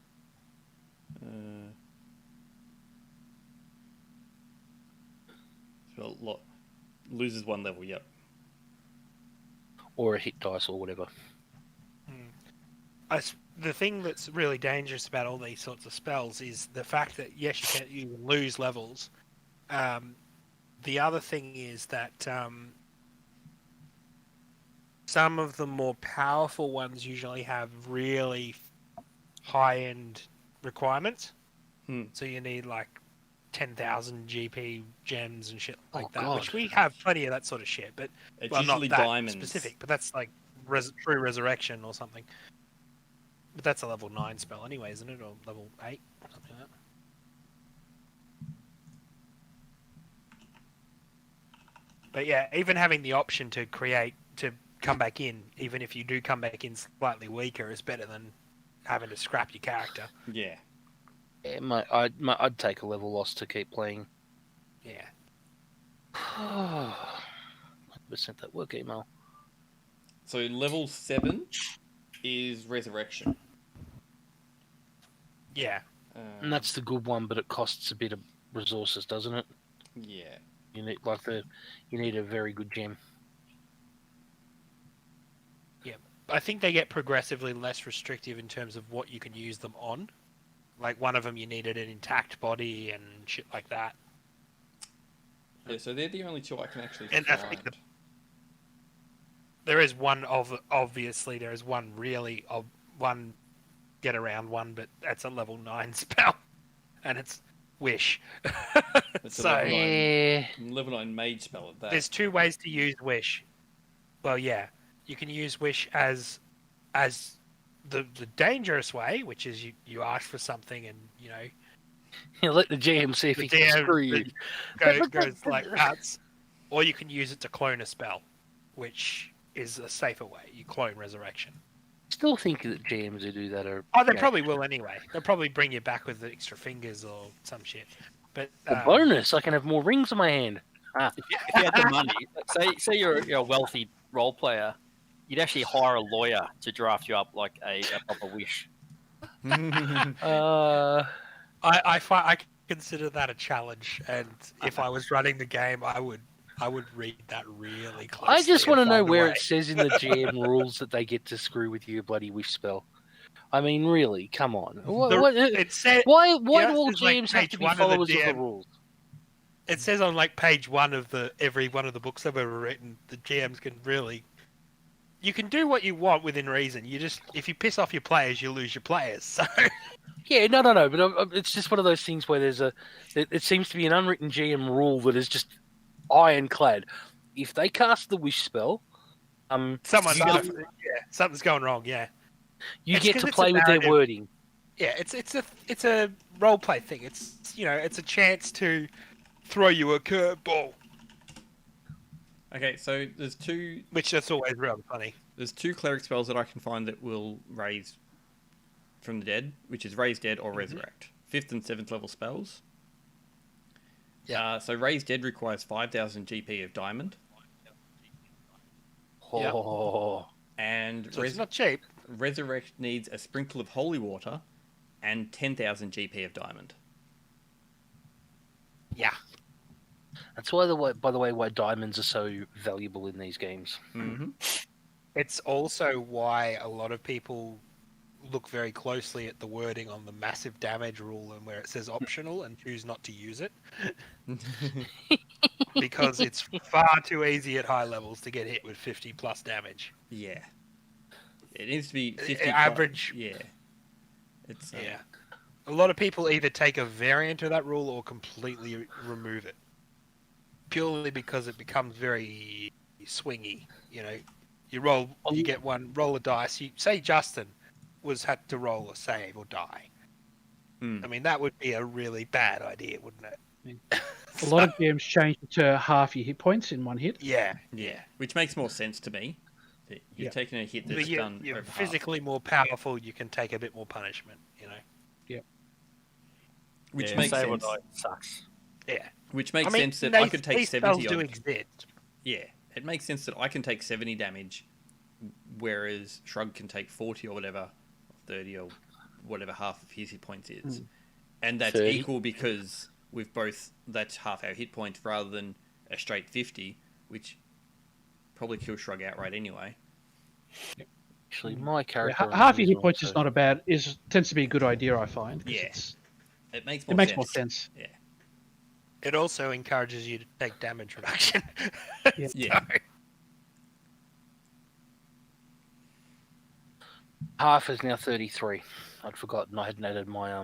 Loses 1 level, yep. Or a hit dice or whatever. The thing that's really dangerous about all these sorts of spells is the fact that, yes, you lose levels. The other thing is that some of the more powerful ones usually have really high-end requirements. So you need like 10,000 GP gems and shit like that, which we have plenty of that sort of shit. But it's not usually that diamonds. specific, but that's like True Resurrection or something. But that's a level 9 spell anyway, isn't it? Or level 8? Something like that. But yeah, even having the option to come back in, even if you do come back in slightly weaker, is better than having to scrap your character. Yeah. Yeah, I'd take a level loss to keep playing. Yeah. I sent that work email. So level 7 is Resurrection. Yeah. And that's the good one, but it costs a bit of resources, doesn't it? Yeah. You need a very good gem. Yeah. I think they get progressively less restrictive in terms of what you can use them on. Like one of them, you needed an intact body and shit like that. Yeah, so they're the only 2 I can actually And find. I think there is one obviously there is one really one get around one, but that's a level 9 spell, and it's Wish. It's a So level 9 mage spell at that. there's 2 ways to use Wish. Well, yeah, you can use Wish as the dangerous way, which is you ask for something and You let the GM see if the he can DM screw you. goes like nuts, or you can use it to clone a spell, which is a safer way. You clone Resurrection. Still think that GMs who do that are... Oh, they probably will anyway. They'll probably bring you back with the extra fingers or some shit. But A bonus, I can have more rings on my hand. If you had the money, say you're a wealthy role player, you'd actually hire a lawyer to draft you up like a proper wish. I consider that a challenge, and if I was running the game, I would read that really closely. I just want to know where it it says in the GM rules that they get to screw with your bloody wish spell. I mean, really, come on. It said, why do yeah, all it's like GMs have to page be 1 of the followers of the DM. rules? It says on like page 1 of every one of the books I've ever written, the GMs can really. You can do what you want within reason. If you piss off your players, you lose your players. So. Yeah, no, but it's just one of those things where it seems to be an unwritten GM rule that is just ironclad. If they cast the wish spell, something's going wrong. Yeah, you get to play with their wording. Yeah, it's a role play thing. It's a chance to throw you a curveball. Okay, so there's 2... Which that's always real funny. There's 2 cleric spells that I can find that will raise from the dead, which is Raise Dead or Resurrect. 5th and 7th level spells. Yeah. So Raise Dead requires 5,000 GP of diamond. Oh, And So it's not cheap. Resurrect needs a sprinkle of holy water and 10,000 GP of diamond. Yeah. that's why by the way, why diamonds are so valuable in these games. Mm-hmm. It's also why a lot of people look very closely at the wording on the massive damage rule and where it says optional and choose not to use it. Because it's far too easy at high levels to get hit with 50 plus damage. Yeah. It needs to be 50 Average. Yeah. It's Yeah. A lot of people either take a variant of that rule or completely remove it. Purely because it becomes very swingy. You know, you get one, roll a dice. Say Justin had to roll a save or die. I mean, that would be a really bad idea, wouldn't it? A lot of games change it to half your hit points in one hit. Yeah. Which makes more sense to me. That you've taken a hit that's done You're over half. physically more powerful. You can take a bit more punishment. You know. Which makes Save or sense. die sucks. Yeah. Which makes sense that I could take these 70 spells do on. exist. Yeah, it makes sense that I can take 70 damage, whereas Shrug can take 40 or whatever, 30 or whatever half of his hit points is. And that's 30. equal because that's half our hit points rather than a straight 50, which probably kills Shrug outright anyway. Actually, my Yeah, character half your hit points is not a bad. Tends to be a good idea, I find. Yeah. It It makes more makes sense. more sense. Yeah. It also encourages you to take damage reduction. Yeah. Half is now 33. I'd forgotten I hadn't added my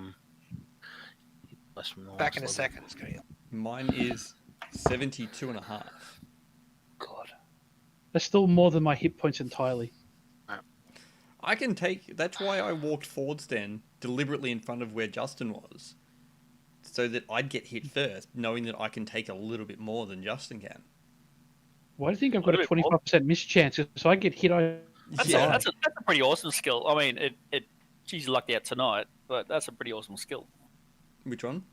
less from the Back last in a level. second, it's going to Mine is 72 and a half. God. That's still more than my hit points entirely. I can take. That's why I walked forwards then, deliberately in front of where Justin was, so that I'd get hit first, knowing that I can take a little bit more than Justin can. Why do you think I've got a little bit more. 25% miss chance? So I get hit, That's, Yeah. that's a pretty awesome skill. I mean, she's lucky out tonight, but that's a pretty awesome skill. Which one?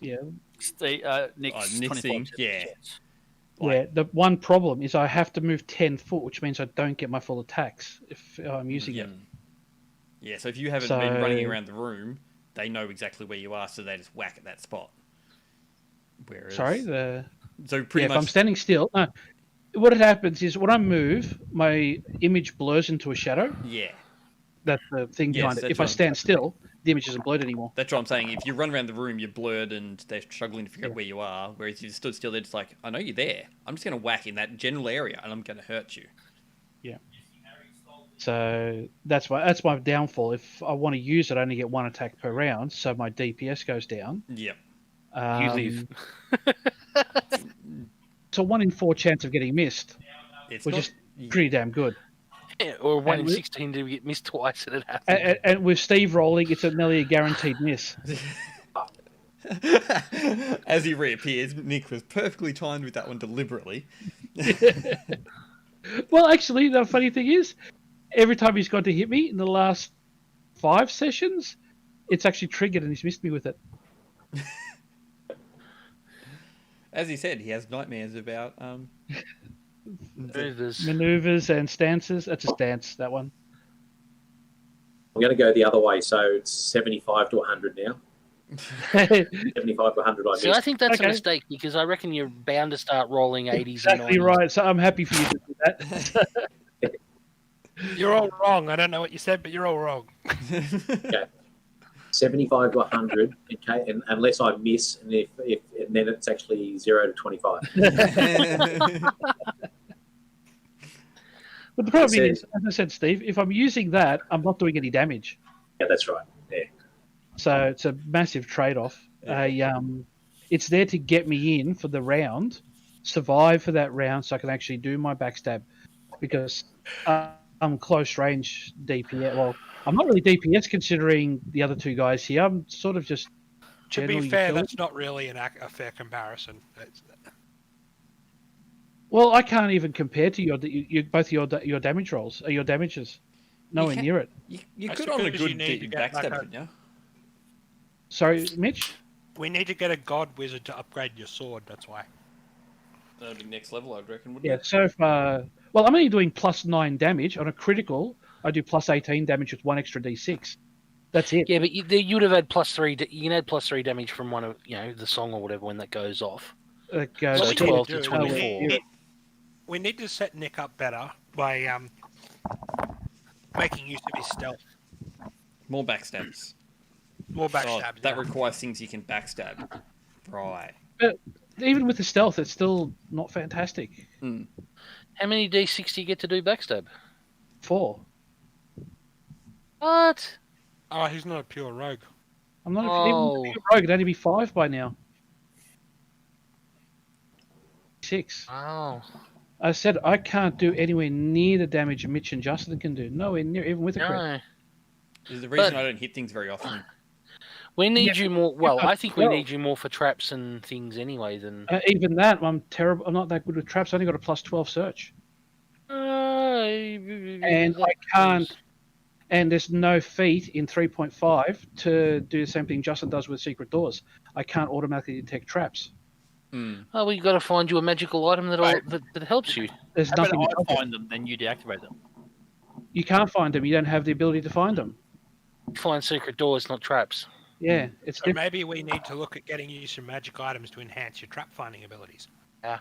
yeah. Nick's Nick's 25% thing, yeah. chance. Yeah, the one problem is I have to move 10 foot, which means I don't get my full attacks if I'm using it. Yeah, so if you haven't been running around the room, they know exactly where you are, so they just whack at that spot. Whereas, Sorry? So pretty if I'm much. standing still... No, what happens is when I move, my image blurs into a shadow. Yeah, That's the thing Yes, behind it. that's If I what I'm- stand still, the image isn't blurred anymore. that's what I'm saying. If you run around the room, you're blurred and they're struggling to figure out where you are. Whereas if you stood still, they're just like, I know you're there. I'm just going to whack in that general area and I'm going to hurt you. So that's my downfall. If I want to use it, I only get one attack per round, so my DPS goes down. Yep. You leave. It's a 1 in 4 chance of getting missed, It's which not, is pretty damn good. Yeah, or 1 in And we- 16 to get missed twice and it happens. And with Steve rolling, it's nearly a guaranteed miss. As he reappears, Nick was perfectly timed with that one deliberately. Well, actually, the funny thing is, every time he's gone to hit me in the last 5 sessions, it's actually triggered and he's missed me with it. As he said, he has nightmares about Maneuvers and stances. That's a stance, that one. I'm going to go the other way, so it's 75 to 100 now. 75 to 100 I See, I missed. think that's Okay. a mistake because I reckon you're bound to start rolling 80s and Exactly 90s. right. So I'm happy for you to do that. You're all wrong. I don't know what you said, but you're all wrong. Okay. 75 to 100, okay, and unless I miss, and if and then it's actually 0 to 25. But the problem That's is, as I said, Steve, if I'm using that, I'm not doing any damage. Yeah, that's right. Yeah. So it's a massive trade-off. It's there to get me in for the round, survive for that round, so I can actually do my backstab. Because I'm close range DPS. Well, I'm not really DPS considering the other two guys here. I'm sort of just To general be fair, utility. that's not really a fair comparison. Well, I can't even compare to both your damage rolls, your damages. Nowhere can- near it. You That's could on a because you good need to deep get like backstab, a- couldn't you? Sorry, Mitch? We need to get a god wizard to upgrade your sword. That's why. That'd be next level, I'd reckon, wouldn't Yeah, it? so far... Well, I'm only doing +9 damage. On a critical, I do +18 damage with 1 extra d6. That's it. Yeah, but you would have had +3. You can add +3 damage from one of the song or whatever when that goes off. It goes So we 12 need to do- 24. We need to set Nick up better by making use of his stealth. More backstabs. More Oh, backstab. that requires things you can backstab. Right. Even with the stealth, it's still not fantastic. How many d6 do you get to do backstab? 4. What? Oh, he's not a pure rogue. I'm not Oh. even rogue. It'd only be 5 by now. 6. Oh. I said I can't do anywhere near the damage Mitch and Justin can do. Nowhere near, even with a crit. No. There's the reason But- I don't hit things very often. We need you more. Well, I think we 12. need you more for traps and things anyway than. Even that, I'm terrible. I'm not that good with traps. I only got a +12 search, and I can't. And there's no feat in 3.5 to do the same thing Justin does with secret doors. I can't automatically detect traps. Oh, we got to find you a magical item that helps you. There's How about nothing. I find them, then you deactivate them? You can't find them. You don't have the ability to find them. Find secret doors, not traps. Yeah, it's So different. maybe we need to look at getting you some magic items to enhance your trap finding abilities.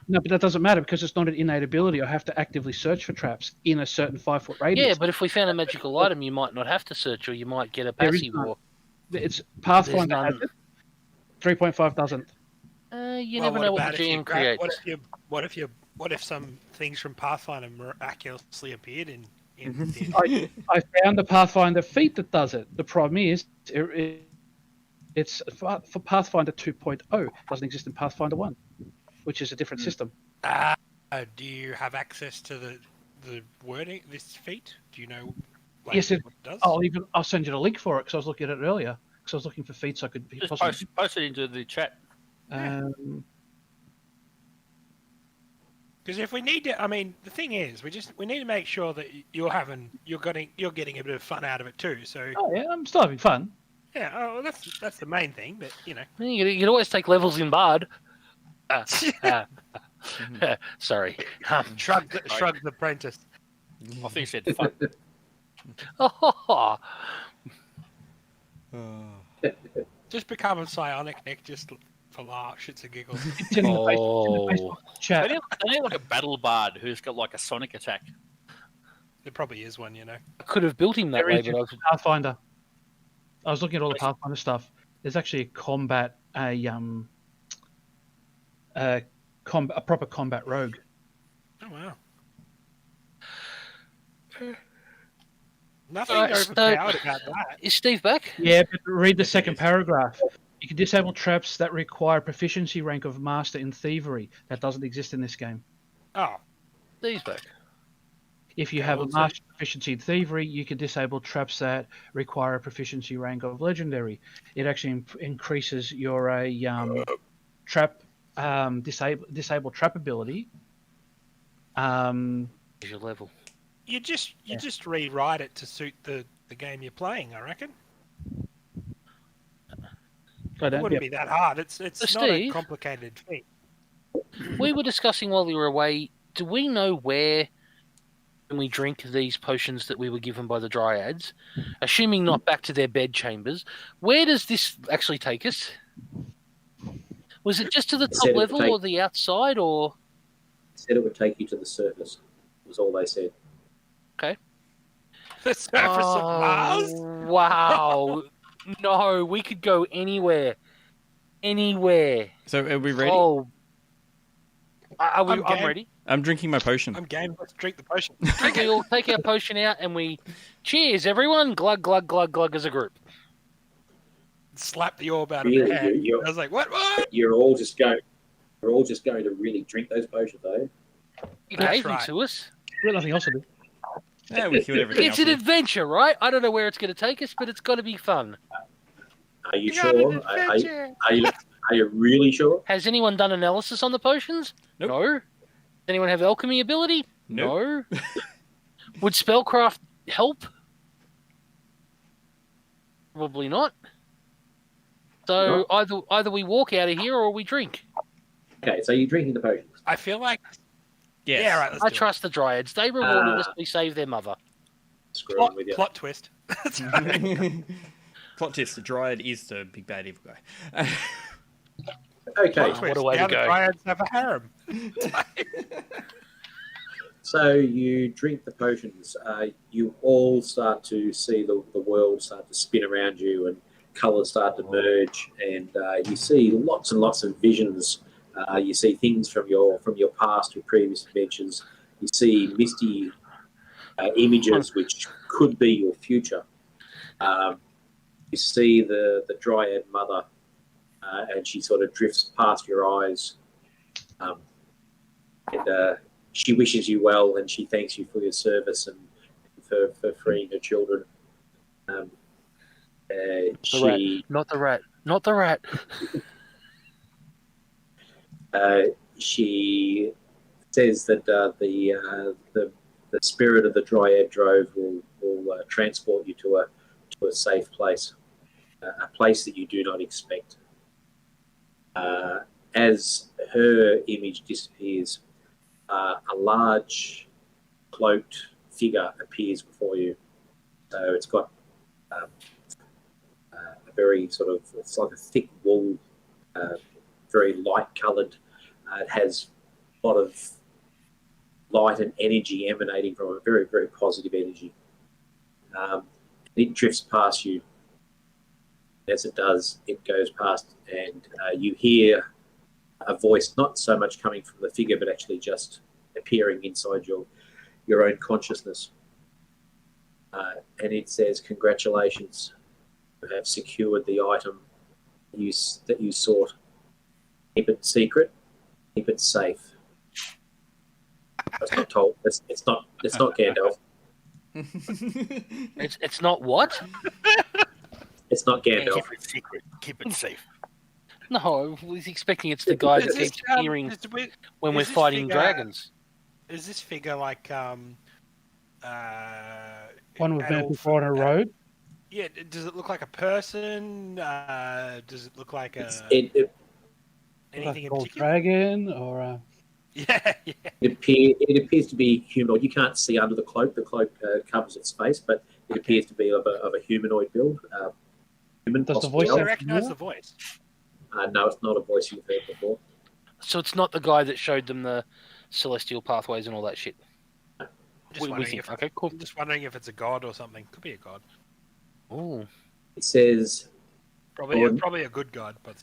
No, but that doesn't matter because it's not an innate ability. I have to actively search for traps in a certain 5-foot radius. Yeah, but if we found a magical item, you might not have to search, or you might get a There is passive. none. Or It's Pathfinder There's has none. it. 3.5 doesn't. you Well, never know what about the if you GM grab- creates. What if some things from Pathfinder miraculously appeared in I found the Pathfinder feat that does it. The problem is, it's for Pathfinder 2.0. It doesn't exist in Pathfinder 1, which is a different system. do you have access to the wording this feat? Do you know Yes, what it does? I'll send you the link for it because I was looking at it earlier. Because I was looking for feats I could Just possibly. post it into the chat. Because if we need to, I mean, the thing is, we need to make sure that you're getting a bit of fun out of it too. So Oh yeah, I'm still having fun. yeah, well, that's the main thing. But you know, You can always take levels in Bard. Sorry. shrug the apprentice. I think you said fun. Oh, Just become a psionic, Nick, just for laughs, shits and giggles. It's in the Facebook They chat. need like a battle bard who's got like a sonic attack. There probably is one, you know. I could have built him that There way, is but I've Pathfinder. I was looking at all the Pathfinder stuff. There's actually a proper combat rogue. Oh wow. Nothing Alright, overpowered about that. Is Steve back? Yeah, but read the second paragraph. You can disable traps that require proficiency rank of master in thievery. That doesn't exist in this game. Oh, Steve's back. If you Okay, have a well, so- master proficiency in thievery, you can disable traps that require a proficiency rank of legendary. It actually increases your trap disable trap ability. Is your level? you just rewrite it to suit the game you're playing, I reckon. I It don't, wouldn't be that hard. It's So not a Steve- complicated thing. We were discussing while we were away. Do we know where, when we drink these potions that we were given by the dryads, assuming not back to their bed chambers, where does this actually take us? Was it just to the top Said it level take- or the outside, or Said it would take you to the surface. Was all they said. The surface of Mars? Wow. No, we could go anywhere. Anywhere. So are we ready? Oh. I'm I'm game. ready. I'm drinking my potion. I'm game. Let's drink the potion. We all take our potion out and we cheers, everyone. Glug, glug, glug, glug as a group. Slap the orb out of Really, your hand. you're- I was like, what? You're all just going to really drink those potions, are you? You That's gave them right. to us. We've got nothing else to do. Yeah, we killed everything It's else. an adventure, right? I don't know where it's going to take us, but it's got to be fun. Are you We got an sure? adventure. Are you really sure? Has anyone done analysis on the potions? Nope. No. Does anyone have alchemy ability? Nope. No. Would spellcraft help? Probably not. So either we walk out of here or we drink. Okay, so you're drinking the potions. I feel like Yes. yeah, right. Let's I do trust the Dryads. They rewarded us. We saved their mother. Screwing with you. Plot twist. That's right. Plot twist: the Dryad is the big bad evil guy. Okay, Plot What twist. a way to Now the go. Dryads have a harem. so you drink the potions. You all start to see the world start to spin around you, and colours start to merge, and you see lots and lots of visions. You see things from your past, your previous adventures. You see misty images which could be your future. You see the Dryad mother, and she sort of drifts past your eyes. And she wishes you well, and she thanks you for your service and for freeing her children. Not the rat. Not the rat. She says that the spirit of the Dryad Drove will transport you to a safe place, a place that you do not expect. As her image disappears, a large cloaked figure appears before you. So it's got a very sort of, it's like a thick wool, very light coloured. It has a lot of light and energy emanating from a very, very positive energy. It drifts past you. As it does, it goes past, and you hear a voice, not so much coming from the figure, but actually just appearing inside your own consciousness. And it says, "Congratulations, you have secured the item that you sought. Keep it secret. Keep it safe." It's not told. It's not Gandalf. It's not what? It's not Gandalf. Keep it secret. Keep it safe. No, I was expecting it's the guy that keeps appearing when we're fighting dragons. Is this figure like One we've met adult- before on a road. Yeah, does it look like a person? Does it look like a It anything in Like a particular? dragon or a... Yeah. It appears to be humanoid. You can't see under the cloak. The cloak covers its face, but it appears to be of a humanoid build. Human. Does the possibly voice elf. I recognize the voice. No, it's not a voice you've heard before. So it's not the guy that showed them the celestial pathways and all that shit. Just wondering if Okay, cool. I'm just wondering if it's a god or something. Could be a god. Oh, It says Probably a good god, but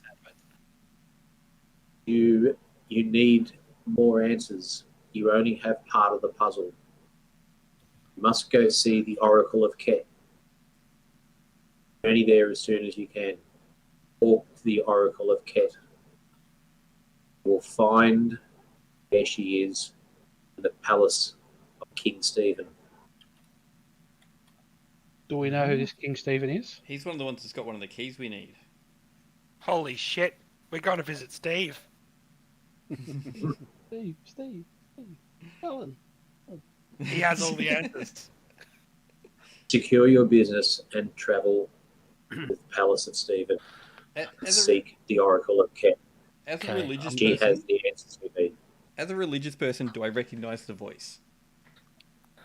you need more answers. You only have part of the puzzle. You must go see the Oracle of Ket. Journey there as soon as you can. Walk to the Oracle of Ket. You will find where she is in the palace of King Stephen. Do we know who this King Stephen is? He's one of the ones that's got one of the keys we need. holy shit, we're going to visit Steve. Steve. Helen. He has all the answers. Secure your business and travel to the palace of Stephen. Seek the Oracle of Ket. As Okay. a religious She person, has the answers we need. as a religious person, do I recognise the voice?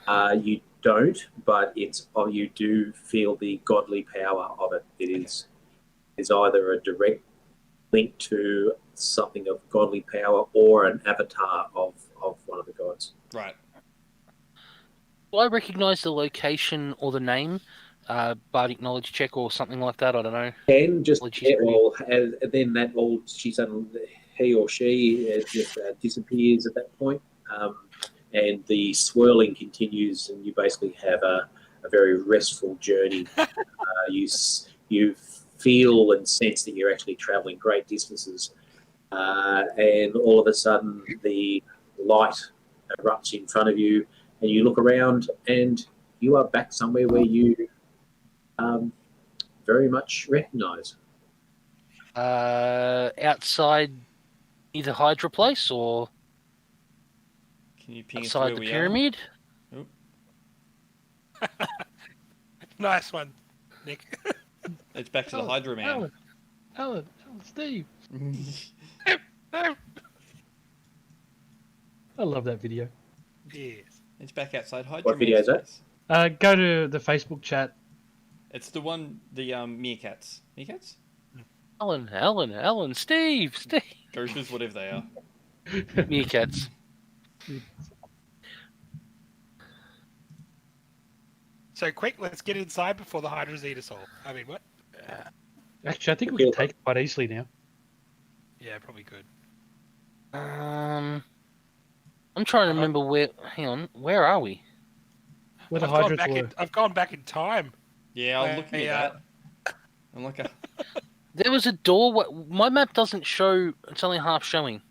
You don't, but you do feel the godly power of it. Is either a direct link to something of godly power or an avatar of one of the gods. Right. will I recognise the location or the name? Bardic knowledge check or something like that. I don't know. And just Well, she's and then that all he or she just disappears at that point, and the swirling continues, and you basically have a very restful journey. You feel and sense that you're actually travelling great distances, and all of a sudden the light erupts in front of you, and you look around, and you are back somewhere where you very much recognise. Outside either Hydra place or Can you ping us to outside where the we pyramid. Nice one, Nick. It's back to the Hydra Man. Alan, Steve. No. I love that video. Yes. It's back outside Hydra What video is that? Man's Go to the Facebook chat. It's the one, the meerkats. Meerkats? Alan, Steve. Gophers, whatever they are. Meerkats. So quick, let's get inside before the Hydras eat us all. I mean, what? Actually, I think we can take it quite easily now. Yeah, probably good. I'm trying to remember where. Hang on, where are we? Where the I've gone Hydras back were. I've gone back in time. Yeah, I'm looking at that. I'm like a... There was a door. My map doesn't show. It's only half showing.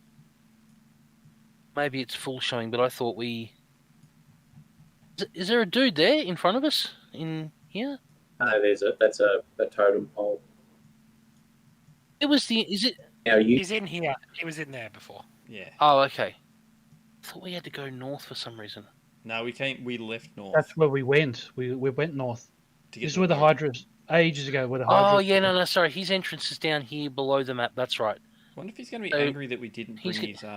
Maybe it's full showing, but I thought we. Is there a dude there in front of us? In here? No, that's a totem pole. It was the. Is it? Now you He's in here. He was in there before. Yeah. Oh, okay. I thought we had to go north for some reason. No, we came. We left north. That's where we went. We went north. to get This is to where the boat. Hydras, ages ago, where the Hydras. Oh yeah, no, sorry. His entrance is down here below the map. That's right. Wonder if he's going to be So, angry that we didn't bring he's- his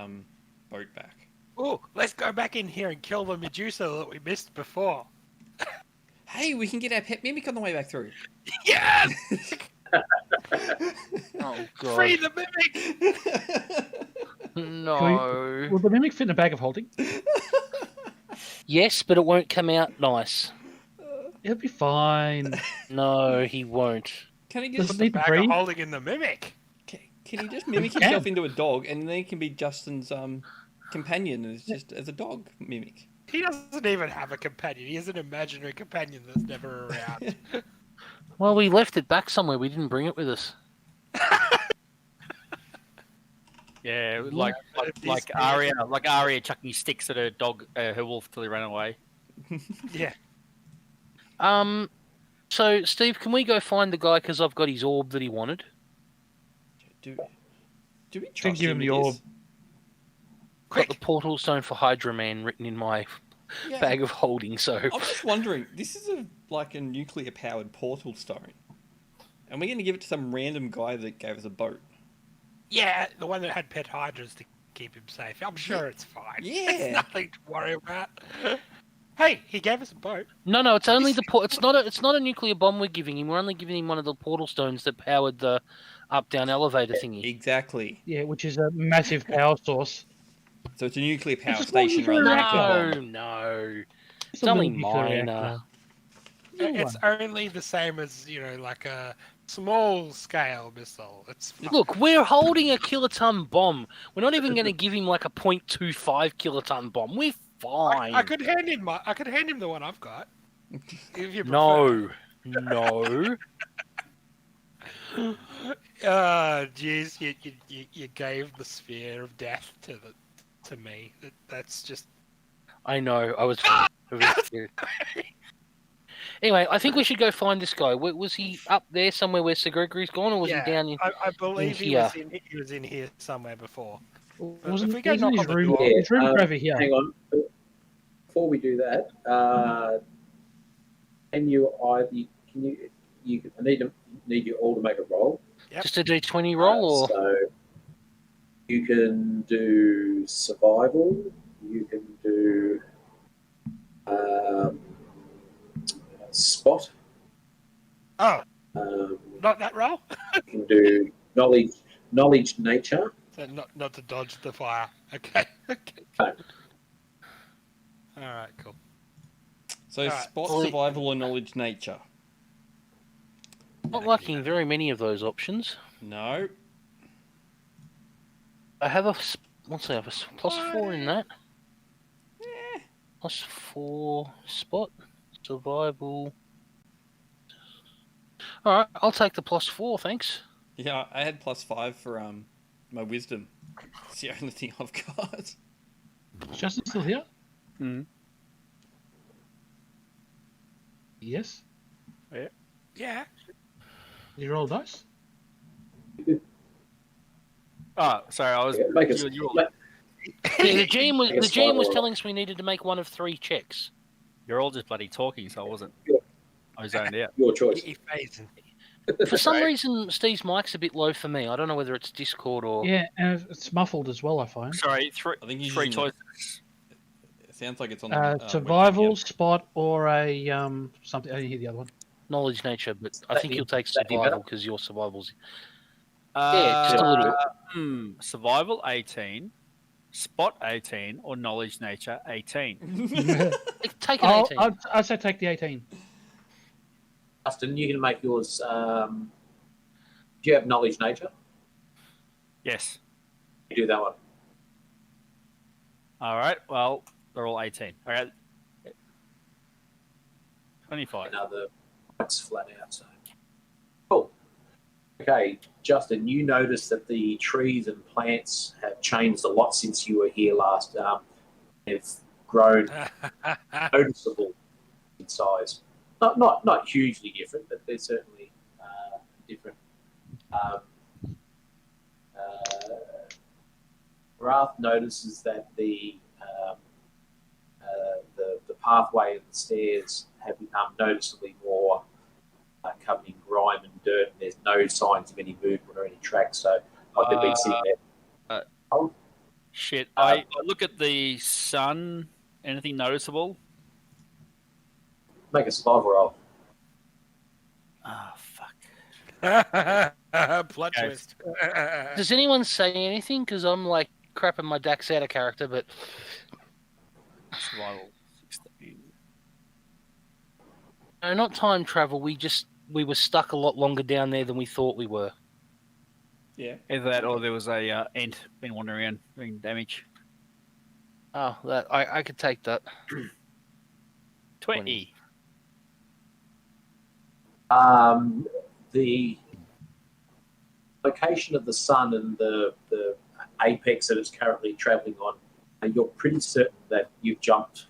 boat back. Oh, let's go back in here and kill the Medusa that we missed before. Hey, we can get our pet mimic on the way back through. Yes! Oh god. Free the mimic! No. Will the mimic fit in a bag of holding? Yes, but it won't come out nice. It'll be fine. No, he won't. Can he Does just it need to Bag of breathe? holding in the mimic. can he just mimic himself into a dog, and then he can be Justin's companion as just as a dog mimic? He doesn't even have a companion. He has an imaginary companion that's never around. Well, we left it back somewhere. We didn't bring it with us. Yeah, like Arya chucking sticks at her dog, her wolf till he ran away. Yeah. So, Steve, can we go find the guy because I've got his orb that he wanted? Do we Should trust give him him the with orb. this? Got the portal stone for Hydra Man written in my Yeah. bag of holding. So, I'm just wondering. This is like a nuclear-powered portal stone, and we're going to give it to some random guy that gave us a boat. Yeah, the one that had pet hydras to keep him safe. I'm sure it's fine. Yeah. It's nothing to worry about. Hey, he gave us a boat. no, it's only the it's not a nuclear bomb we're giving him. We're only giving him one of the portal stones that powered the up-down elevator thingy. Exactly. Yeah, which is a massive power source. So it's a nuclear power just station one rather than a No, nuclear bomb. no. It's It's only minor. It's only the same as, like a small-scale missile. It's fine. Look, we're holding a kiloton bomb. We're not even going to give him like a 0.25 kiloton bomb. We're fine. I could hand him the one I've got. If you prefer. No, no. Jeez, you gave the sphere of death to me. That's just. I know. I was. Anyway, I think we should go find this guy. Was he up there somewhere where Sir Gregory's gone, or was he down in? I believe he here? was in here somewhere before. Wasn't If we go his knock on the room? door- His room is over here. Hang on. Before we do that, can you I need you all to make a roll. Yep. Just a D20 roll, or So you can do survival. You can do spot. Oh, Um, not that roll. you can do knowledge nature. So not to dodge the fire. Okay. Okay. No. All right. Cool. So Alright. spot, Well, survival, or knowledge nature. not liking very many of those options. No. I have what's that? I have a +4 in that. +4 spot survival. All right, I'll take the +4. Thanks. Yeah, I had +5 for my wisdom. It's the only thing I've got. Is Justin still here? Mm. Yes. Yeah. You roll dice? Oh, sorry, I was. Make us, you all- Yeah, the GM was Yes, the GM was well- telling us we needed to make one of 3 checks. You're all just bloody talking, so I wasn't. I zoned out. your choice. He phasing. For some Right. reason, Steve's mic's a bit low for me. I don't know whether it's Discord or. Yeah, and it's muffled as well, I find. Sorry, I think he's three using the- choices. It sounds like it's on the Survival, webcam, spot, or a something. I didn't hear the other one. Knowledge nature, but I that think be- you'll take that be better? survival because your survival's. Yeah, just a little bit. Survival 18, spot 18, or knowledge nature 18. yeah. Take an 18. I'd say take the 18. Justin, you can make yours. Do you have knowledge nature? Yes. You do that one. All right. Well, they're all 18. All right. 25. Another points flat out. So cool. Okay, Justin, you notice that the trees and plants have changed a lot since you were here last. They've grown noticeable in size. Not hugely different, but they're certainly different. Wrath notices that the pathway and the stairs have become noticeably more covered in grime and dirt, and there's no signs of any movement or any tracks. So like they've been sitting there. Shit. I look at the sun. Anything noticeable? Make a survival roll. Ah, fuck. Plot Okay. twist. Does anyone say anything? Because I'm like crapping my Dax out of character, but Survival 16. no, not time travel. We were stuck a lot longer down there than we thought we were. Either that or there was a ant been wandering around doing damage. Oh, that I could take that. 20. The location of the sun and the apex that it's currently traveling on, you're pretty certain that you've jumped.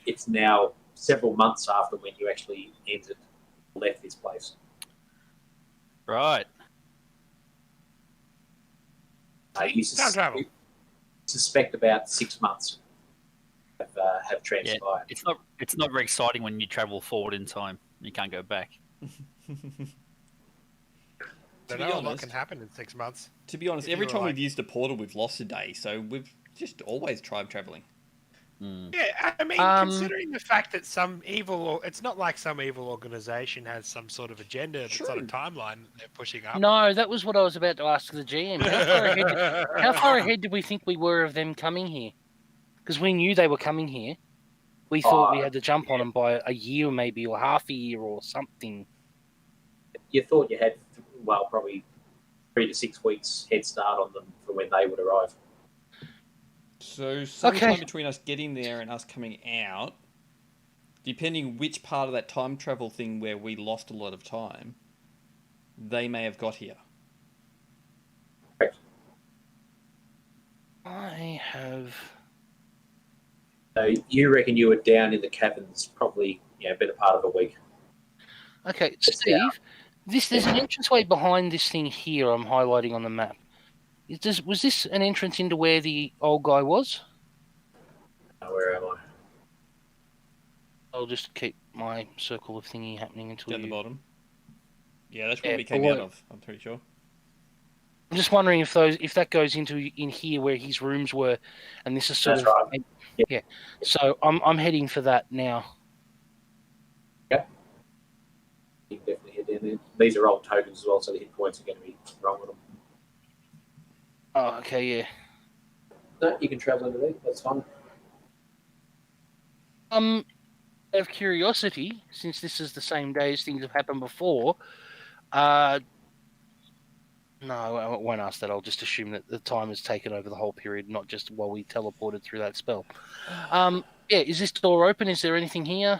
It's now several months after when you actually left this place. Right. You Time travel. suspect about 6 months have transpired. It's not very exciting when you travel forward in time. You can't go back. Don't be know, a lot honest- can happen in 6 months. To be honest, If every you were time like- we've used a portal, we've lost a day. So we've just always tried traveling. Yeah, I mean, considering the fact that it's not like some evil organization has some sort of agenda that's on a True. timeline that they're pushing up. No, that was what I was about to ask the GM. How far ahead did we think we were of them coming here? Because we knew they were coming here. We thought we had to jump on them by a year, maybe, or half a year, or something. You thought you had, probably 3 to 6 weeks head start on them for when they would arrive. So sometime Okay. between us getting there and us coming out, depending which part of that time travel thing where we lost a lot of time, they may have got here. I have. So you reckon you were down in the caverns probably a better part of a week. Okay, Steve, there's an entranceway behind this thing here I'm highlighting on the map. Was this an entrance into where the old guy was? Where am I? I'll just keep my circle of thingy happening until Down the you... bottom. Yeah, that's where Yeah, we came below. out of, I'm pretty sure. I'm just wondering if that goes in here where his rooms were, and this is sort That's of... right. Yeah. So I'm heading for that now. You can definitely head down there. These are old tokens as well, so the hit points are going to be wrong with them. Oh, okay, yeah. No, you can travel into there. That's fine. Out of curiosity, since this is the same day as things have happened before, no, I won't ask that. I'll just assume that the time has taken over the whole period, not just while we teleported through that spell. Yeah, is this door open? Is there anything here?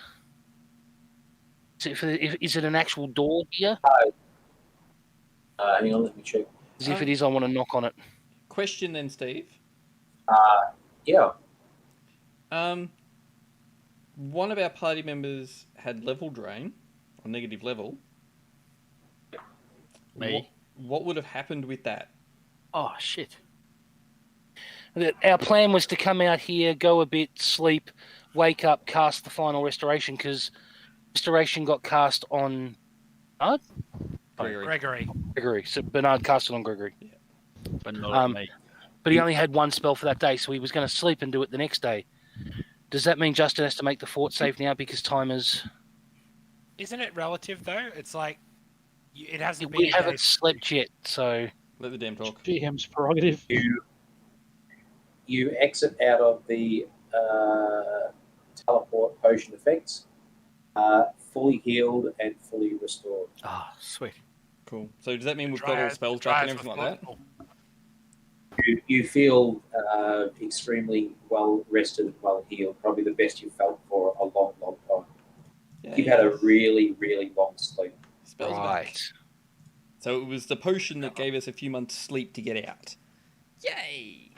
Is it an actual door here? Hang on, let me check. Because if it is, I want to knock on it. Question then, Steve. Yeah. One of our party members had level drain, or negative level. Me. What would have happened with that? Oh, shit. Our plan was to come out here, go a bit, sleep, wake up, cast the final restoration, because restoration got cast on... Gregory. Gregory. So Bernard casted on Gregory. But not me. But he only had one spell for that day, so he was going to sleep and do it the next day. Does that mean Justin has to make the fort save now because timers? Isn't it relative though? It's like it hasn't been. We a haven't day. slept yet, so Let the damn talk. GM's prerogative. You exit out of the teleport potion effects, fully healed and fully restored. Ah, sweet. Cool. So does that mean we've got all Dryas- spells back and Dryas everything was like that? wonderful. You feel extremely well rested and well healed, probably the best you've felt for a long, long time. Yeah, You've had a really, really long sleep. spells back. right. So it was the potion that gave us a few months sleep to get out. Yay!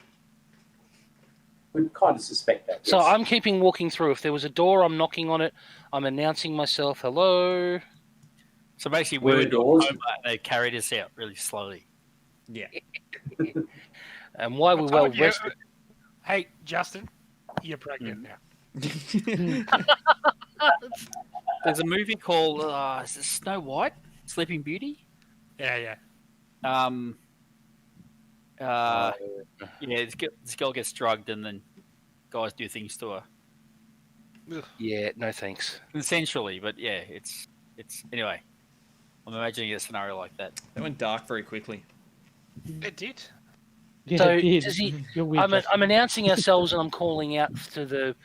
We'd kind of suspect that. So yes. I'm keeping walking through. If there was a door, I'm knocking on it. I'm announcing myself. Hello. So basically, Were we were in a doors? coma and they carried us out really slowly. Yeah. And why we're I well told you- rested. Hey, Justin, you're pregnant now. There's a movie called is it Snow White, Sleeping Beauty. Yeah. Yeah, this girl gets drugged and then guys do things to her. Yeah, no thanks. Consensually, but yeah, it's anyway. I'm imagining a scenario like that. That went dark very quickly. It did. Yeah, So, it did. does he- You're weird, Justin. I'm announcing ourselves and I'm calling out to the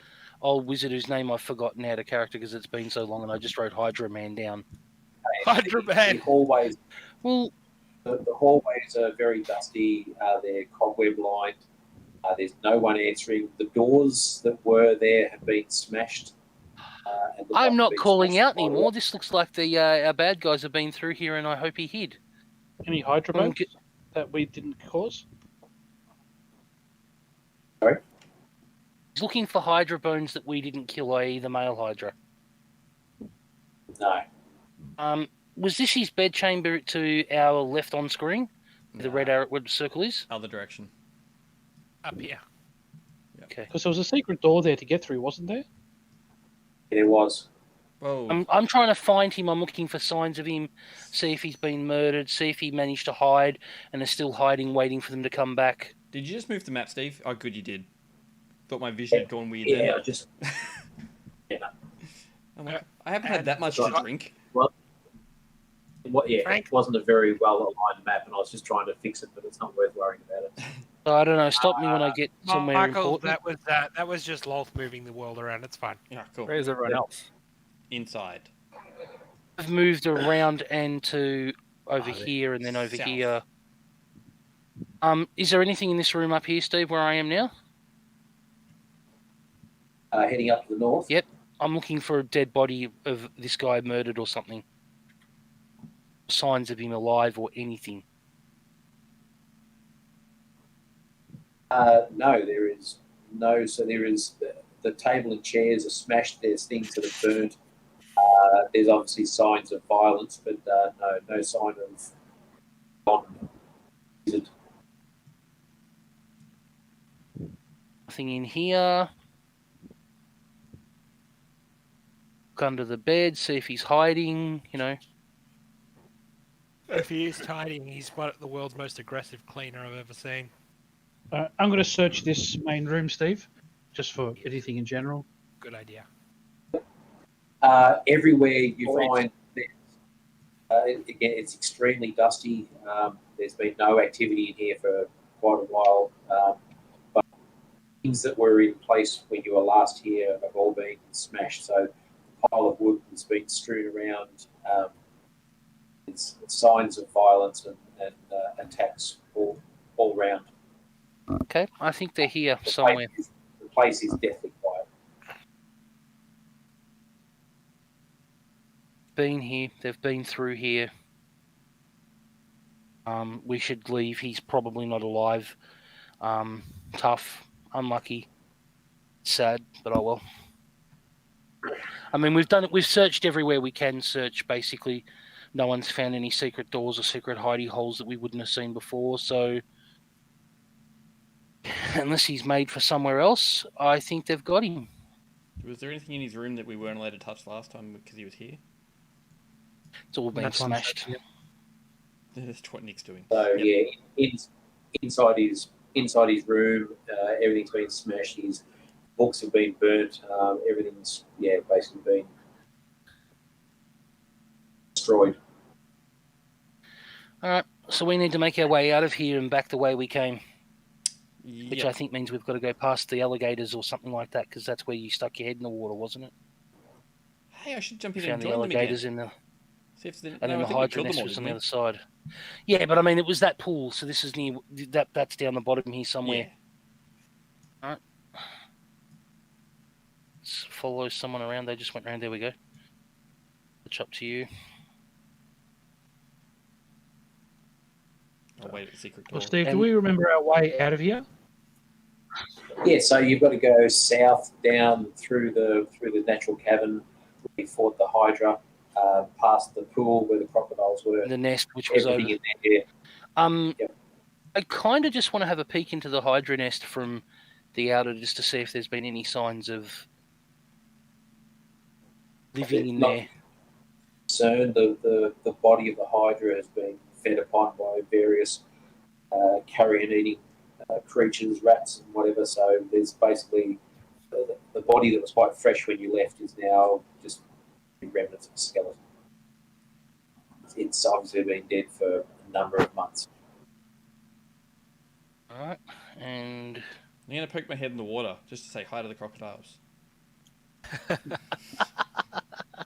old wizard whose name I've forgotten out of character because it's been so long and I just wrote Hydra Man down. Hydra The Man. hallways, Well, the hallways are very dusty. They're cobweb lined. There's no one answering. The doors that were there have been smashed. And the I'm lock not been calling smashed out by anymore. rock. This looks like the our bad guys have been through here and I hope he hid. Any Hydra I'm boats that we didn't cause? He's looking for Hydra bones that we didn't kill, i.e. the male Hydra. No. Was this his bed chamber to our left on screen? Where the red arrow where the circle is? Other direction. Up here. Okay. Because there was a secret door there to get through, wasn't there? There was. Whoa. I'm trying to find him. I'm looking for signs of him, see if he's been murdered, see if he managed to hide and is still hiding, waiting for them to come back. Did you just move the map, Steve? Oh, good, you did. Thought my vision had gone weird Yeah, then. I just. I'm like, I haven't had that much to drink. Yeah, Frank? it wasn't a very well aligned map, and I was just trying to fix it, but it's not worth worrying about it. So I don't know. Stop me when I get somewhere Michael, important. that was just Loth moving the world around. It's fine. Yeah, cool. Where's everyone else? Inside. I've moved around and to over there. here and then over South. here. Is there anything in this room up here, Steve, where I am now? Heading up to the north. Yep. I'm looking for a dead body of this guy murdered or something. Signs of him alive or anything. No, there is no. So there is the table and chairs are smashed. There's things that are burnt. There's obviously signs of violence, but no sign of wizard. Nothing in here. Look under the bed, see if he's hiding, you know. If he is tidying, he's one of the world's most aggressive cleaner I've ever seen. I'm going to search this main room, Steve, just for anything in general. Good idea. Everywhere you find, again, it's extremely dusty. There's been no activity in here for quite a while. But things that were in place when you were last here have all been smashed. So the pile of wood has been strewn around. It's signs of violence and attacks all around. Okay, I think they're here The somewhere. place is deathly quiet. Been here, they've been through here. We should leave. He's probably not alive. Tough, unlucky, sad, but oh well. I mean, we've done it. We've searched everywhere we can search. Basically, no one's found any secret doors or secret hidey holes that we wouldn't have seen before. So, unless he's made for somewhere else, I think they've got him. Was there anything in his room that we weren't allowed to touch last time because he was here? It's all been That's one smashed. section, That's what Nick's doing. So inside his room, everything's been smashed. His books have been burnt. Everything's basically been destroyed. All right, so we need to make our way out of here and back the way we came, which Yep. I think means we've got to go past the alligators or something like that, because that's where you stuck your head in the water, wasn't it? Hey, I should jump in Found and the join them alligators again. in the, See if and no, then I the think we hydra killed them nest all, was on didn't the we? other side. Yeah, but I mean, it was that pool, so this is near that's down the bottom here somewhere. Yeah. Let's follow someone around. They just went around. There we go. It's up to you. I'll wait at the secret door. Well, Steve, do And- we remember our way out of here? Yeah, so you've got to go south down through the natural cavern where we fought the Hydra, past the pool where the crocodiles were. The nest, which was over. Everything in there. Yep. I kind of just want to have a peek into the hydra nest from the outer, just to see if there's been any signs of living in there. Concerned, the body of the Hydra has been fed upon by various carrion-eating creatures, rats and whatever. So there's basically the body that was quite fresh when you left is now just remnants of a skeleton. It's obviously been dead for a number of months. All right, and I'm going to poke my head in the water just to say hi to the crocodiles.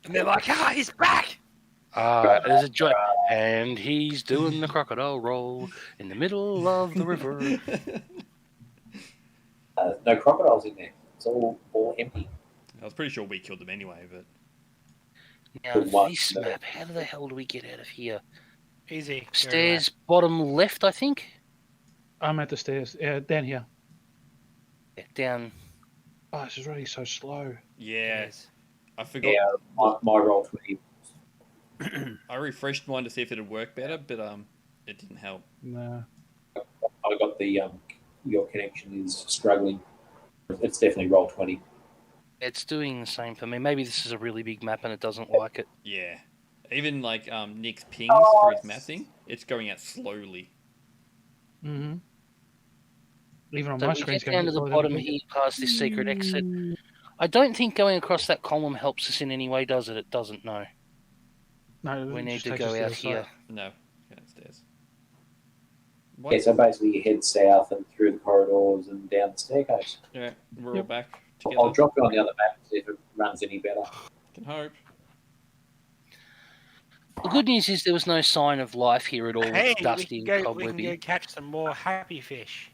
And they're like, he's back! there's a giant, and he's doing the crocodile roll in the middle of the river. No crocodiles in there. It's all empty. I was pretty sure we killed them anyway, but Now, Good luck. this map, how the hell do we get out of here? Easy. Stairs, bottom left, I think. I'm at the stairs. Down here. Yeah, down. Oh, this is really so slow. yeah, I forgot. Yeah, my roll 20. I refreshed mine to see if it'd work better, but it didn't help. No. I got the your connection is struggling. It's definitely roll 20. It's doing the same for me. Maybe this is a really big map and it doesn't like it. Yeah, even like Nick's pings for his map thing, it's going out slowly. Mm-hmm. Even on So my we screen, get down to the bottom here, past this secret exit. I don't think going across that column helps us in any way, does it? It doesn't, no. No, We it need just to takes go us the out other here. side. No, go downstairs. Yeah, so basically you head south and through the corridors and down the staircase. Yeah, we're all Yep. back together. I'll drop you on the other map to see if it runs any better. Can hope. The good news is there was no sign of life here at all. Hey, It's dusty we can and go cobwebby. catch some more happy fish.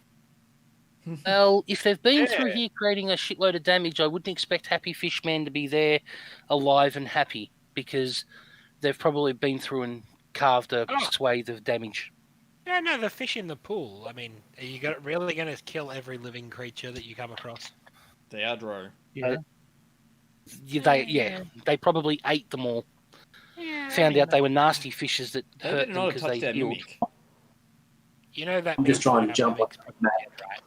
Well, if they've been through Yeah. here creating a shitload of damage, I wouldn't expect Happy Fishman to be there alive and happy, because they've probably been through and carved a Oh. swathe of damage. No, the fish in the pool. I mean, are you really going to kill every living creature that you come across? They are dro. Yeah. They probably ate them all. Yeah, Found out they were nasty fishes that They hurt better them not have because touched they our healed. mimic. You know that. I'm just trying to means jump on mimics the map. right?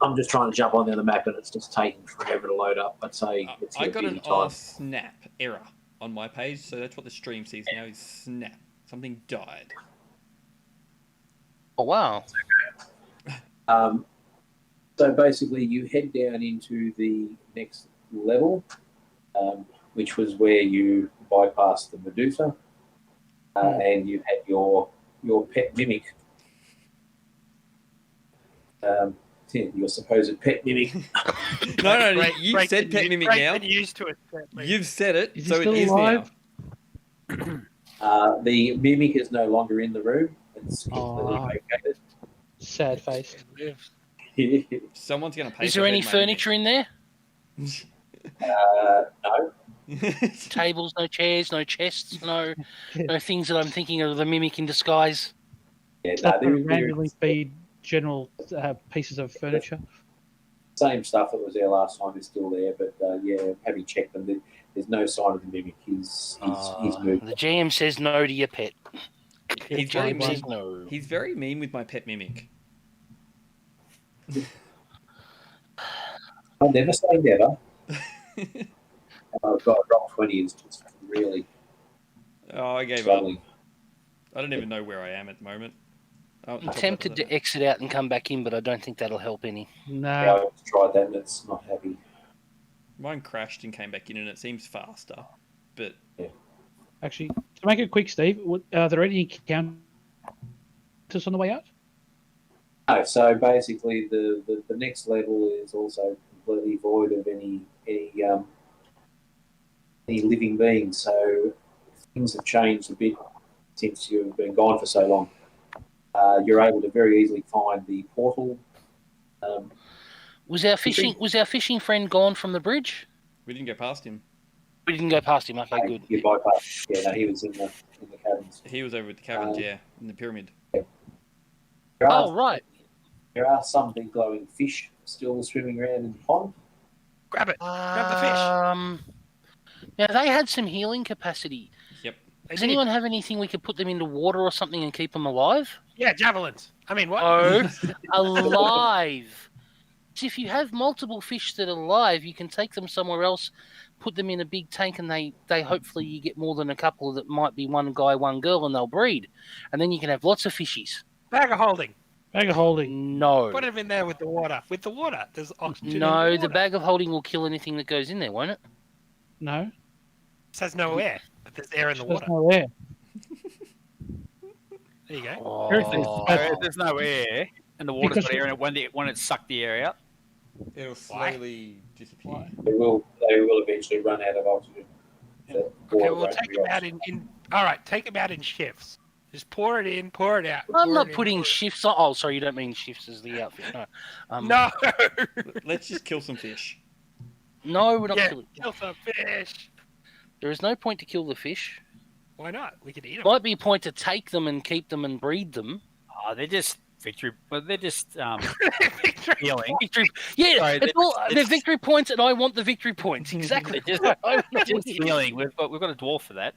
I'm just trying to jump on the other map and it's just taking forever to load up. I'd say it's I a got busy an time. snap error on my page, so that's what the stream sees now is snap. Something died. Oh, wow. So basically, you head down into the next level, which was where you bypassed the Medusa, and you had your pet mimic. Your supposed pet mimic. No, Break- you break said the pet news- mimic break now. the news to it, please. You've said it, Is he so it still is alive? now. The mimic is no longer in the room. It's completely Oh. vacated. Sad face. It lives. Someone's going to pay. Is there any furniture in there? No. Tables, no chairs, no chests, no things that I'm thinking of the mimic in disguise. Yeah, Stuff no, to there randomly is feed general pieces of furniture. same stuff that was there last time is still there, but having checked them, there's no sign of the mimic. He's moved. The GM says no to your pet. He's The very GM says mean. no. He's very mean with my pet mimic. I'll never say never. I've got rock 20 is just really Oh, I gave up. struggling. I don't even know where I am at the moment. Oh, I'm tempted to exit out and come back in, but I don't think that'll help any. No. Yeah, I've tried that and it's not happy. Mine crashed and came back in, and it seems faster. But Actually, to make it quick, Steve, are there any counters on the way out? No, so basically the next level is also completely void of any living beings. So things have changed a bit since you've been gone for so long. You're able to very easily find the portal. Was our fishing friend gone from the bridge? we didn't go past him. We didn't go past him. Okay, good. You bypass. Yeah, no, he was in the caverns. He was over at the caverns, in the pyramid. Right. There are some big glowing fish still swimming around in the pond. Grab it. Grab the fish. Now, they had some healing capacity. Yep. Does anyone have anything we could put them into water or something and keep them alive? Yeah, javelins. I mean, what? Oh, alive. If you have multiple fish that are alive, you can take them somewhere else, put them in a big tank, and they hopefully you get more than a couple that might be one guy, one girl, and they'll breed. And then you can have lots of fishies. Bag of holding. Bag of holding. No. Put them in there with the water. With the water. There's oxygen No, in the the water. bag of holding will kill anything that goes in there, won't it? No. It says no air, but there's air in the There's water. no air. There you go. Oh. There's no air, and the water's Because got air in it when it sucked the air out. It'll slowly disappear. They will eventually run out of oxygen. Okay, we'll take them out in. All right, take them out in shifts. Just pour it in, pour it out. I'm pour not it in, putting pour it- shifts on. Oh, sorry, you don't mean shifts as the outfit. No. No. Let's just kill some fish. No, we're not Yeah, killing. kill some fish. There is no point to kill the fish. Why not? We could eat them. Might be a point to take them and keep them and breed them. Oh, they're just victory. Well, they're just healing. Victory. Yeah, Sorry, they're victory points, and I want the victory points. Exactly. Just healing. We've got a dwarf for that.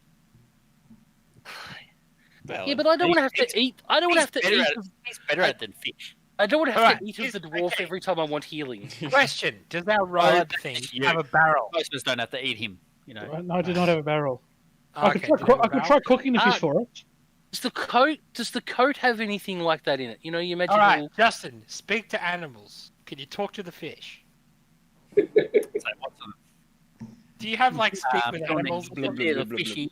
Yeah, but I don't want to have to eat. I don't want to have to eat. He's better at it than fish. I don't want to have Alright, to eat of here's- the dwarf okay. every time I want healing. Question: does our road thing have a barrel? Most of us don't have to eat him. You know. No, I do not have a barrel. Okay, I could try cooking the fish Ah. for it. Does the coat have anything like that in it? You know, you imagine. All right, Justin, speak to animals. Can you talk to the fish? Do you have like speak with animals? or something? The fishy.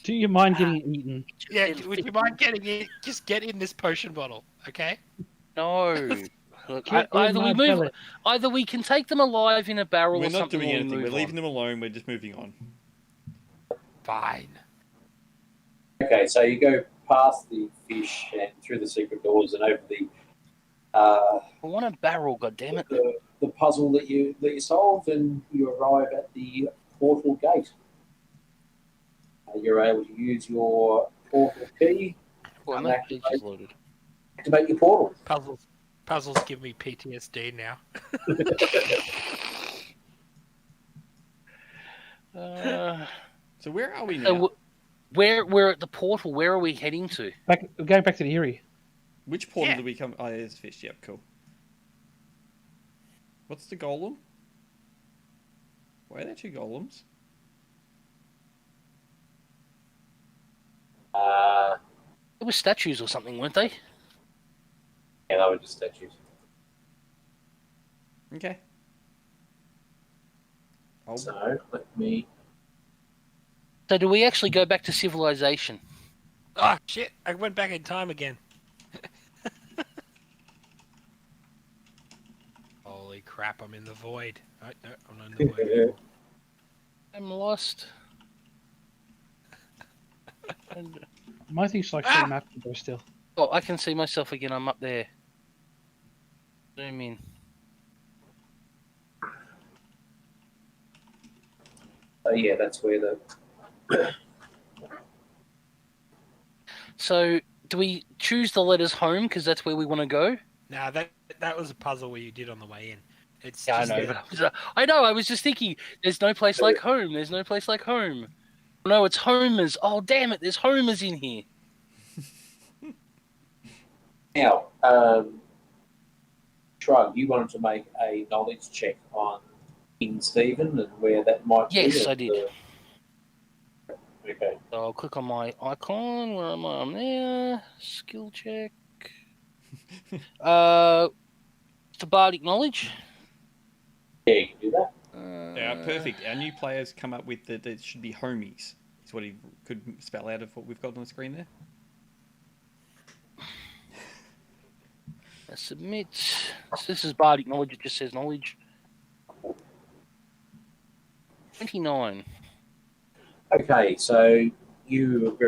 Do you mind getting eaten? Yeah, would you mind getting it? Just get in this potion bottle, okay? No. Look, Get in either my we move. belly. Either we can take them alive in a barrel We're or not something. doing or we anything. We're move leaving on. them alone. We're just moving on. Fine. Okay, so you go past the fish and through the secret doors and over I want a barrel. God damn it! the puzzle that you solve, and you arrive at the portal gate. You're able to use your portal key Well, and that page is loaded. activate your portal. Puzzles give me PTSD now. So where are we now? We're at the portal. Where are we heading to? Going back to the Erie. Which portal Yeah. do we come? Oh, there's fish. Yep, cool. What's the golem? Why are there two golems? They were statues or something, weren't they? Yeah, they were just statues. Okay. Oh, So let me. So do we actually go back to civilization? Oh shit! I went back in time again. Holy crap! I'm in the void. Oh, no, I'm not in the void anymore. I'm lost. And, My thing's like so map to go still. oh, I can see myself again. I'm up there. Zoom in. So yeah, that's where the. So do we choose the letters home because that's where we want to go? Nah, that was a puzzle where you did on the way in. It's Yeah, I just know. that- But I know. I was just thinking. There's no place like home. There's no place like home. No, it's Homer's. Oh, damn it! There's Homer's in here. Now, Shrug, you wanted to make a knowledge check on King Stephen and where that might be. Yes, I did. Okay. Okay. So I'll click on my icon. Where am I? I'm there. Skill check. The Bardic Knowledge. Yeah, you can do that. Yeah, perfect. Our new players come up with that should be homies. Is what he could spell out of what we've got on the screen there. Submit. So this is Bardic Knowledge. It just says knowledge. 29. Okay, so you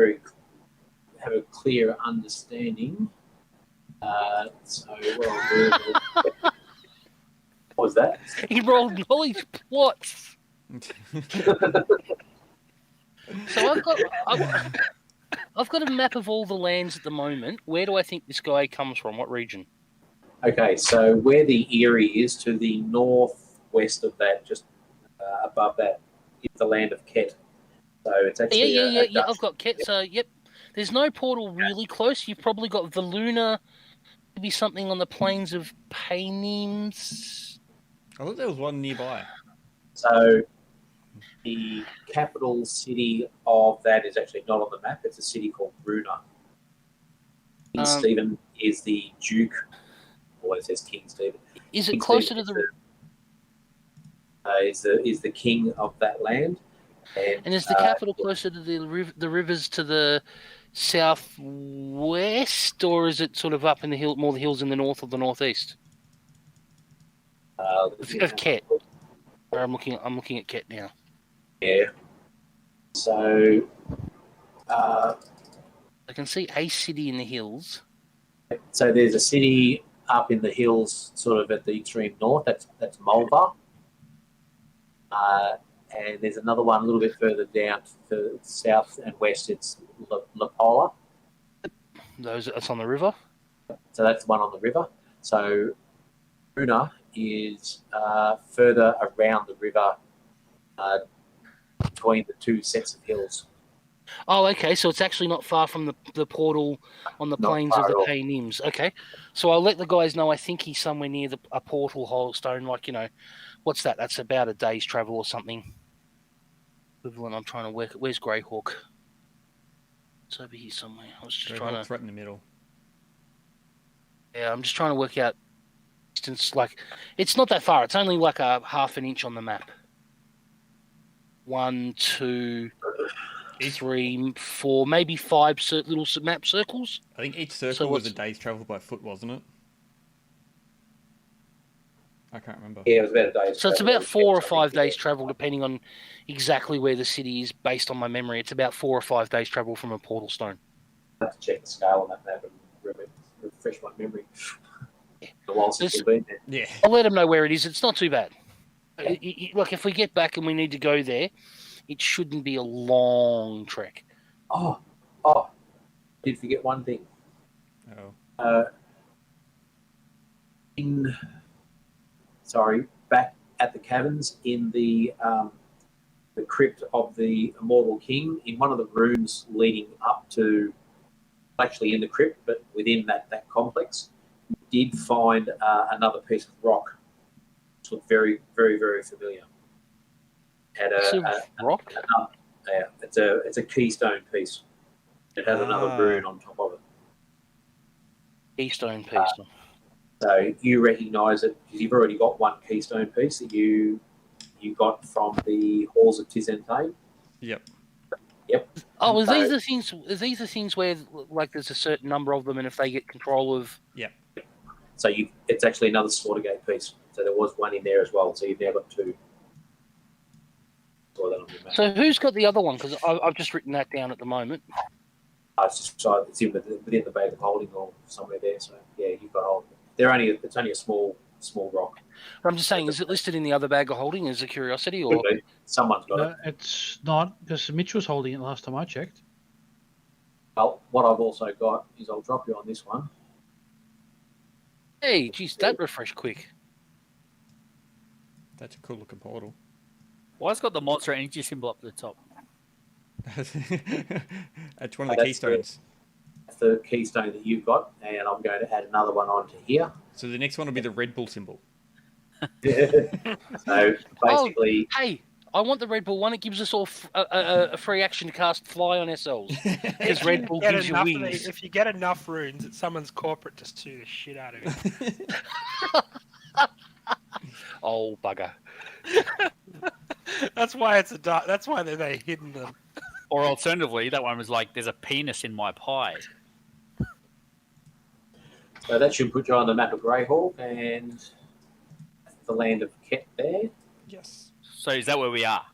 have a clear understanding. So what I'll do is, what was that? He rolled knowledge plots. So I've got a map of all the lands at the moment. Where do I think this guy comes from? What region? Okay, so where the Erie is, to the northwest of that, just above that, is the land of Ket. So it's actually Yeah. I've got Ket. So yep. There's no portal really close. You've probably got Valuna. Maybe something on the plains of Paynims. I thought there was one nearby. So the capital city of that is actually not on the map. It's a city called Runa. King Stephen is the Duke. Or it says King Stephen. Is it King closer Stephen to the is the king of that land? And is the capital closer to the rivers to the southwest, or is it sort of up in the hill, more the hills in the north or the northeast? Of Ket. I'm looking at Ket now. Yeah. So I can see a city in the hills. so there's a city up in the hills, sort of at the extreme north. That's Mulva. And there's another one a little bit further down to the south and west. It's Lapola. That's on the river. So that's the one on the river. So Runa is further around the river between the two sets of hills. Oh, okay. So it's actually not far from the portal on the Not plains far of the at all. Paynims. Okay. So I'll let the guys know. I think he's somewhere near a portal hole stone. Like, what's that? That's about a day's travel or something. Equivalent. I'm trying to work it. Where's Greyhawk? It's over here somewhere. I was just trying to. Right in the middle. Yeah, I'm just trying to work out distance. Like, it's not that far. It's only like a half an inch on the map. 1, 2, 3, 4, maybe 5 little map circles. I think each circle was a day's travel by foot, wasn't it? I can't remember. Yeah, it was about a day's So it's travel. about 4 or 5 days travel, depending on exactly where the city is. Based on my memory, it's about 4 or 5 days travel from a portal stone. I have to check the scale on that map and refresh my memory. Yeah. The while since we've been there. Yeah. I'll let them know where it is. It's not too bad. Look, if we get back and we need to go there, it shouldn't be a long trek. Oh, did forget one thing. Oh. Back at the caverns in the crypt of the Immortal King, in one of the rooms leading up to, actually in the crypt, but within that complex, we did find another piece of rock. It looked very, very, very familiar. Had rock? It's a keystone piece. It has another rune on top of it. Keystone piece. So you recognise it because you've already got one keystone piece that you got from the halls of Tizentane. Yep. Oh, are these the things? Are these the things where like there's a certain number of them, and if they get control of? Yep. So it's actually another Slaughtergate piece. So there was one in there as well. So you've now got 2. So who's got the other one? Because I've just written that down at the moment. It's within the bag of holding or somewhere there. So yeah, you've got hold. It's only a small rock. But I'm just saying, is it listed in the other bag of holding as a curiosity, or someone's got it? It's not, because Mitch was holding it last time I checked. Well, what I've also got is I'll drop you on this one. Hey, geez, that refreshed quick. That's a cool looking portal. Why has it got the monster energy symbol up at the top? That's one of the keystones. That's the keystone that you've got, and I'm going to add another one onto here. So the next one will be the Red Bull symbol. So basically, hey, I want the Red Bull one. It gives us all a free action to cast fly on ourselves. Because Red Bull gives you wings. If you get enough runes, it's someone's corporate to sue the shit out of you. Oh, bugger. That's why it's a dark. That's why they hidden them. Or alternatively, that one was like, "There's a penis in my pie." So that should put you on the map of Greyhawk and the land of Ket there. Yes. So is that where we are?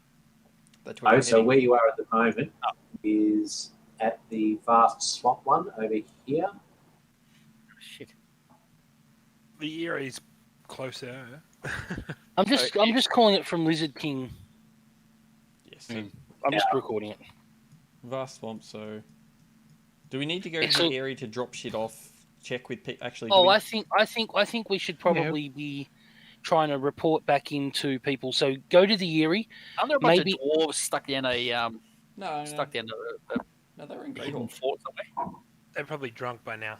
That's where Oh, we're so heading. where you are at the moment is at the vast swamp one over here. Shit. The Erie's closer. I'm just calling it from Lizard King. Yes. So I'm just recording it. vast swamp. So, do we need to go Yeah, to so- the area to drop shit off? Check with people. Actually, Oh, I think we should probably be trying to report back into people. So go to the Erie. Aren't there a bunch Maybe- of dwarves stuck down a no, stuck down no, they were in a hidden Greyhawk. fort somewhere? They're probably drunk by now.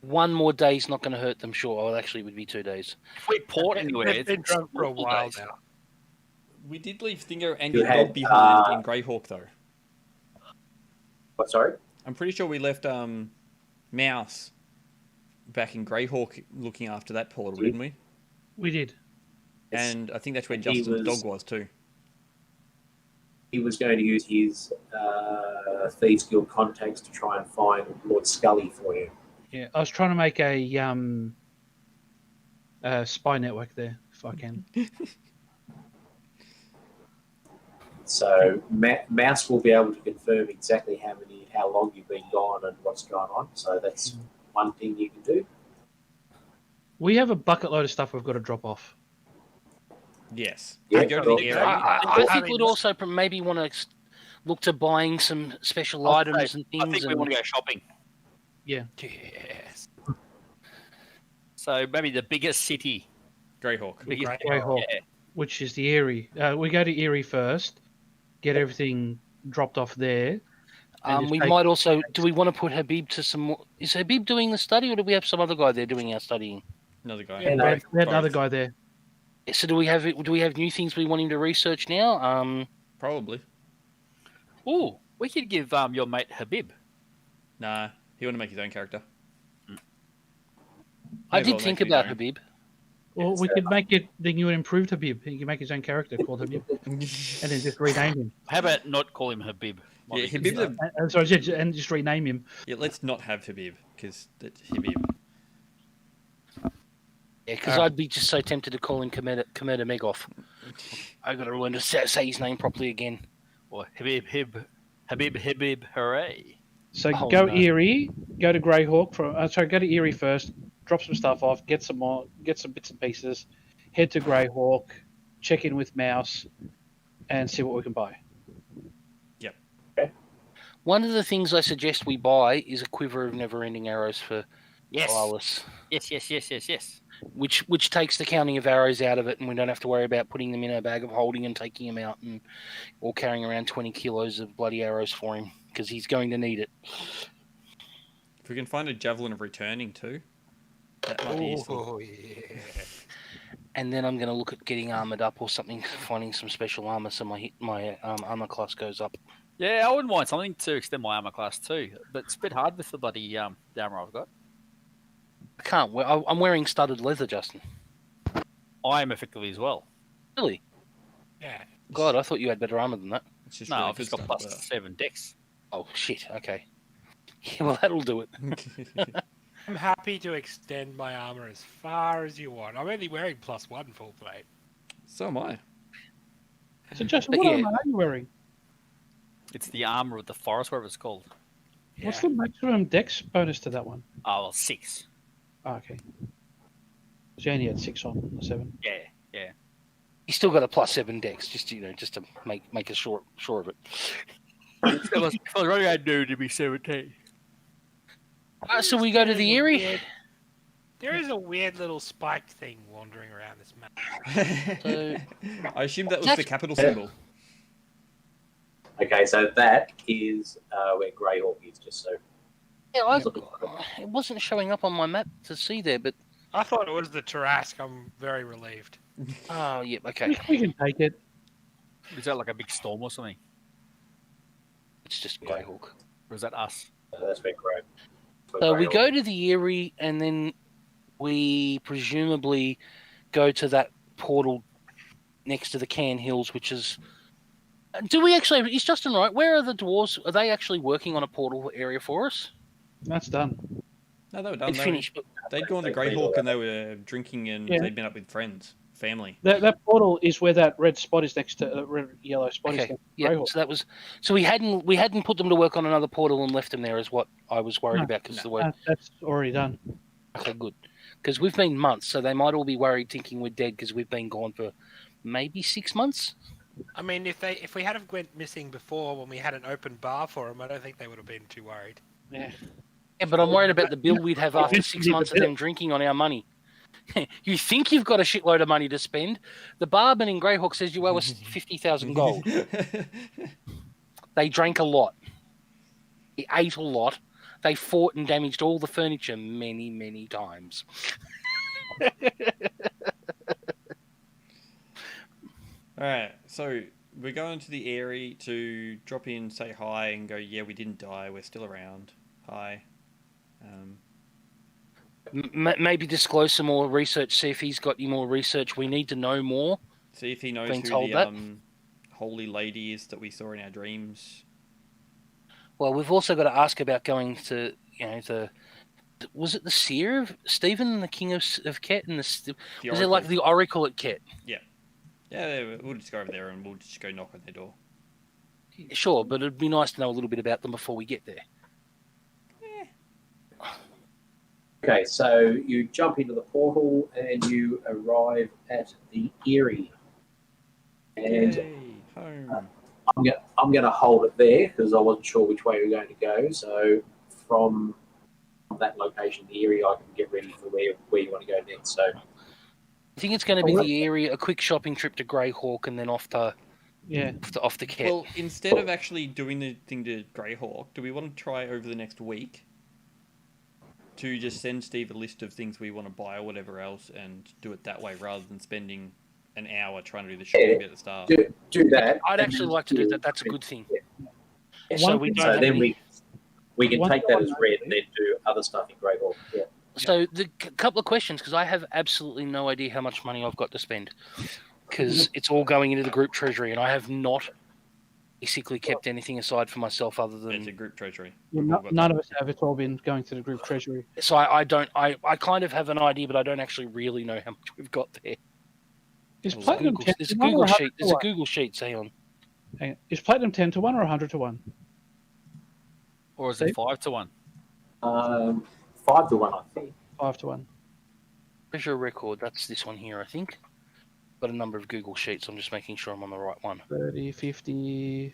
One more day's not going to hurt them, sure. Well, actually, it would be 2 days. If we port anywhere, They've been it's drunk for a multiple while days. now. We did leave Thingo and You your had, dog behind in Greyhawk, though. What, sorry? I'm pretty sure we left Mouse back in Greyhawk looking after that portal, didn't we? We did. And I think that's where He Justin's was- dog was too. He was going to use his Thieves Guild contacts to try and find Lord Scully for you. Yeah, I was trying to make a spy network there, if I can. So Mouse will be able to confirm exactly how long you've been gone and what's going on. So that's one thing you can do. We have a bucket load of stuff we've got to drop off. Yes. Yeah, we go to cool. the area. I think we'd also maybe want to look to buying some special items and things. I think we want to go shopping. Yeah. Yes. So maybe the biggest city. Greyhawk. Biggest, Greyhawk, yeah. which is the Erie. We go to Erie first, get everything dropped off there. and We just might also. Do we want to put Habib to some more? Is Habib doing the study, or do we have some other guy there doing our studying? Another guy. Yeah, We had another guy there. So do we have new things we want him to research now? Probably. Ooh, we could give your mate Habib. Nah, he wanted to make his own character. I May as did well think make about his own. Habib. Well, we could make it the new and improved Habib. He can make his own character called Habib, and then just rename him. How about not call him Habib? Might Yeah, be good Habib's stuff. a, Sorry, and just rename him. yeah, let's not have Habib, because Habib. Yeah, because I'd be just so tempted to call him Kometa Megoff. I got to learn to say his name properly again. Or Habib, hooray. So Oh, go no. Erie, go to Greyhawk. Go to Erie first. Drop some stuff off. Get some bits and pieces. Head to Greyhawk. Check in with Mouse, and see what we can buy. One of the things I suggest we buy is a quiver of never-ending arrows for Yes. Alice, Yes. which takes the counting of arrows out of it, and we don't have to worry about putting them in a bag of holding and taking them out, or carrying around 20 kilos of bloody arrows for him, because he's going to need it. If we can find a javelin of returning too, that might be useful. Oh, yeah. And then I'm going to look at getting armored up or something, finding some special armor so my armor class goes up. Yeah, I wouldn't mind something to extend my armor class too, but it's a bit hard with the bloody the armor I've got. I can't. I'm wearing studded leather, Justin. I am effectively as well. Really? Yeah. God, I thought you had better armor than that. It's just No, really I've good just got stuff, plus 7 dex. Oh shit. Okay. Yeah, well that'll do it. but- I'm happy to extend my armor as far as you want. I'm only wearing +1 full plate. So am I. So, Justin, But what yeah. armor are you wearing? It's the armor of the forest, whatever it's called. What's the maximum dex bonus to that one? Oh, well, 6. Oh, okay. So you only had 6 on the 7. Yeah. He's still got a +7 dex, just to make us sure of it. If I was running out dude to be 17. So we go to the Erie. There is a weird little spiked thing wandering around this map. So, I assume that was the capital symbol. Okay, so that is where Greyhawk is, just so. yeah, it wasn't showing up on my map to see there, but I thought it was the Tarrasque. I'm very relieved. oh yeah, okay. We can take it. Is that like a big storm or something? It's just Greyhawk. Or is that us? That's been great. So we go to the Erie, and then we presumably go to that portal next to the Cairn Hills, which is. Do we actually? Is Justin right? Where are the dwarves? Are they actually working on a portal area for us? That's done. No, they were done. It's finished. They'd gone to Greyhawk and they were drinking and they'd been up with friends, family. That portal is where that red spot is next to red yellow spot. Okay, is next to yeah. Greyhawk. So that was. So we hadn't put them to work on another portal and left them there, is what I was worried about because the word. That's already done. Okay, good. Because we've been months, so they might all be worried, thinking we're dead because we've been gone for maybe 6 months. I mean, if we had have went missing before when we had an open bar for them, I don't think they would have been too worried. Yeah. Yeah, but I'm worried about the bill we'd have after 6 months of them drinking on our money. You think you've got a shitload of money to spend. The barman in Greyhawk says you owe us 50,000 gold. They drank a lot. They ate a lot. They fought and damaged all the furniture many, many times. Alright, so we're going to the Eyrie to drop in, say hi, and go, yeah, we didn't die, we're still around. Hi. Maybe disclose some more research, see if he's got any more research. We need to know more. See if he knows Been who told the that. holy lady is that we saw in our dreams. Well, we've also got to ask about going to, was it the seer of Stephen, the king of Ket, and was it like the oracle at Ket? Yeah. Yeah, we'll just go over there and we'll just go knock on their door. Sure, but it'd be nice to know a little bit about them before we get there. Okay, so you jump into the portal and you arrive at the Erie. And Yay, home. I'm going to hold it there because I wasn't sure which way we were going to go. So from that location, the Erie, I can get ready for where you want to go next. So I think it's going to be the area, a quick shopping trip to Greyhawk, and then off to off the Ket. Well, instead of actually doing the thing to Greyhawk, do we want to try over the next week to just send Steve a list of things we want to buy or whatever else and do it that way rather than spending an hour trying to do the shopping bit at the start? Do that. I'd actually like to do that. That's a good thing. Yeah. So we don't. So then we can take that as read and then do other stuff in Greyhawk. Yeah. So the couple of questions, because I have absolutely no idea how much money I've got to spend, because it's all going into the group treasury, and I have not basically kept anything aside for myself other than It's a group treasury. None of us have. It's all been going to the group treasury. So I don't. I kind of have an idea, but I don't actually really know how much we've got there. Is platinum 10 There's a to 1 or Google 100 sheet. to There's a 1? Google sheet. Say on. Hang on. Is platinum 10 to 1 or 100 to 1? Or is it 5 to 1? 5 to 1, I think. 5 to 1. Treasure record. That's this one here, I think. Got a number of Google sheets. I'm just making sure I'm on the right one. 30, 50,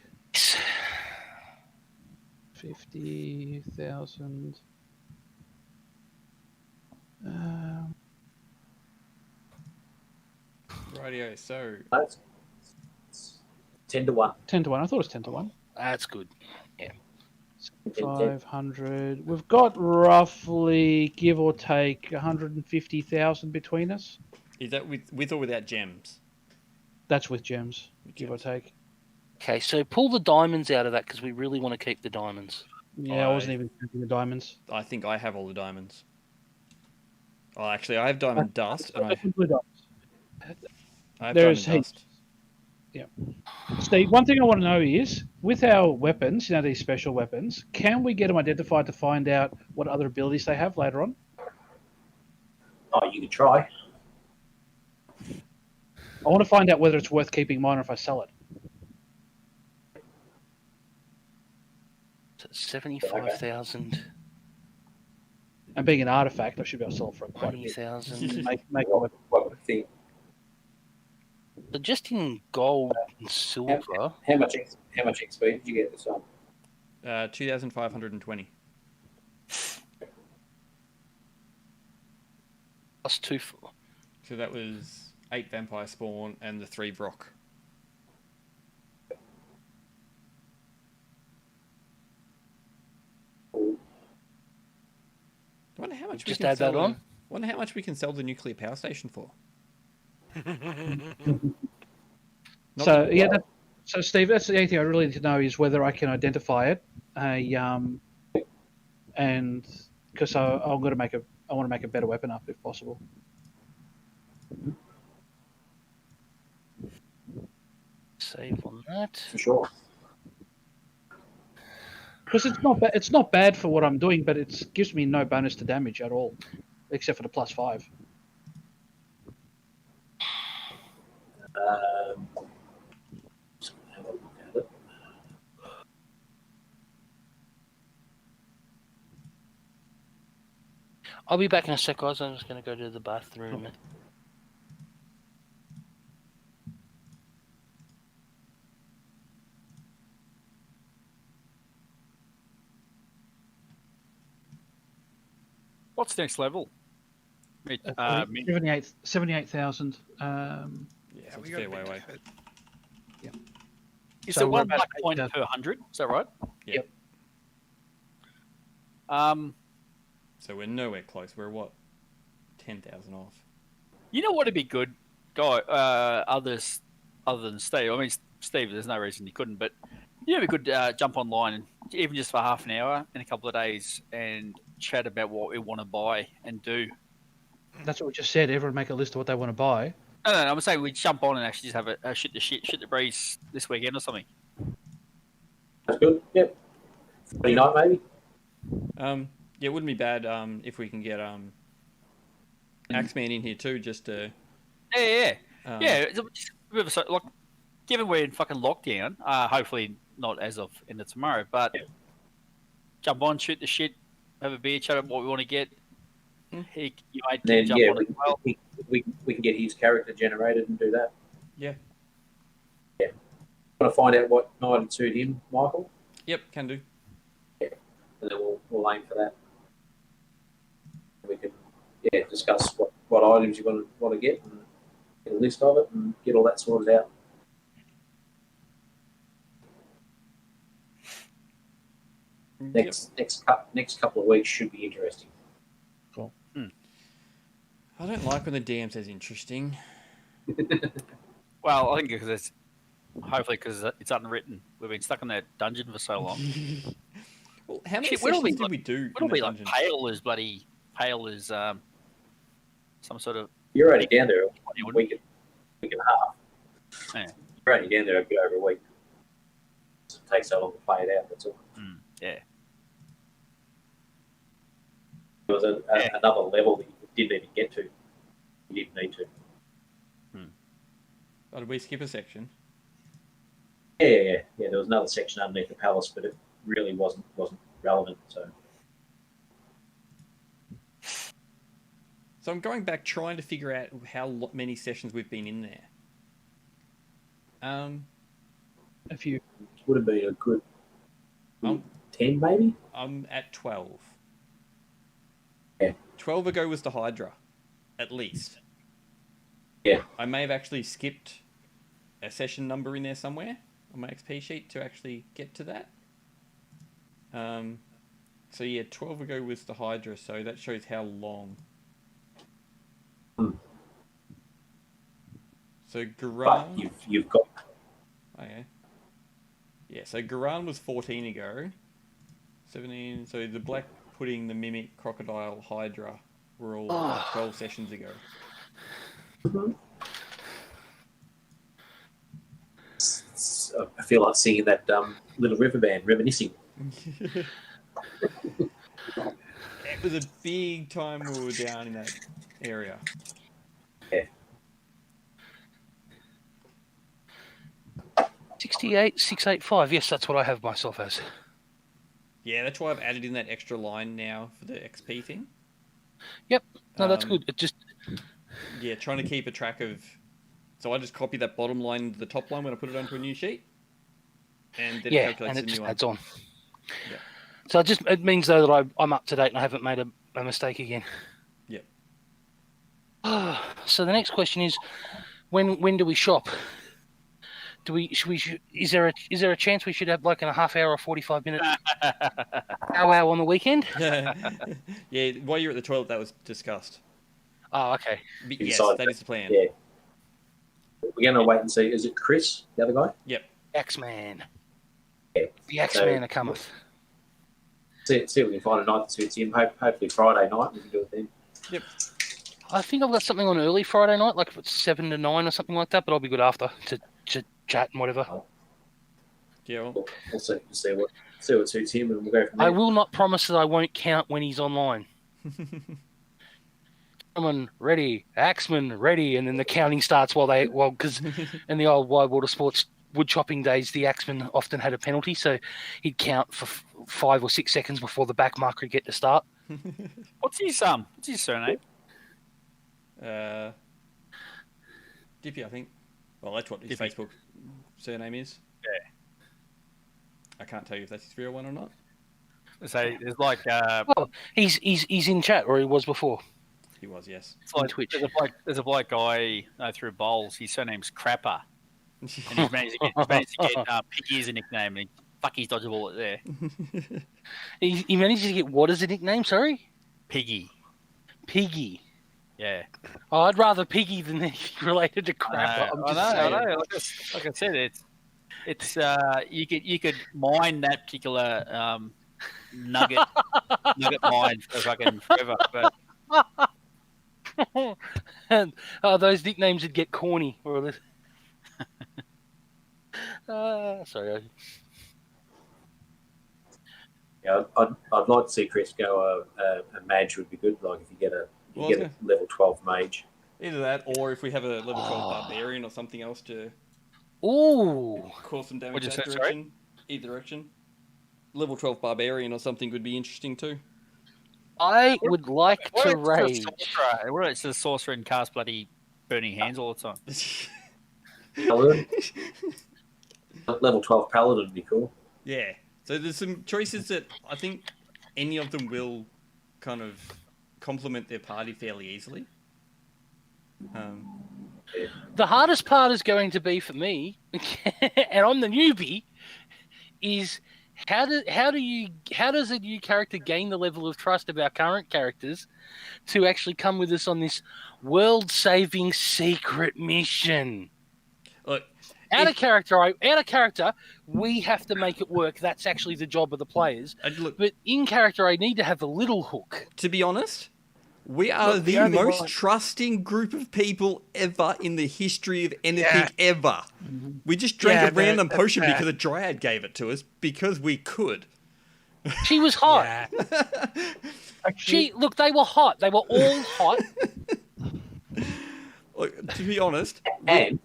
50,000. Rightio, so That's 10 to 1. 10 to 1. I thought it was 10 to 1. That's good. 500. We've got roughly, give or take, 150,000 between us. is that with or without gems? That's with gems, give or take. Okay, so pull the diamonds out of that because we really want to keep the diamonds. Yeah, I wasn't even counting the diamonds. I think I have all the diamonds. Oh, actually, I have diamond dust, and I have There's diamond dust. Steve, one thing I want to know is, with our weapons, these special weapons, can we get them identified to find out what other abilities they have later on? Oh, you can try. I want to find out whether it's worth keeping mine or if I sell it. So 75,000, And being an artifact, I should be able to sell it for quite a bit. 20,000. Make a What would you think? So just in gold and silver, How much XP did you get this one? 2,520. plus 2. So that was 8 vampire spawn and the 3 Brock. I wonder how much Just we can add that sell on? Wonder how much we can sell the nuclear power station for. So, yeah, So, Steve, that's the only thing I really need to know is whether I can identify it. And because I'm going to make I want to make a better weapon up if possible. Save on that. For sure. Because it's not bad for what I'm doing, but it gives me no bonus to damage at all, except for the +5. Just gonna have a look at it. I'll be back in a sec, guys. I'm just going to go to the bathroom. Okay. What's next level? 78,000. Yeah, we we got a fair way bit away. to it. Is So there we're one about luck eight, point per 100? Is that right? Yep. So we're nowhere close. We're what? 10,000 off. You know what would be good, guy? Other than Steve. I mean, Steve, there's no reason you couldn't, but you know, we could jump online and even just for half an hour in a couple of days and chat about what we want to buy and do. That's what we just said. Everyone make a list of what they want to buy. No, I'm saying we jump on and actually just have a shit the breeze this weekend or something. That's good. Yep. Friday night, maybe. Yeah, it wouldn't be bad if we can get Axeman in here too, just to Yeah. It's a bit of like, given we're in fucking lockdown, hopefully not as of end of tomorrow, but jump on, shoot the shit, have a beer, chat about what we want to get. You might Then jump yeah, on as well. we can get his character generated and do that. Yeah. Want to find out what night would suit him, Michael? Yep, can do. And then we'll aim for that. We can discuss what items you want to get and get a list of it and get all that sorted out. Next couple of weeks should be interesting. Cool. I don't like when the DM says interesting. Well, I think because it's it's unwritten. We've been stuck in that dungeon for so long. Well, how many Shit, we'll sessions be did we do? It'll in be that like dungeon? pale as some sort of. You're only down there a You wouldn't- week and a half. Yeah. You're only down there a bit over a week. It takes so long to play it out. That's all. Yeah. There was another level that you didn't even get to. You didn't need to. Oh, did we skip a section? Yeah. There was another section underneath the palace, but it really wasn't relevant. So I'm going back trying to figure out how many sessions we've been in there. A few. would have been a good Um, 10, maybe. I'm at 12. Yeah. 12 ago was the Hydra, at least. Yeah. I may have actually skipped a session number in there somewhere on my XP sheet to actually get to that. So yeah, 12 ago was the Hydra, so that shows how long. So But Garan... you've got Okay. Yeah, so Garan was 14 ago. 17, so the Black Pudding, the Mimic, Crocodile, Hydra were all 12 sessions ago. I feel like singing that Little River Band, reminiscing. It was a big time we were down in that area. Yeah. 68,685. Yes, that's what I have myself as. Yeah, that's why I've added in that extra line now for the XP thing. Yep. No, that's Um, good. It just Yeah, trying to keep a track of... So I just copy that bottom line into the top line when I put it onto a new sheet. And then it calculates and it the just new one. adds on. Yeah. So it means though that I'm up to date and I haven't made a mistake again. Yep. So the next question is, when do we shop? Is there a chance we should have like a half hour or 45-minute powwow on the weekend? Yeah, while you're at the toilet, that was discussed. Oh, okay. But yes, Inside that is the plan. Yeah. We're going to wait and see. Is it Chris, the other guy? Yep. X-Man. Yeah. The X-Man are coming. See if we can find a night that suits him. Hopefully Friday night we can do it then. Yep. I think I've got something on early Friday night, like 7 to 9 or something like that, but I'll be good after to chat and whatever. Yeah. We'll see what suits him, and we'll go from there. I will not promise that I won't count when he's online. Someone ready, Axeman ready, and then the counting starts because in the old Wide Water Sports wood chopping days, the Axeman often had a penalty, so he'd count for 5 or 6 seconds before the back marker would get to start. What's his surname? Dippy, I think. Well, that's what his Facebook surname is. Yeah. I can't tell you if that's his real one or not. So there's like well, he's in chat, or he was before. He was, yes. It's like, Twitch. There's a bloke guy through bowls. His surname's Crapper, and he's managed to get Piggy as a nickname. And he's dodged a bullet there. He managed to get what as a nickname? Sorry, Piggy. Yeah. Oh, I'd rather Piggy than anything related to Crapper. I know. Like I said, it's you could mine that particular nugget mine for fucking forever, but. And those nicknames would get corny. Sorry. Yeah, I'd like to see Chris go a mage would be good. Like if you get a level 12 mage. Either that, or if we have a level 12 barbarian or something else to cause some damage that direction. Either direction. Level 12 barbarian or something would be interesting too. I would like to rage. What it's the sorcerer and cast bloody burning hands all the time. Paladin. Level 12 paladin would be cool. Yeah. So there's some choices that I think any of them will kind of complement their party fairly easily. The hardest part is going to be for me, and I'm the newbie, is how does a new character gain the level of trust of our current characters to actually come with us on this world-saving secret mission? Look, out of character, we have to make it work. That's actually the job of the players. But in character, I need to have a little hook. To be honest, we are the most trusting group of people ever in the history of anything ever. We just drank a random potion because a dryad gave it to us because we could. She was hot. Look, they were hot. They were all hot. Look, to be honest, and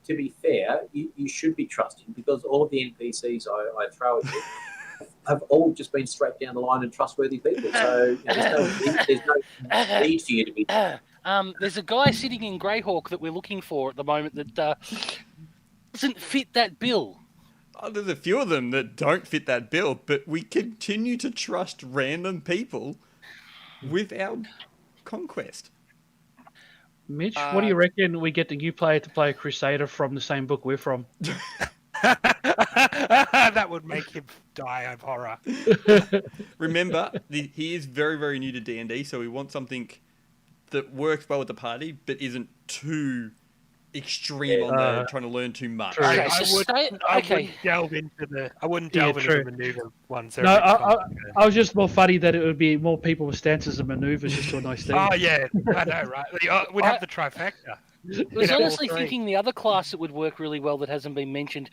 to be fair, you should be trusting because all of the NPCs I throw at you have all just been straight down the line and trustworthy people. So there's no need for you to be. There's a guy sitting in Greyhawk that we're looking for at the moment that doesn't fit that bill. Oh, there's a few of them that don't fit that bill, but we continue to trust random people with our conquest. Mitch, what do you reckon we get the new player to play a Crusader from the same book we're from? That would make him die of horror. Remember, he is very, very new to D&D, so we want something that works well with the party, but isn't too extreme on the trying to learn too much. Okay, I wouldn't delve into the maneuver ones. No, I was just more funny that it would be more people with stances and maneuvers just to a nice thing. Oh yeah, I know, right? We'd have the trifecta. I was honestly thinking the other class that would work really well that hasn't been mentioned,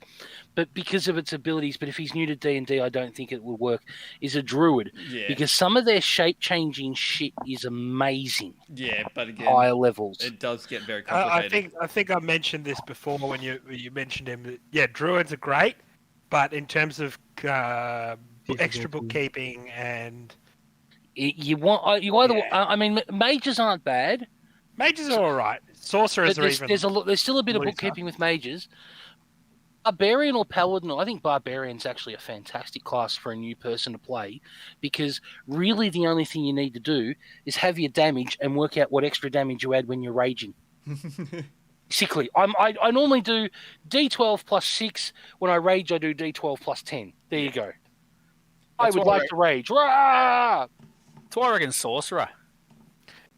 but because of its abilities, but if he's new to D&D, I don't think it will work, is a druid. Yeah. Because some of their shape-changing shit is amazing. Yeah, but again, higher levels. It does get very complicated. I think I mentioned this before when you mentioned him. Yeah, druids are great, but in terms of extra bookkeeping and mages aren't bad. Mages are all right. Sorcerers are even. There's still a bit of bookkeeping with mages. Barbarian or Paladin, I think Barbarian's actually a fantastic class for a new person to play because really the only thing you need to do is have your damage and work out what extra damage you add when you're raging. Basically, I normally do D12 plus 6. When I rage, I do D12 plus 10. There you go. I would like to rage. Rah! That's why I reckon Sorcerer.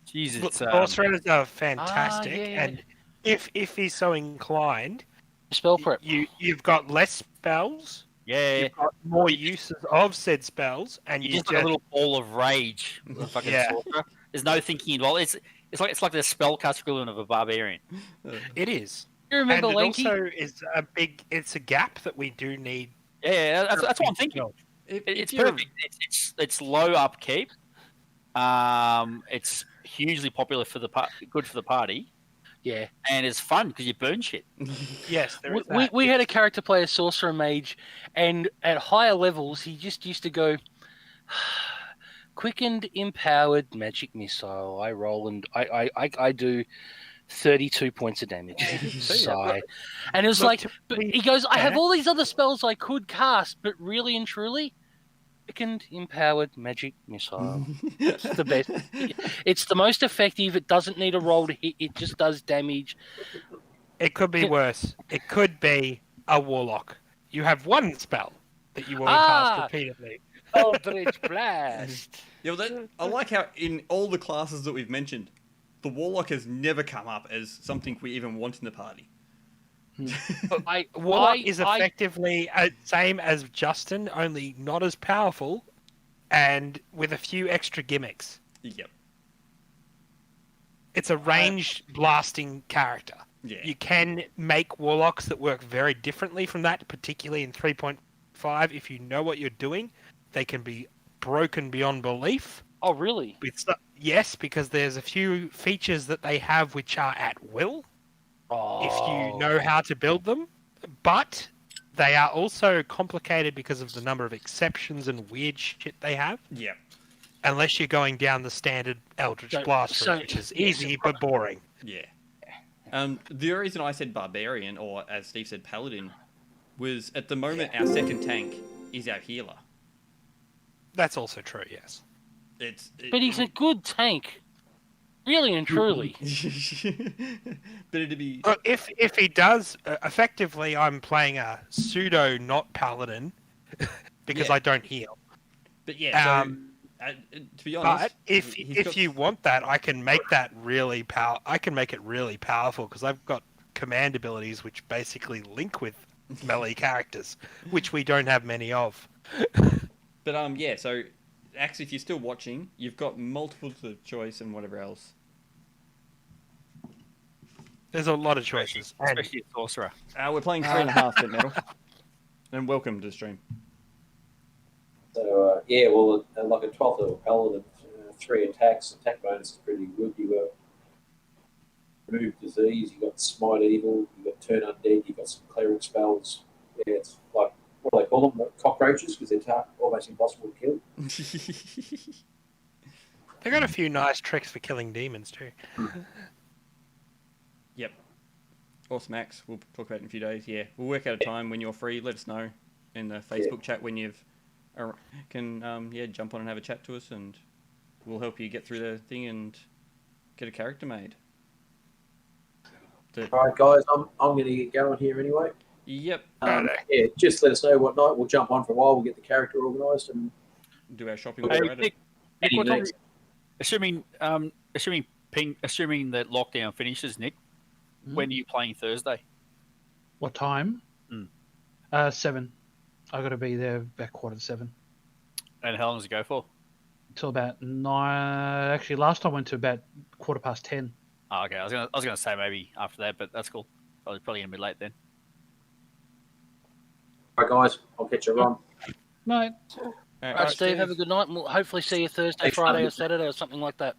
Jesus, Sorcerers are fantastic, and if he's so inclined, spell prep. You've got less spells. Yeah, You've got more uses of said spells, and you you just got a little ball of rage. The fucking Yeah. sorcerer. There's no thinking involved. It's like the spellcast equivalent of a barbarian. It is. You remember And it Lanky? also is it's a gap that we do need. Yeah, that's what I'm thinking. It's perfect. It's low upkeep. It's hugely popular for good for the party, Yeah. and it's fun because you burn shit. Yes, there is We had a character play a sorcerer mage, and at higher levels, he just used to go, quickened, empowered, magic missile. I roll and I do 32 points of damage. Sigh. And it was like, but he goes, I have all these other spells I could cast, but really and truly, quickened, empowered, magic missile. It's the best. It's the most effective. It doesn't need a roll to hit. It just does damage. It could be worse. It could be a warlock. You have one spell that you will cast repeatedly. Eldritch Blast. Yeah, well, I like how in all the classes that we've mentioned, the warlock has never come up as something we even want in the party. Warlock is effectively same as Justin, only not as powerful, and with a few extra gimmicks. Yep. It's a ranged blasting character. Yeah. You can make warlocks that work very differently from that, particularly in 3.5. If you know what you're doing, they can be broken beyond belief. Oh, really? Yes, because there's a few features that they have which are at will. If you know how to build them, but they are also complicated because of the number of exceptions and weird shit they have. Yeah. Unless you're going down the standard Eldritch Blast route, which is easy but boring. Yeah. The reason I said barbarian, or as Steve said, paladin, was at the moment our second tank is our healer. That's also true. Yes. But he's a good tank. Really and truly. Better to be. If he does, effectively, I'm playing a pseudo not paladin because I don't heal. But yeah, to be honest, but if you want that, I can make that really I can make it really powerful because I've got command abilities which basically link with melee characters, which we don't have many of. But yeah, so. Actually, if you're still watching, you've got multiple choice and whatever else. There's a lot of choices. Especially a sorcerer. We're playing 3.5 Bit Metal. And welcome to the stream. So, like a 12th level paladin, 3 attacks. Attack bonus is pretty good. You got remove disease, you got smite evil, you got turn undead, you got some cleric spells. Yeah, it's like, what do they call them? Cockroaches, because they're almost impossible to kill. They got a few nice tricks for killing demons too. Yep. Awesome, Max. We'll talk about it in a few days. Yeah, we'll work out a time when you're free. Let us know in the Facebook chat when you've can jump on and have a chat to us, and we'll help you get through the thing and get a character made. All right, guys. I'm going to get going here anyway. Yep. Just let us know what night. We'll jump on for a while. We'll get the character organised and do our shopping. Nick, assuming that lockdown finishes, Nick, when are you playing Thursday? What time? 7. I got to be there about 6:45. And how long does it go for? Until about 9. Actually, last time I went to about 10:15. Oh, okay. I was gonna say maybe after that, but that's cool. Probably gonna be late then. All right, guys. I'll catch you around. Night. All right, Steve, have a good night. We'll hopefully see you Thursday, Friday, or Saturday, or something like that.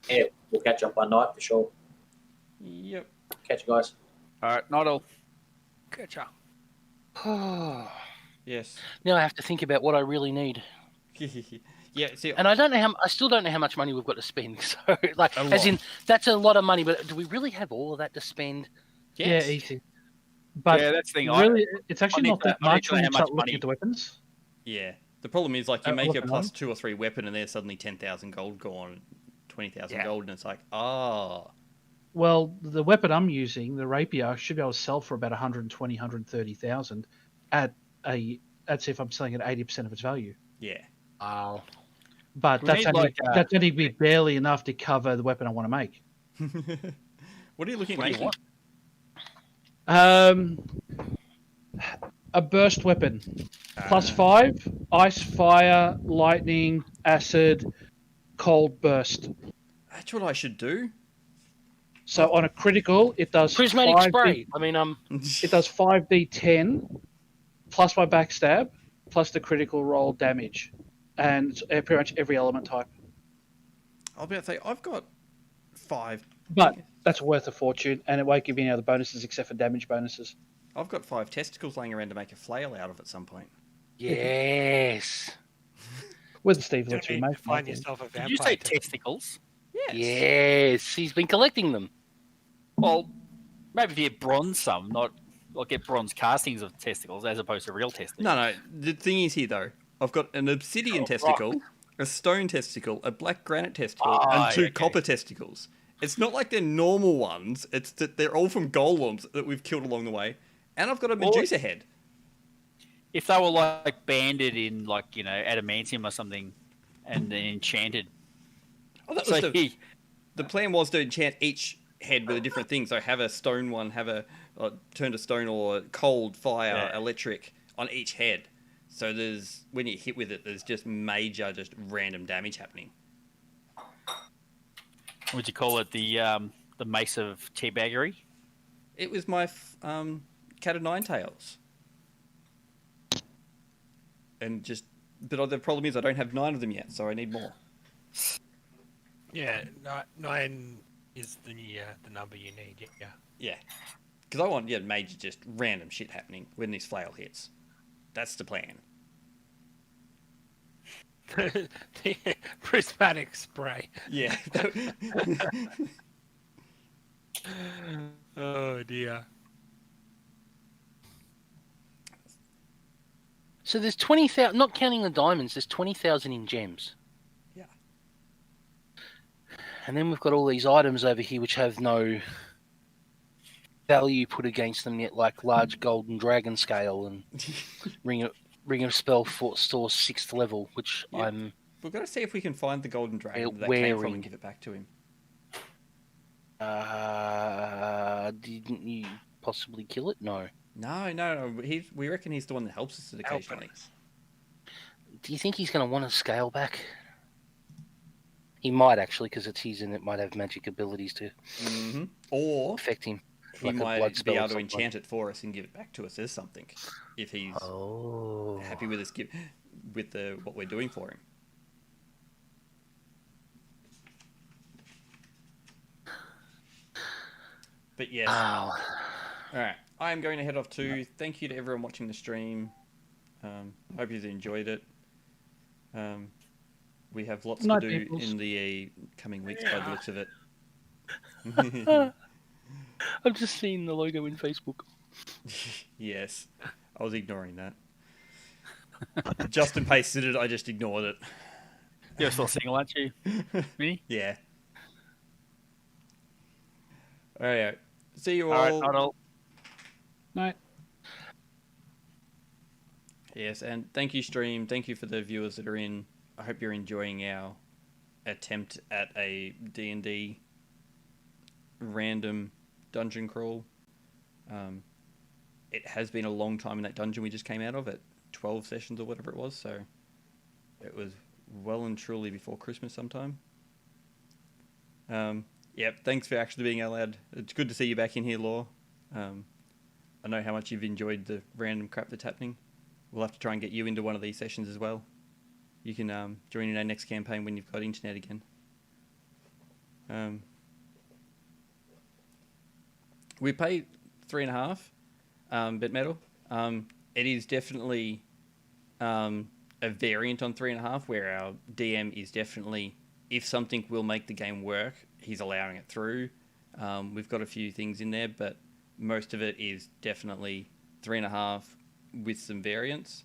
Yeah, we'll catch up one night for sure. Yep. Catch you guys. All right, not all. Catch up. Yes. Now I have to think about what I really need. Yeah. See, and I still don't know how much money we've got to spend. So, as in, that's a lot of money. But do we really have all of that to spend? Yes. Yeah, easy. But that's the thing. Really, it's actually not that much when you start looking at the weapons. Yeah. The problem is, like, you make a plus 2 or 3 weapon, and there's suddenly 10,000 gold gone, 20,000 gold, and it's like, Well, the weapon I'm using, the rapier, I should be able to sell for about 120, 130,000 at if I'm selling at 80% of its value. Yeah. Wow. But that's only be barely enough to cover the weapon I want to make. What are you looking at? A burst weapon. +5, ice, fire, lightning, acid, cold burst. That's what I should do. So on a critical, it does Prismatic 5D, spray. I mean, it does 5d10 plus my backstab plus the critical roll damage, and it's pretty much every element type. I'll be able to say I've got 5. But that's worth a fortune, and it won't give you any other bonuses except for damage bonuses. I've got 5 testicles laying around to make a flail out of at some point. yes. With the Steve You lets don't you need make to find yourself a vampire. Did you say token. testicles? Yes. Yes. He's been collecting them. Well, maybe if you bronze some, not like get bronze castings of testicles as opposed to real testicles. No. The thing is here, though, I've got an obsidian testicle, a stone testicle, a black granite testicle, and 2 copper testicles. It's not like they're normal ones. It's that they're all from golems that we've killed along the way. And I've got a Medusa head. If they were like banded in like, adamantium or something and then enchanted. Oh, that So was the plan was to enchant each head with a different thing. So have a stone one, have a turn to stone or cold, fire, electric on each head. So there's when you hit with it, there's just major, just random damage happening. Would you call it the mace of teabaggery? It was my cat of nine tails. And but the problem is I don't have 9 of them yet, so I need more. Yeah, 9 is the number you need. Yeah. Yeah. Because I want major just random shit happening when this flail hits. That's the plan. The prismatic spray. Yeah. Oh dear. So there's 20,000, not counting the diamonds, there's 20,000 in gems. Yeah. And then we've got all these items over here which have no value put against them yet, like large golden dragon scale and ring of spell for store 6th level, which I'm... We've got to see if we can find the golden dragon that came from and give it back to him. Didn't you possibly kill it? No. No. We reckon he's the one that helps us occasionally. Do you think he's going to want to scale back? He might actually, because it's his and it might have magic abilities to Or affect him. he like a blood might spell be or able to something. enchant it for us and give it back to us as something. If he's happy with us with what we're doing for him. But yes. Oh. Alright. I am going to head off too. Thank you to everyone watching the stream. Hope you've enjoyed it. We have lots to do in the coming weeks by the looks of it. I've just seen the logo in Facebook. Yes. I was ignoring that. Justin pasted it, I just ignored it. You're still single, aren't you? Me? Yeah. Alright. See you all. All right, not all. Night. Yes, and thank you, stream. Thank you for the viewers that are in. I hope you're enjoying our attempt at a D&D random dungeon crawl. It has been a long time in that dungeon we just came out of at 12 sessions or whatever it was, so it was well and truly before Christmas sometime. Yep, thanks for actually being allowed. It's good to see you back in here, Law. I know how much you've enjoyed the random crap that's happening. We'll have to try and get you into one of these sessions as well. You can join in our next campaign when you've got internet again. We paid 3.5 bit metal. It is definitely a variant on 3.5 where our DM is definitely, if something will make the game work, he's allowing it through. We've got a few things in there, but most of it is definitely 3.5 with some variants.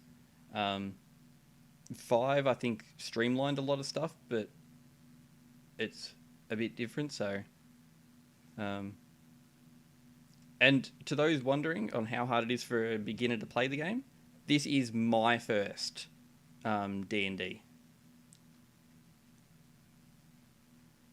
5, I think, streamlined a lot of stuff, but it's a bit different, so... And to those wondering on how hard it is for a beginner to play the game, this is my first D&D.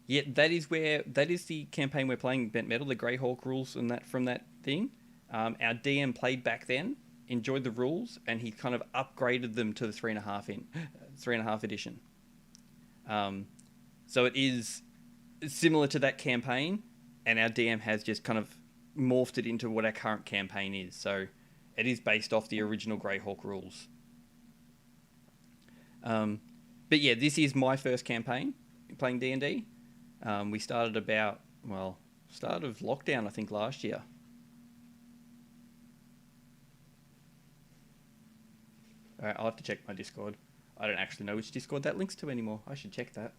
Yeah, that is the campaign we're playing, Bent Metal, the Greyhawk rules and that from that thing. Our DM played back then, enjoyed the rules, and he kind of upgraded them to the 3.5 edition. So it is similar to that campaign, and our DM has just kind of morphed it into what our current campaign is. So it is based off the original Greyhawk rules. But yeah, this is my first campaign playing D&D. We started start of lockdown, I think, last year. All right, I'll have to check my Discord. I don't actually know which Discord that links to anymore. I should check that.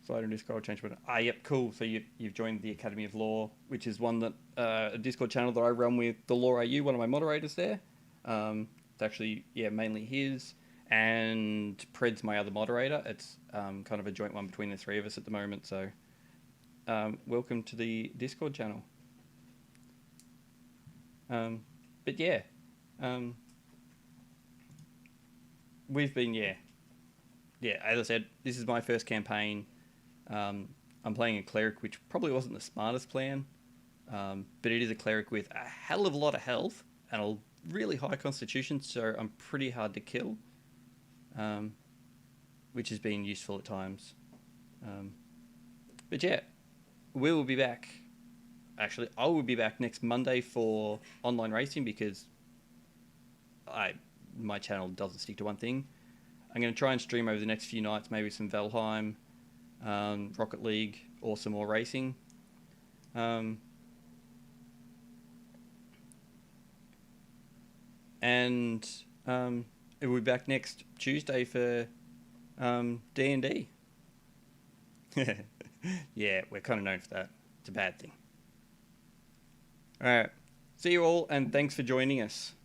Slide in Discord, change button. Yep, cool. So you've joined the Academy of Law, which is one that a Discord channel that I run with the Law AU, one of my moderators there. It's actually mainly his, and Pred's my other moderator. It's kind of a joint one between the three of us at the moment. So welcome to the Discord channel. But yeah, we've been as I said, this is my first campaign. I'm playing a cleric, which probably wasn't the smartest plan, but it is a cleric with a hell of a lot of health and a really high constitution, so I'm pretty hard to kill, which has been useful at times. But yeah, we will be back. Actually, I will be back next Monday for online racing because my channel doesn't stick to one thing. I'm going to try and stream over the next few nights, maybe some Valheim, Rocket League, or some more racing. And it will be back next Tuesday for D&D. Yeah, we're kind of known for that. It's a bad thing. All right. See you all, and thanks for joining us.